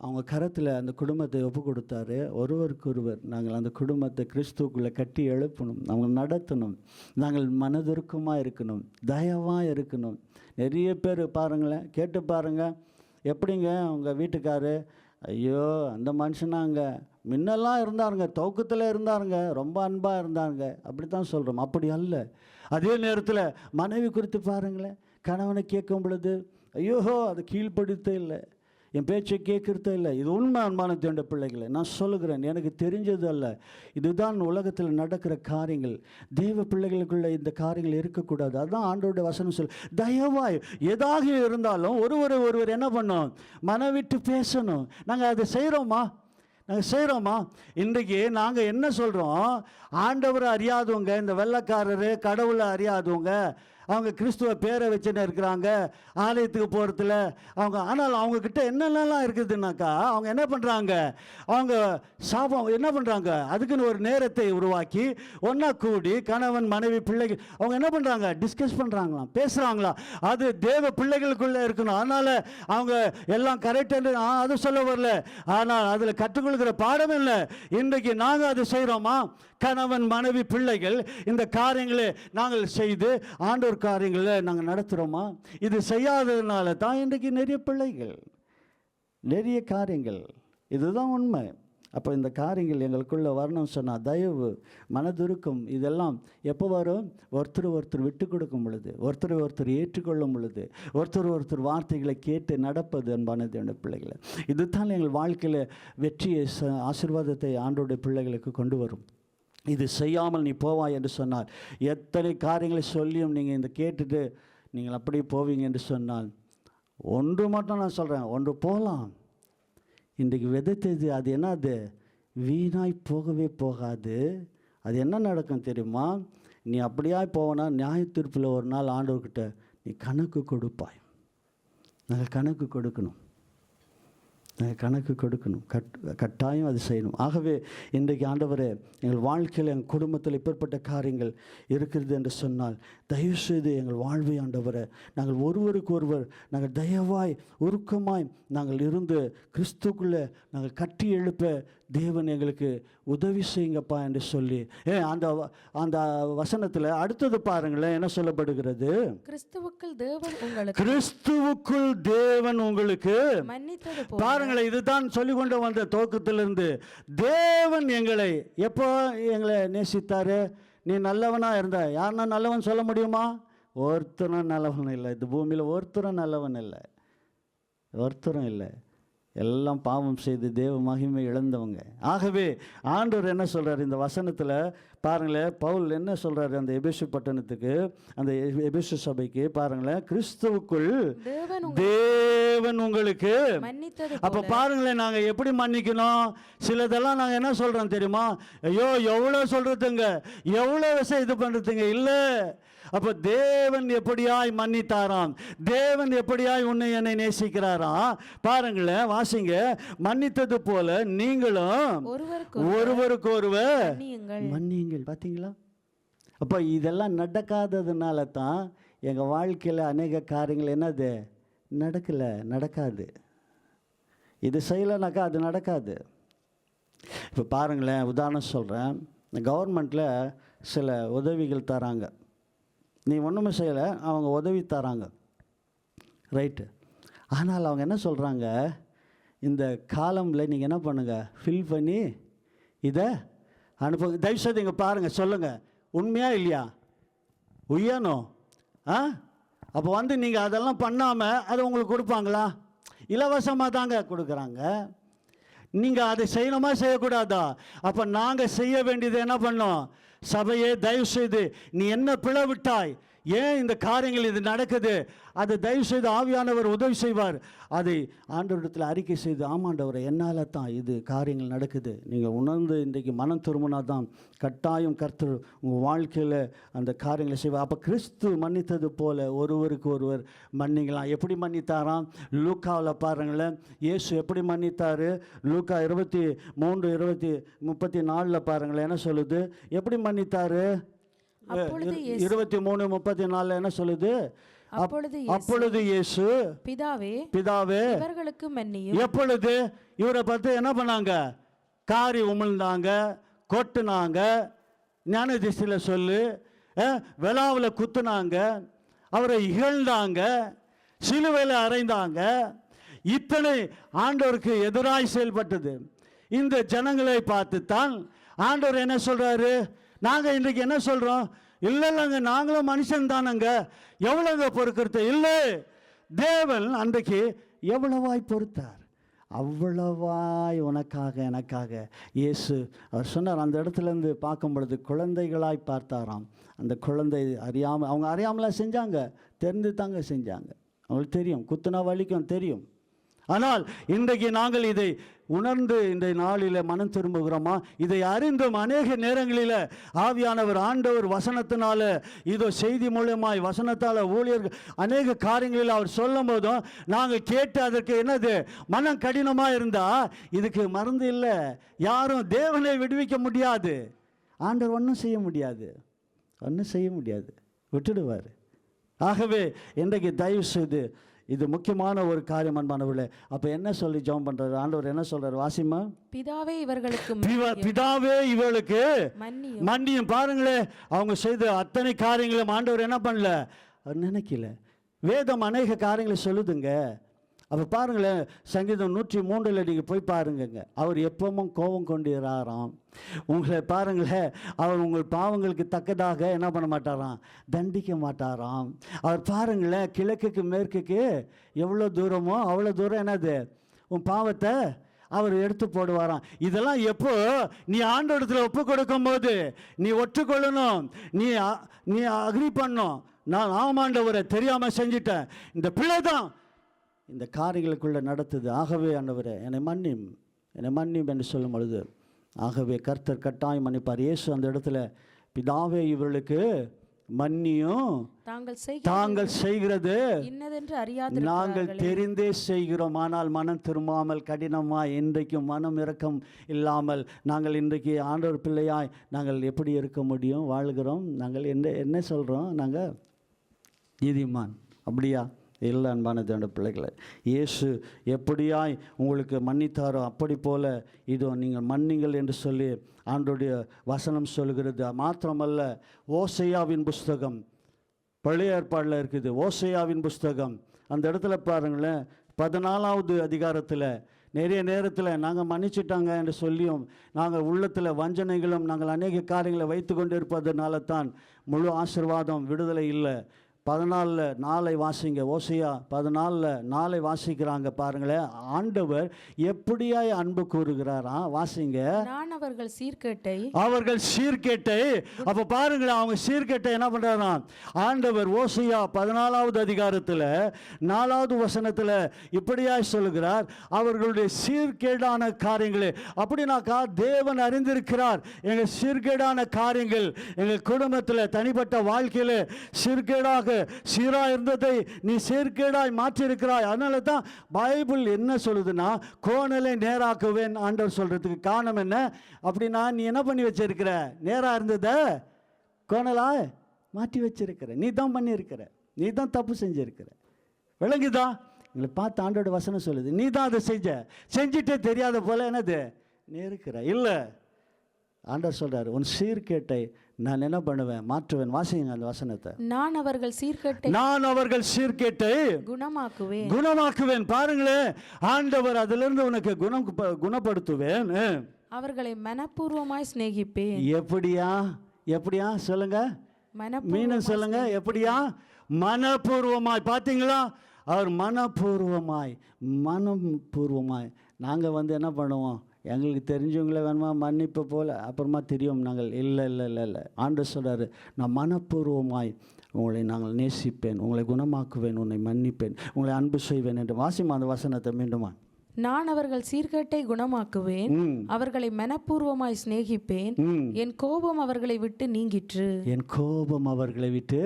அவங்க கரத்தில் அந்த குடும்பத்தை ஒப்பு கொடுத்தாரு. ஒருவருக்கு ஒருவர் நாங்கள் அந்த குடும்பத்தை கிறிஸ்துவுக்குள்ளே கட்டி எழுப்பணும், அவங்க நடத்தணும், நாங்கள் மனதுருக்கமாக இருக்கணும், தயவாக இருக்கணும். நிறைய பேர் பாருங்களேன், கேட்டு பாருங்கள், எப்படிங்க அவங்க வீட்டுக்காரு, ஐயோ அந்த மனுஷனாங்க முன்னெல்லாம் இருந்தாருங்க, துவக்கத்தில் இருந்தாருங்க, ரொம்ப அன்பாக இருந்தாங்க, அப்படி தான் சொல்கிறோம். அப்படி அல்ல. அதே நேரத்தில் மனைவி குறித்து பாருங்களேன், கணவனை கேட்கும் பொழுது ஐயோ அது கீழ்ப்படுத்தே இல்லை, என் பேச்சை கேட்குறதே இல்லை. இது உண்மை அன்பான தேண்ட பிள்ளைகளை நான் சொல்லுகிறேன், எனக்கு தெரிஞ்சது அல்ல, இதுதான் உலகத்தில் நடக்கிற காரியங்கள். தெய்வ பிள்ளைகளுக்குள்ள இந்த காரியங்கள் இருக்கக்கூடாது. அதுதான் ஆண்டவருடைய வசனம் சொல். தயவாய் எதாக இருந்தாலும் ஒருவர் என்ன பண்ணோம்? மனவிட்டு பேசணும். நாங்கள் அதை செய்கிறோமா? இன்றைக்கு நாங்கள் என்ன சொல்கிறோம்? ஆண்டவரை அறியாதவங்க, இந்த வெள்ளைக்காரரு, கடவுளை அறியாதவங்க, அவங்க கிறிஸ்துவ பேரை வச்சுன்னு இருக்கிறாங்க, ஆலயத்துக்கு போகிறதுல அவங்க. ஆனால் அவங்கக்கிட்ட என்னென்னலாம் இருக்குதுன்னாக்கா அவங்க என்ன பண்ணுறாங்க? அவங்க சாபம் என்ன பண்ணுறாங்க? அதுக்குன்னு ஒரு நேரத்தை உருவாக்கி ஒன்றா கூடி கணவன் மனைவி பிள்ளைகள் அவங்க என்ன பண்ணுறாங்க? டிஸ்கஸ் பண்ணுறாங்களாம், பேசுகிறாங்களாம். அது தேவ பிள்ளைகளுக்குள்ளே இருக்கணும். அதனால் அவங்க எல்லாம் கரெக்டாக அது சொல்ல வரல, ஆனால் அதில் கற்றுக்கொள்கிற பாடம் இல்லை. இன்றைக்கு நாங்கள் அதை செய்கிறோமா? கணவன் மனைவி பிள்ளைகள் இந்த காரியங்களை நாங்கள் செய்து ஆண்டவர் காரியங்களை நாங்கள் நடத்துகிறோமா? இது செய்யாததுனால தான் இன்றைக்கு நிறைய பிள்ளைகள், நிறைய காரியங்கள். இதுதான் உண்மை. அப்போ இந்த காரியங்கள் எங்களுக்குள்ளே வரணும்னு சொன்னால் தயவு, மனதுருக்கம், இதெல்லாம் எப்போ வரும்? ஒருத்தர் விட்டு கொடுக்கும் பொழுது, ஒருத்தர் ஏற்றுக்கொள்ளும் பொழுது, ஒருத்தர் வார்த்தைகளை கேட்டு நடப்பது. அன்பான தேவனுடைய பிள்ளைகளை, இதுதான் எங்கள் வாழ்க்கையில் வெற்றியை, ஆசீர்வாதத்தை ஆண்டவருடைய பிள்ளைகளுக்கு கொண்டு வரும். இது செய்யாமல் நீ போவாய் என்று சொன்னால், எத்தனை காரியங்களை சொல்லியும் நீங்கள் இந்த கேட்டுட்டு நீங்கள் அப்படி போவீங்க என்று சொன்னால், ஒன்று மட்டும் நான் சொல்கிறேன், ஒன்று போகலாம். இன்றைக்கு விதைத்தது அது என்னது? வீணாய் போகவே போகாது. அது என்ன நடக்கும் தெரியுமா? நீ அப்படியாய் போவனா நியாய தீர்ப்பில் ஒரு நாள் ஆண்டவர்கிட்ட நீ கணக்கு கொடுப்பாய். நாங்கள் கணக்கு கொடுக்கணும், கட்டாயம் அது செய்யணும். ஆகவே இன்றைக்கு ஆண்டவரே, எங்கள் வாழ்க்கையில் எங்கள் குடும்பத்தில் இப்பேற்பட்ட காரியங்கள் இருக்கிறது என்று சொன்னால் தயவுசெய்து எங்கள் வாழ்வை ஆண்டவரை நாங்கள் ஒருவருக்கு ஒருவர் நாங்கள் தயவாய் உருக்கமாய் நாங்கள் இருந்து கிறிஸ்துக்குள்ளே நாங்கள் கட்டி எழுப்ப தேவன் எங்களுக்கு உதவி செய்யுங்கப்பா என்று சொல்லி அந்த வசனத்தில் அடுத்தது பாருங்களேன் என்ன சொல்லப்படுகிறது? கிறிஸ்துவுக்குள் தேவன் உங்களுக்கு பாருங்களேன். இதுதான் சொல்லிக் கொண்டு வந்த துவக்கத்திலிருந்து தேவன் எங்களை எப்போ எங்களை நேசித்தாரு? நீ நல்லவனா இருந்த. யாருன்னா நல்லவன் சொல்ல முடியுமா? ஒருத்தரும் நல்லவன் இல்லை. இந்த பூமியில் ஒருத்தரும் நல்லவன் இல்லை, ஒருத்தரும் இல்லை. எல்லாம் பாவம் செய்து தேவ மகிமை இழந்தவங்க. ஆகவே ஆண்டவர் என்ன சொல்கிறார் இந்த வசனத்தில் பாருங்களேன், பவுல் என்ன சொல்கிறாரு அந்த எபேசு பட்டணத்துக்கு, அந்த எபேசு சபைக்கு பாருங்களேன், கிறிஸ்துவுக்குள் தேவன் உங்களுக்கு. அப்போ பாருங்களேன், நாங்கள் எப்படி மன்னிக்கணும்? சிலதெல்லாம் நாங்கள் என்ன சொல்கிறோம் தெரியுமா? ஐயோ எவ்வளோ சொல்கிறதுங்க, எவ்வளோ விஷயம் இது பண்ணுறதுங்க இல்லை. அப்போ தேவன் எப்படியாய் மன்னித்தாராம், தேவன் எப்படியாய் உன்னை என்னை நேசிக்கிறாராம். பாருங்களேன், வாசிங்க. மன்னித்தது போல நீங்களும் ஒருவருக்கு ஒருவர் மன்னியுங்கள். பார்த்தீங்களா? அப்போ இதெல்லாம் நடக்காததுனால தான் எங்கள் வாழ்க்கையில் அநேக காரியங்கள் என்னது நடக்காது. இது செய்யலைனாக்கா அது நடக்காது. இப்போ பாருங்களேன், உதாரணம் சொல்கிறேன். கவர்மெண்ட்டில் சில உதவிகள் தராங்க. நீ ஒன்றுமே செய்யலை, அவங்க உதவி தராங்க, ரைட்டு. ஆனால் அவங்க என்ன சொல்கிறாங்க, இந்த காலமில் நீங்கள் என்ன பண்ணுங்கள், ஃபில் பண்ணி இதை அனுப்புங்க. தயவுசெய்து இங்கே பாருங்கள், சொல்லுங்கள், உண்மையா இல்லையா? உயணும். அப்போ வந்து நீங்கள் அதெல்லாம் பண்ணாமல் அதை உங்களுக்கு கொடுப்பாங்களா? இலவசமாக தாங்க கொடுக்குறாங்க. நீங்கள் அதை செய்யணுமா செய்யக்கூடாதா? அப்போ நாங்கள் செய்ய வேண்டியது என்ன பண்ணோம்? சபையே தயவுசெய்து நீ என்ன பிளவிட்டாய், ஏன் இந்த காரியங்கள் இது நடக்குது, அதை தயவுசெய்து ஆவியானவர் உதவி செய்வார். அதை ஆண்டவரிடத்தில் அறிக்கை செய்து, ஆமாண்டவரை என்னால் தான் இது காரியங்கள் நடக்குது, நீங்கள் உணர்ந்து இன்றைக்கு மனம் திரும்பினா தான் கட்டாயம் கர்த்தர் உங்கள் வாழ்க்கையில் அந்த காரியங்களை செய்வார். அப்போ கிறிஸ்து மன்னித்தது போல ஒருவருக்கு ஒருவர் மன்னிக்கலாம். எப்படி மன்னித்தாராம்? லூக்காவில் பாருங்களேன், இயேசு எப்படி மன்னித்தார்? லூக்கா 23:34 பாருங்களேன், என்ன சொல்லுது? எப்படி மன்னித்தார்? 23:34 என்ன சொல்லுது? அப்பொழுது இயேசு, பிதாவே இவர்களுக்கு மன்னியும். எப்பொழுது? இவரை பார்த்து என்ன பண்ணாங்க? காரி உமிழ்ந்தாங்க, கொட்டுனாங்க, ஞான திசையில் சொல்லு, விழாவில் குத்துனாங்க, அவரை இகழ்ந்தாங்க, சிலுவையில் அறைந்தாங்க. இத்தனை ஆண்டவருக்கு எதிராய் செயல்பட்டது. இந்த ஜனங்களை பார்த்து தான் ஆண்டவர் என்ன சொல்றாரு? நாங்கள் இன்றைக்கு என்ன சொல்கிறோம்? இல்லைங்க, நாங்களும் மனுஷன் தானங்க, எவ்வளவு பொறுக்கிறது? இல்லை, தேவன் அன்றைக்கு எவ்வளவாய் பொறுத்தார், அவ்வளவாய் உனக்காக எனக்காக இயேசு அவர் சொன்னார். அந்த இடத்துலேருந்து பார்க்கும் பொழுது குழந்தைகளாய் பார்த்தாராம். அந்த குழந்தை அறியாமல், அவங்க அறியாமலாம் செஞ்சாங்க, தெரிந்து தாங்க செஞ்சாங்க. அவங்களுக்கு தெரியும், குத்துனா வலிக்கும் தெரியும். ஆனால் இன்றைக்கு நாங்கள் இதை உணர்ந்து இந்த நாளில் மனம் திரும்புகிறோமா? இதை அறிந்தும் அநேக நேரங்களில் ஆவியானவர் ஆண்டவர் வசனத்தினால, இதோ செய்தி மூலமாய் வசனத்தால் ஊழியர்கள் அநேக காரியங்களில் அவர் சொல்லும் போதும் நாங்கள் கேட்டு அதற்கு என்னது மனம் கடினமாக இருந்தால் இதுக்கு மருந்து இல்லை. யாரும் தேவனை விடுவிக்க முடியாது, ஆண்டவர் ஒன்றும் செய்ய முடியாது, ஒன்றும் செய்ய முடியாது, விட்டுடுவார். ஆகவே இன்றைக்கு தயவு செய்து இது முக்கியமான ஒரு காரியம் அன்பானவர்களே. அப்போ என்ன சொல்லி ஜெபம் பண்றாரு ஆண்டவர்? என்ன சொல்றாரு? வாசிமா. பிதாவே இவர்களுக்கு மன்னியும். பாருங்களே, அவங்க செய்த அத்தனை காரியங்களும் ஆண்டவர் என்ன பண்ணல, நினைக்கல. வேதம் அநேக காரியங்களை சொல்லுதுங்க. அப்போ பாருங்களேன், சங்கீதம் 103 நீங்கள் போய் பாருங்கங்க. அவர் எப்பவும் கோபம் கொண்டிருக்கிறாராம். உங்களை பாருங்களேன், அவர் உங்கள் பாவங்களுக்கு தக்கதாக என்ன பண்ண மாட்டாராம், தண்டிக்க மாட்டாராம். அவர் பாருங்களேன், கிழக்குக்கு மேற்குக்கு எவ்வளோ தூரமோ அவ்வளோ தூரம் என்னது உன் பாவத்தை அவர் எடுத்து போடுவாராம். இதெல்லாம் எப்போ நீ ஆண்டவரிடத்தில் ஒப்பு கொடுக்கும் போது நீ ஒற்றுக்கொள்ளணும், நீ அக்ரி பண்ணணும். நான் ஆமாண்டவரை தெரியாமல் செஞ்சிட்டேன், இந்த பிள்ளை தான் இந்த காரியங்களுக்குள்ளே நடத்துது, ஆகவே ஆண்டவரே என்னை மன்னியும் என்று சொல்லும் பொழுது ஆகவே கர்த்தர் கட்டாயம் மன்னிப்பார். இயேசு அந்த இடத்துல, பிதாவே இவர்களுக்கு மன்னியும், தாங்கள் செய்கிறது நாங்கள் தெரிந்தே செய்கிறோம். ஆனால் மனம் திரும்பாமல் கடினமாய் இன்றைக்கும் மனம் இரக்கம் இல்லாமல் நாங்கள் இன்றைக்கு ஆண்டவர் பிள்ளையாய் நாங்கள் எப்படி இருக்க முடியும்? வாழ்கிறோம். நாங்கள் என்ன சொல்கிறோம்? நாங்கள் நீதிமான். அப்படியா? இல்லை அன்பான தேவனுடைய பிள்ளைகளை, இயேசு எப்படியாய் உங்களுக்கு மன்னித்தாரோ அப்படி போல இதோ நீங்கள் மன்னிங்கள் என்று சொல்லி ஆண்டவருடைய வசனம் சொல்கிறது. மாத்திரமல்ல, ஓசையாவின் புஸ்தகம் பழைய ஏற்பாடில் இருக்குது. ஓசையாவின் புஸ்தகம் அந்த இடத்துல பாருங்களேன், 14வது அதிகாரத்தில் நிறைய நேரத்தில் நாங்கள் மன்னிச்சிட்டாங்க என்று சொல்லியும் நாங்கள் உள்ளத்தில் வஞ்சனைகளும் நாங்கள் அநேக காரியங்களை வைத்து கொண்டு இருப்பதனால தான் முழு ஆசீர்வாதம் விடுதலை இல்லை. 14:4 வாசிங்க. ஓசையா 14:4 வாசிக்கிறாங்க பாருங்களேன். ஆண்டவர் எப்படியாய் அன்பு கூறுகிறாராம், வாசிங்க. நான் அவர்கள் சீர்கேட்டை அப்ப பாருங்களேன், அவங்க சீர்கேட்டை என்ன பண்றாராம் ஆண்டவர். ஓசையா 14வது அதிகாரத்தில் 4வது வசனத்தில் இப்படியாய் சொல்லுகிறார், அவர்களுடைய சீர்கேடான காரியங்களே. அப்படின்னாக்கா தேவன் அறிந்திருக்கிறார் எங்கள் சீர்கேடான காரியங்கள், எங்கள் குடும்பத்தில் தனிப்பட்ட வாழ்க்கையில் சீர்கேடாக சீராக இருந்ததை நீ சீர்கேடாய் மாற்றியிருக்கிறாய். அதனால தான் பைபிள் என்ன சொல்லுதுன்னா, கோணலை நேராக்குவேன் ஆண்டவர் சொல்றதுக்கு காரணம் என்ன அப்படின்னா, நீ என்ன பண்ணி வச்சிருக்கிற, நேராக இருந்ததை கோணலாய் மாற்றி வச்சிருக்கிற, நீ தான் பண்ணியிருக்கிற, நீ தான் தப்பு செஞ்சிருக்கிற. விளங்குதா? எங்களை பார்த்து ஆண்டோட வசனம் சொல்லுது, நீ தான் அதை செஞ்சுட்டே தெரியாத போல என்னது நீ இருக்கிற. இல்லை, ஆண்டவர் சொல்றாரு, உன் சீர்கேட்டை நான் என்ன பண்ணுவேன்? மாற்றுவேன். வாசிங்க அந்த வசனத்தை. நான் அவர்கள் சீர்கேட்டை நான் அவர்கள் சீர்கேட்டை குணமாக்குவேன். குணமாக்குவேன். பாருங்களேன், ஆண்டவர் அதிலிருந்து உனக்கு குணப்படுத்துவேன். அவர்களை மனப்பூர்வமாய் சிநேகிப்பேன். எப்படியா சொல்லுங்க, மீண்டும் சொல்லுங்க. எப்படியா? மனப்பூர்வமாய். பார்த்தீங்களா? அவர் மனப்பூர்வமாய். நாங்கள் என்ன பண்ணுவோம்? எங்களுக்கு தெரிஞ்சவங்களே வேணுமா மன்னிப்பு போல், அப்புறமா தெரியும் நாங்கள் இல்லை. ஆண்டவர் சொல்கிறாரு, நான் மனப்பூர்வமாய் உங்களை நாங்கள் நேசிப்பேன், உங்களை குணமாக்குவேன், உன்னை மன்னிப்பேன், உங்களை அன்பு செய்வேன் என்று. வாசிமா அந்த வசனத்தை மீண்டுமா. நான் அவர்கள் சீர்கேட்டை குணமாக்குவேன், அவர்களை மனப்பூர்வமாய் சிநேகிப்பேன். என் கோபம் அவர்களை விட்டு நீங்கிற்று. என் கோபம் அவர்களை விட்டு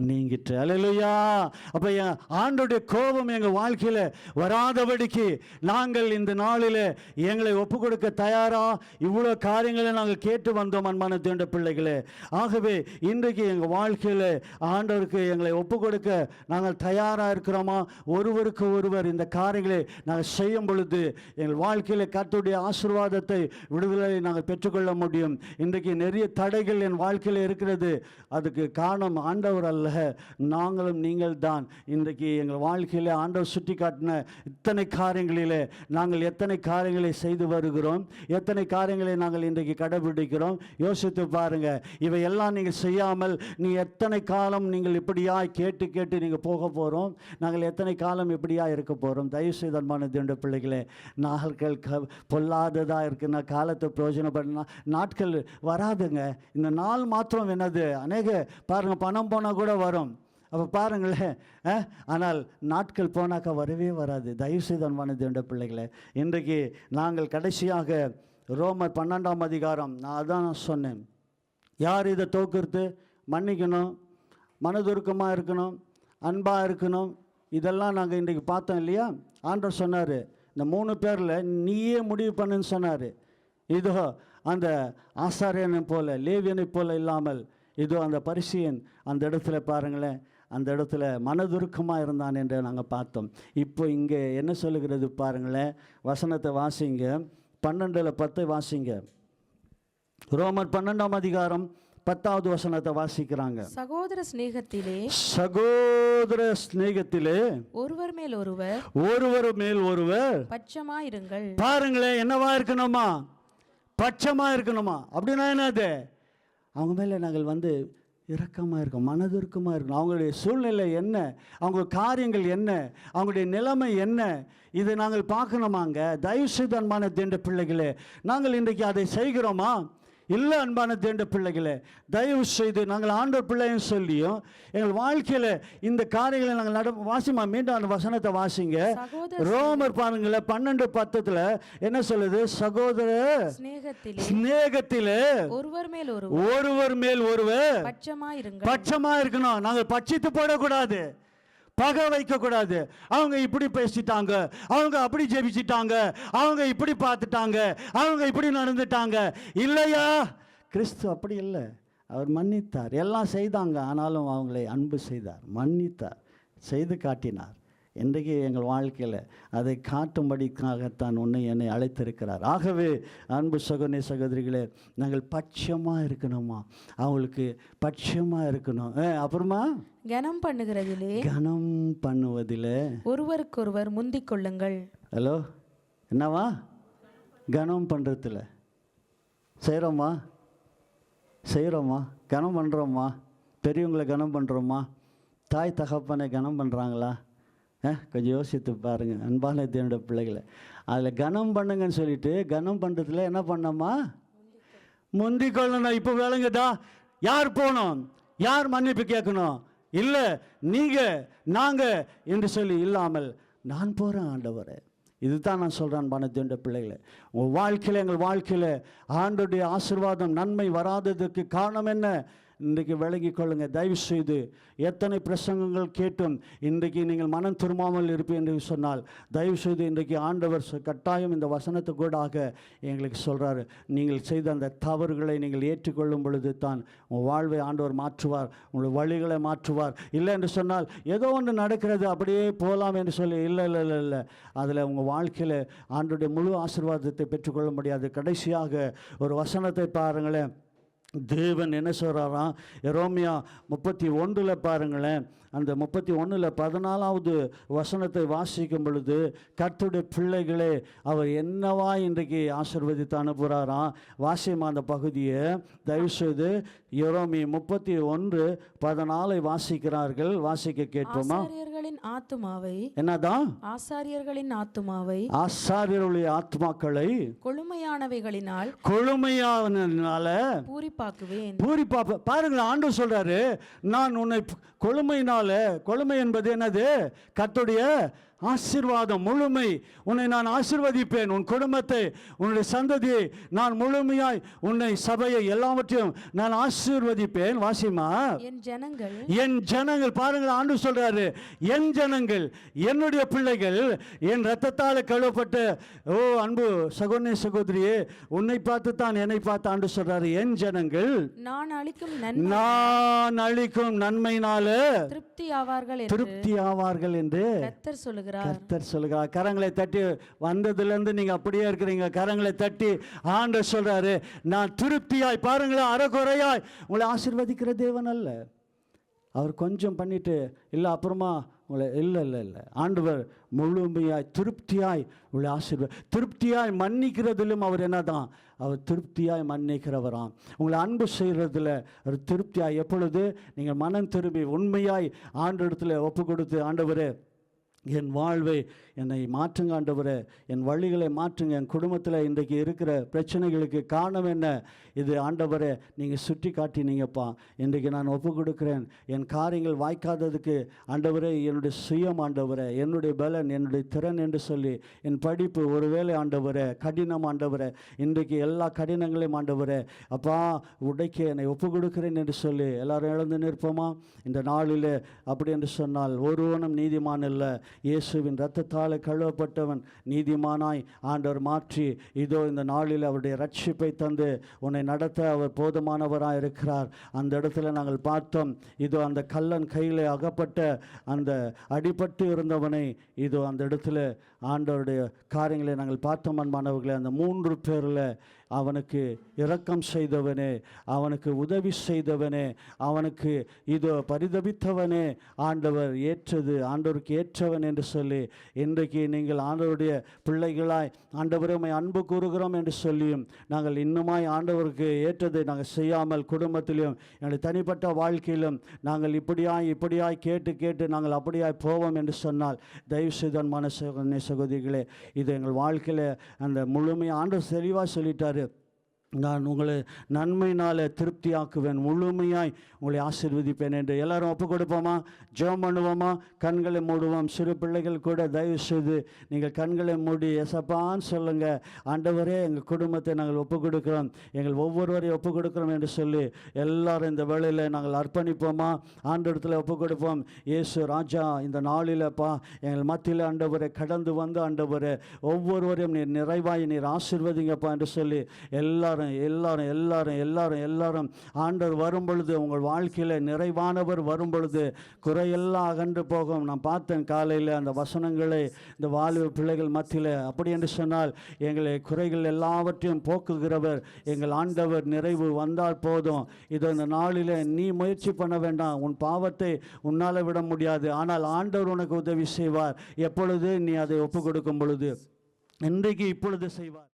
நீங்கிற்று. அல்லேலூயா. அப்போ ஆண்டோடைய கோபம் எங்கள் வாழ்க்கையில் வராதபடிக்கு நாங்கள் இந்த நாளில் எங்களை ஒப்பு கொடுக்க தயாரா? இவ்வளோ காரியங்களை நாங்கள் கேட்டு வந்தோம் அன்பான தேவனுடைய பிள்ளைகளே. ஆகவே இன்றைக்கு எங்கள் வாழ்க்கையில் ஆண்டவருக்கு எங்களை ஒப்பு கொடுக்க நாங்கள் தயாராக இருக்கிறோமா? ஒருவருக்கு ஒருவர் இந்த காரியங்களை நாங்கள் செய்யும் பொழுது எங்கள் வாழ்க்கையில் கர்த்தருடைய ஆசீர்வாதத்தை, விடுதலை நாங்கள் பெற்றுக்கொள்ள முடியும். இன்றைக்கு நிறைய தடைகள் என் வாழ்க்கையில் இருக்கிறது. அதுக்கு காரணம் ஆண்டவர் அல்ல, நாங்களும் நீங்கள் தான். இன்றைக்கு எங்கள் வாழ்க்கையில் ஆண்டவர் சுட்டி காட்டின இத்தனை காரியங்களிலே நாங்கள் எத்தனை காரியங்களை செய்து வருகிறோம், எத்தனை காரியங்களை நாங்கள் இன்றைக்கு கடைபிடிக்கிறோம். யோசித்து பாருங்க. இவையெல்லாம் நீங்கள் செய்யாமல் நீ எத்தனை காலம் நீங்கள் இப்படியாய் கேட்டு நீங்கள் போக போகிறோம்? நாங்கள் எத்தனை காலம் இப்படியா இருக்க போகிறோம்? தயவுசெய்து அன்பான தேவனுடைய பிள்ளைகளே, நாட்கள் பொல்லாததாக இருக்குன்னா காலத்தை பிரயோஜனப்படுத்தினா நாட்கள் வராதுங்க. இந்த நாள் மாத்திரம் என்னது? அநேக பாருங்க, பணம் போனால் கூட வரும். அப்போ பாருங்களேன், ஆனால் நாட்கள் போனாக்கா வரவே வராது. தயவுசெய்து அன்பான தேவனுடைய பிள்ளைகளே, இன்றைக்கு நாங்கள் கடைசியாக ரோமர் 12ஆம் அதிகாரம், நான் அதான் சொன்னேன். யார் இதை தோக்குறது? மன்னிக்கணும், மனதுருக்கமாக இருக்கணும், அன்பாக இருக்கணும். இதெல்லாம் நாங்கள் இன்றைக்கு பார்த்தோம் இல்லையா? ஆண்டவர் சொன்னார், இந்த 3 பேரில் நீயே முடிவு பண்ணுன்னு சொன்னார். இதோ அந்த ஆசாரியனை போல, லேவியனை போல இல்லாமல், இதோ அந்த பரிசேயன் அந்த இடத்துல பாருங்களேன், அந்த இடத்துல மனதுருக்கமாக இருந்தான் என்று நாங்கள் பார்த்தோம். இப்போ இங்கே என்ன சொல்லுகிறது பாருங்களேன், வசனத்தை வாசிங்க. 12:10 வாசிங்க. ரோமர் 12ஆம் அதிகாரம் 10வது வசனத்தை வாசிக்கிறாங்க. சகோதர சிநேகத்திலே ஒருவர் மேல் ஒருவர் பட்சமாயிருங்கள். பாருங்களேன், என்னவா இருக்கணுமா? பட்சமாக இருக்கணுமா? அப்படின்னா என்னது? அவங்க மேலே நாங்கள் இரக்கமாக இருக்கோம், மனதுருக்கமாக இருக்கணும். அவங்களுடைய சூழ்நிலை என்ன, அவங்க காரியங்கள் என்ன, அவங்களுடைய நிலைமை என்ன, இதை நாங்கள் பார்க்கணுமாங்க. தயவுசெய்து அன்பான தேவனுடைய பிள்ளைகளே, நாங்கள் இன்றைக்கு அதை செய்கிறோமா? இல்லை அன்பான தேவனுடைய பிள்ளைகளே, தயவு செய்து நாங்கள் ஆண்டவர் பிள்ளைன்னு சொல்லியும் எங்கள் வாழ்க்கையில் இந்த காரியங்களை நாங்கள் வாசிமா. மீண்டும் அந்த வசனத்தை வாசிங்க. ரோமர் பாருங்களேன் 12:10 என்ன சொல்லுது? சகோதர சிநேகத்திலே ஒருவர் மேல் ஒருவர் பட்சமா இருக்கணும். நாங்கள் பட்சித்து போடக்கூடாது, பகை வைக்கக்கூடாது. அவங்க இப்படி பேசிட்டாங்க, அவங்க அப்படி ஜெபிச்சிட்டாங்க, அவங்க இப்படி பார்த்துட்டாங்க, அவங்க இப்படி நடந்துட்டாங்க. இல்லையா? கிறிஸ்து அப்படி இல்லை. அவர் மன்னித்தார், எல்லாம் செய்தாங்க, ஆனாலும் அவங்களை அன்பு செய்தார், மன்னித்தார், செய்து காட்டினார். இன்றைக்கு எங்கள் வாழ்க்கையில் அதை காட்டும்படிக்காகத்தான் உன்னை என்னை அழைத்திருக்கிறார். ஆகவே அன்பு சகோதர சகோதரிகளே, நாங்கள் பட்சமாக இருக்கணுமா? அவங்களுக்கு பட்சமாக இருக்கணும். அப்புறமா கனம் பண்ணுவதிலே ஒருவருக்கொருவர் முந்திக் கொள்ளுங்கள். ஹலோ, என்னவா? கனம் பண்ணுறதுல செய்கிறோமா? கனம் பண்ணுறோமா? பெரியவங்களை கனம் பண்ணுறோமா? தாய் தகப்பனை கனம் பண்ணுறாங்களா? கொஞ்சம் யோசித்து பாருங்கள் அன்பான தேவனுடைய பிள்ளைகளை. அதில் கனம் பண்ணுங்கன்னு சொல்லிட்டு கனம் பண்ணுறதுல என்ன பண்ணோமா? முந்திக் கொள்ளணும். இப்போ வேலைங்கதா? யார் போகணும்? யார் மன்னிப்பு கேட்கணும்? இல்லை நீங்கள் நாங்கள் என்று சொல்லி இல்லாமல், நான் போகிறேன் ஆண்டவரே. இதுதான் நான் சொல்கிறேன் அன்பான தேவனுடைய பிள்ளைகளை. உங்கள் வாழ்க்கையில், எங்கள் வாழ்க்கையில் ஆண்டவருடைய ஆசீர்வாதம் நன்மை வராததுக்கு காரணம் என்ன? இன்றைக்கு விளங்கி கொள்ளுங்க. தயவு செய்து எத்தனை பிரசங்கங்கள் கேட்டும் இன்றைக்கு நீங்கள் மனம் திரும்பாமல் இருப்பீர்கள் என்று சொன்னால், தயவு செய்து இன்றைக்கு ஆண்டவர் கட்டாயம் இந்த வசனத்துக்கூடாக எங்களுக்கு சொல்கிறாரு, நீங்கள் செய்த அந்த தவறுகளை நீங்கள் ஏற்றுக்கொள்ளும் பொழுது தான் உங்கள் வாழ்வை ஆண்டவர் மாற்றுவார், உங்களுடைய வழிகளை மாற்றுவார். இல்லை என்று சொன்னால் ஏதோ ஒன்று நடக்கிறது அப்படியே போகலாம் என்று சொல்லி இல்லை, அதில் உங்கள் வாழ்க்கையில் ஆண்டவருடைய முழு ஆசீர்வாதத்தை பெற்றுக்கொள்ள முடியாது. கடைசியாக ஒரு வசனத்தை பாருங்களேன். தேவன் என்ன சொல்கிறாராம்? எரோமியா 31 பாருங்களேன், அந்த 31 14வது வசனத்தை வாசிக்கும் பொழுது, கர்த்தருடைய பிள்ளைகளே அவர் என்னவா இன்றைக்கு ஆசீர்வதித்து அனுப்புகிறாராம். வாசியமா அந்த பகுதியை தயவுசெய்து எரோமி 31:14 வாசிக்கிறார்கள், வாசிக்க கேட்போமா? ஆசாரியர்களின் ஆத்துமாவை, என்னதான்? ஆசாரியர்களின் ஆத்துமாவை, ஆசாரியருடைய ஆத்மாக்களை கொழுமையானவைகளினால் கொழுமையானால பூரிப்பாக்குவேன். பூரிப்பா. பாருங்கள், ஆண்டவர் சொல்றாரு, நான் உன்னை கொழுமையினால, கொழுமை என்பது என்னது? கர்த்தருடைய ஆசீர்வாதம், முழுமை. உன்னை நான் ஆசீர்வதிப்பேன், உன் குடும்பத்தை, உன்னுடைய சந்ததியை நான் முழுமையாய், உன்னை சபையை எல்லாவற்றையும் நான் ஆசீர்வதிப்பேன். வாசிமா, என் ஜனங்கள், என் ஜனங்கள். பாருங்கள், ஆண்டவர் சொல்றாரு, என் ஜனங்கள், என்னுடைய பிள்ளைகள், என் இரத்தத்தால் கழுவப்பட்ட, ஓ அன்பு சகோதரி சகோதரியே, உன்னை பார்த்து தான் என்னை பார்த்து ஆண்டவர் சொல்றாரு, என் ஜனங்கள் நான் அளிக்கும் நன்மையினால திருப்தி ஆவார்கள் என்று கர்த்தர் சொல்லுகிறார். கர்த்தர் சொல்லுகிறார். கரங்களை தட்டி, வந்ததுலேருந்து நீங்க அப்படியே இருக்கிறீங்க, கரங்களை தட்டி ஆண்டவர் சொல்றாரு, நான் திருப்தியாய், பாருங்களேன், அறகுறையாய் உங்களை ஆசீர்வதிக்கிற தேவன் அல்ல. அவர் கொஞ்சம் பண்ணிட்டு இல்லை அப்புறமா உங்களை, இல்லை இல்லை இல்லை, ஆண்டவர் முழுமையாய் திருப்தியாய் உங்களை திருப்தியாய் மன்னிக்கிறதிலும் அவர் என்னதான்? அவர் திருப்தியாய் மன்னிக்கிறவராம். உங்களை அன்பு செய்கிறதுல அவர் திருப்தியாய். எப்பொழுது நீங்கள் மனம் திரும்பி உண்மையாய் ஆண்டவரிடத்தில் ஒப்பு கொடுத்து, ஆண்டவரே என் வாழ்வை என்னை மாற்றுங்க ஆண்டவரே, என் வழிகளை மாற்றுங்க, என் குடும்பத்தில் இன்றைக்கு இருக்கிற பிரச்சனைகளுக்கு காரணம் என்ன? இது ஆண்டவரே நீங்கள் சுட்டி காட்டினீங்கப்பா, இன்றைக்கு நான் ஒப்பு கொடுக்குறேன். என் காரியங்கள் வாய்க்காததுக்கு ஆண்டவரே என்னுடைய சுயம் ஆண்டவரே, என்னுடைய பலன், என்னுடைய திறன் என்று சொல்லி, என் படிப்பு ஒருவேளை ஆண்டவரே கடினம் ஆண்டவரே, இன்றைக்கு எல்லா கடினங்களையும் ஆண்டவரே அப்பா உடைக்க என்னை ஒப்பு கொடுக்குறேன் என்று சொல்லி எல்லாரும் எழுந்து நிற்போமா? இந்த நாளில் அப்படி என்று சொன்னால் ஒருவனும் நீதிமான் இல்லை, இயேசுவின் இரத்தத்தால் கழுவப்பட்டவன் நீதிமானாய் ஆண்டவர் மாற்றி, இதோ இந்த நாளில் அவருடைய ரட்சிப்பை தந்து உன்னை நடத்த அவர் போதுமானவராக இருக்கிறார். அந்த இடத்துல நாங்கள் பார்த்தோம், இதோ அந்த கள்ளன் கையில் அகப்பட்ட அந்த அடிபட்டு இருந்தவனை, இதோ அந்த இடத்துல ஆண்டவருடைய காரியங்களை நாங்கள் பார்த்தோம். அன்பானவர்களே, அந்த 3 பேரில் அவனுக்கு இரக்கம் செய்தவனே, அவனுக்கு உதவி செய்தவனே, அவனுக்கு இதோ பரிதபித்தவனே ஆண்டவர் ஏற்றது, ஆண்டவருக்கு ஏற்றவன் என்று சொல்லி, இன்றைக்கு நீங்கள் ஆண்டவருடைய பிள்ளைகளாய் ஆண்டவரை அன்பு கூறுகிறோம் என்று சொல்லியும் நாங்கள் இன்னுமாய் ஆண்டவருக்கு ஏற்றதை நாங்கள் செய்யாமல், குடும்பத்திலும் எங்களுடைய தனிப்பட்ட வாழ்க்கையிலும் நாங்கள் இப்படியாய் கேட்டு நாங்கள் அப்படியாய் போவோம் என்று சொன்னால், தயவு செய்தான்மான சகோதரிகளே, இது எங்கள் வாழ்க்கையில் அந்த முழுமையாக ஆண்டவர் தெளிவாக சொல்லிட்டார், நான் உங்களை நன்மையினால் திருப்தியாக்குவேன், முழுமையாய் உங்களை ஆசீர்வதிப்பேன் என்று. எல்லாரும் ஒப்பு கொடுப்போமா? ஜெபம் பண்ணுவோமா? கண்களை மூடுவோம். சிறு பிள்ளைகள் கூட தயவு செய்து நீங்கள் கண்களை மூடி எசப்பான்னு சொல்லுங்கள், ஆண்டவரே எங்கள் குடும்பத்தை நாங்கள் ஒப்பு கொடுக்குறோம், எங்கள் ஒவ்வொருவரையும் ஒப்பு கொடுக்குறோம் என்று சொல்லி எல்லாரும் இந்த வேளையில் நாங்கள் அர்ப்பணிப்போமா? ஆண்டவரத்தில் ஒப்பு கொடுப்போம். இயேசு ராஜா, இந்த நாளிலப்பா எங்கள் மத்தியில் ஆண்டவரை கடந்து வந்து ஆண்டவரை ஒவ்வொருவரையும் நீர் நிறைவாய் நீர் ஆசீர்வதிங்கப்பா என்று சொல்லி எல்லாரும் ஆண்டவர் வரும் பொழுது, உங்கள் வாழ்க்கையில் நிறைவானவர் வரும் பொழுது குறையெல்லாம் அகன்று போகும். நான் பார்த்தேன் காலையில் அந்த வசனங்களை இந்த வாலிப பிள்ளைகள் மத்தியில். அப்படி என்று சொன்னால் எங்களை குறைகள் எல்லாவற்றையும் போக்குகிறவர் எங்கள் ஆண்டவர் நிறைவு வந்தால் போதும். இது இந்த நாளில் நீ முயற்சி பண்ண வேண்டாம், உன் பாவத்தை உன்னால் விட முடியாது, ஆனால் ஆண்டவர் உனக்கு உதவி செய்வார். எப்பொழுது நீ அதை ஒப்பு கொடுக்கும் பொழுது, இன்றைக்கு இப்பொழுது செய்வார்.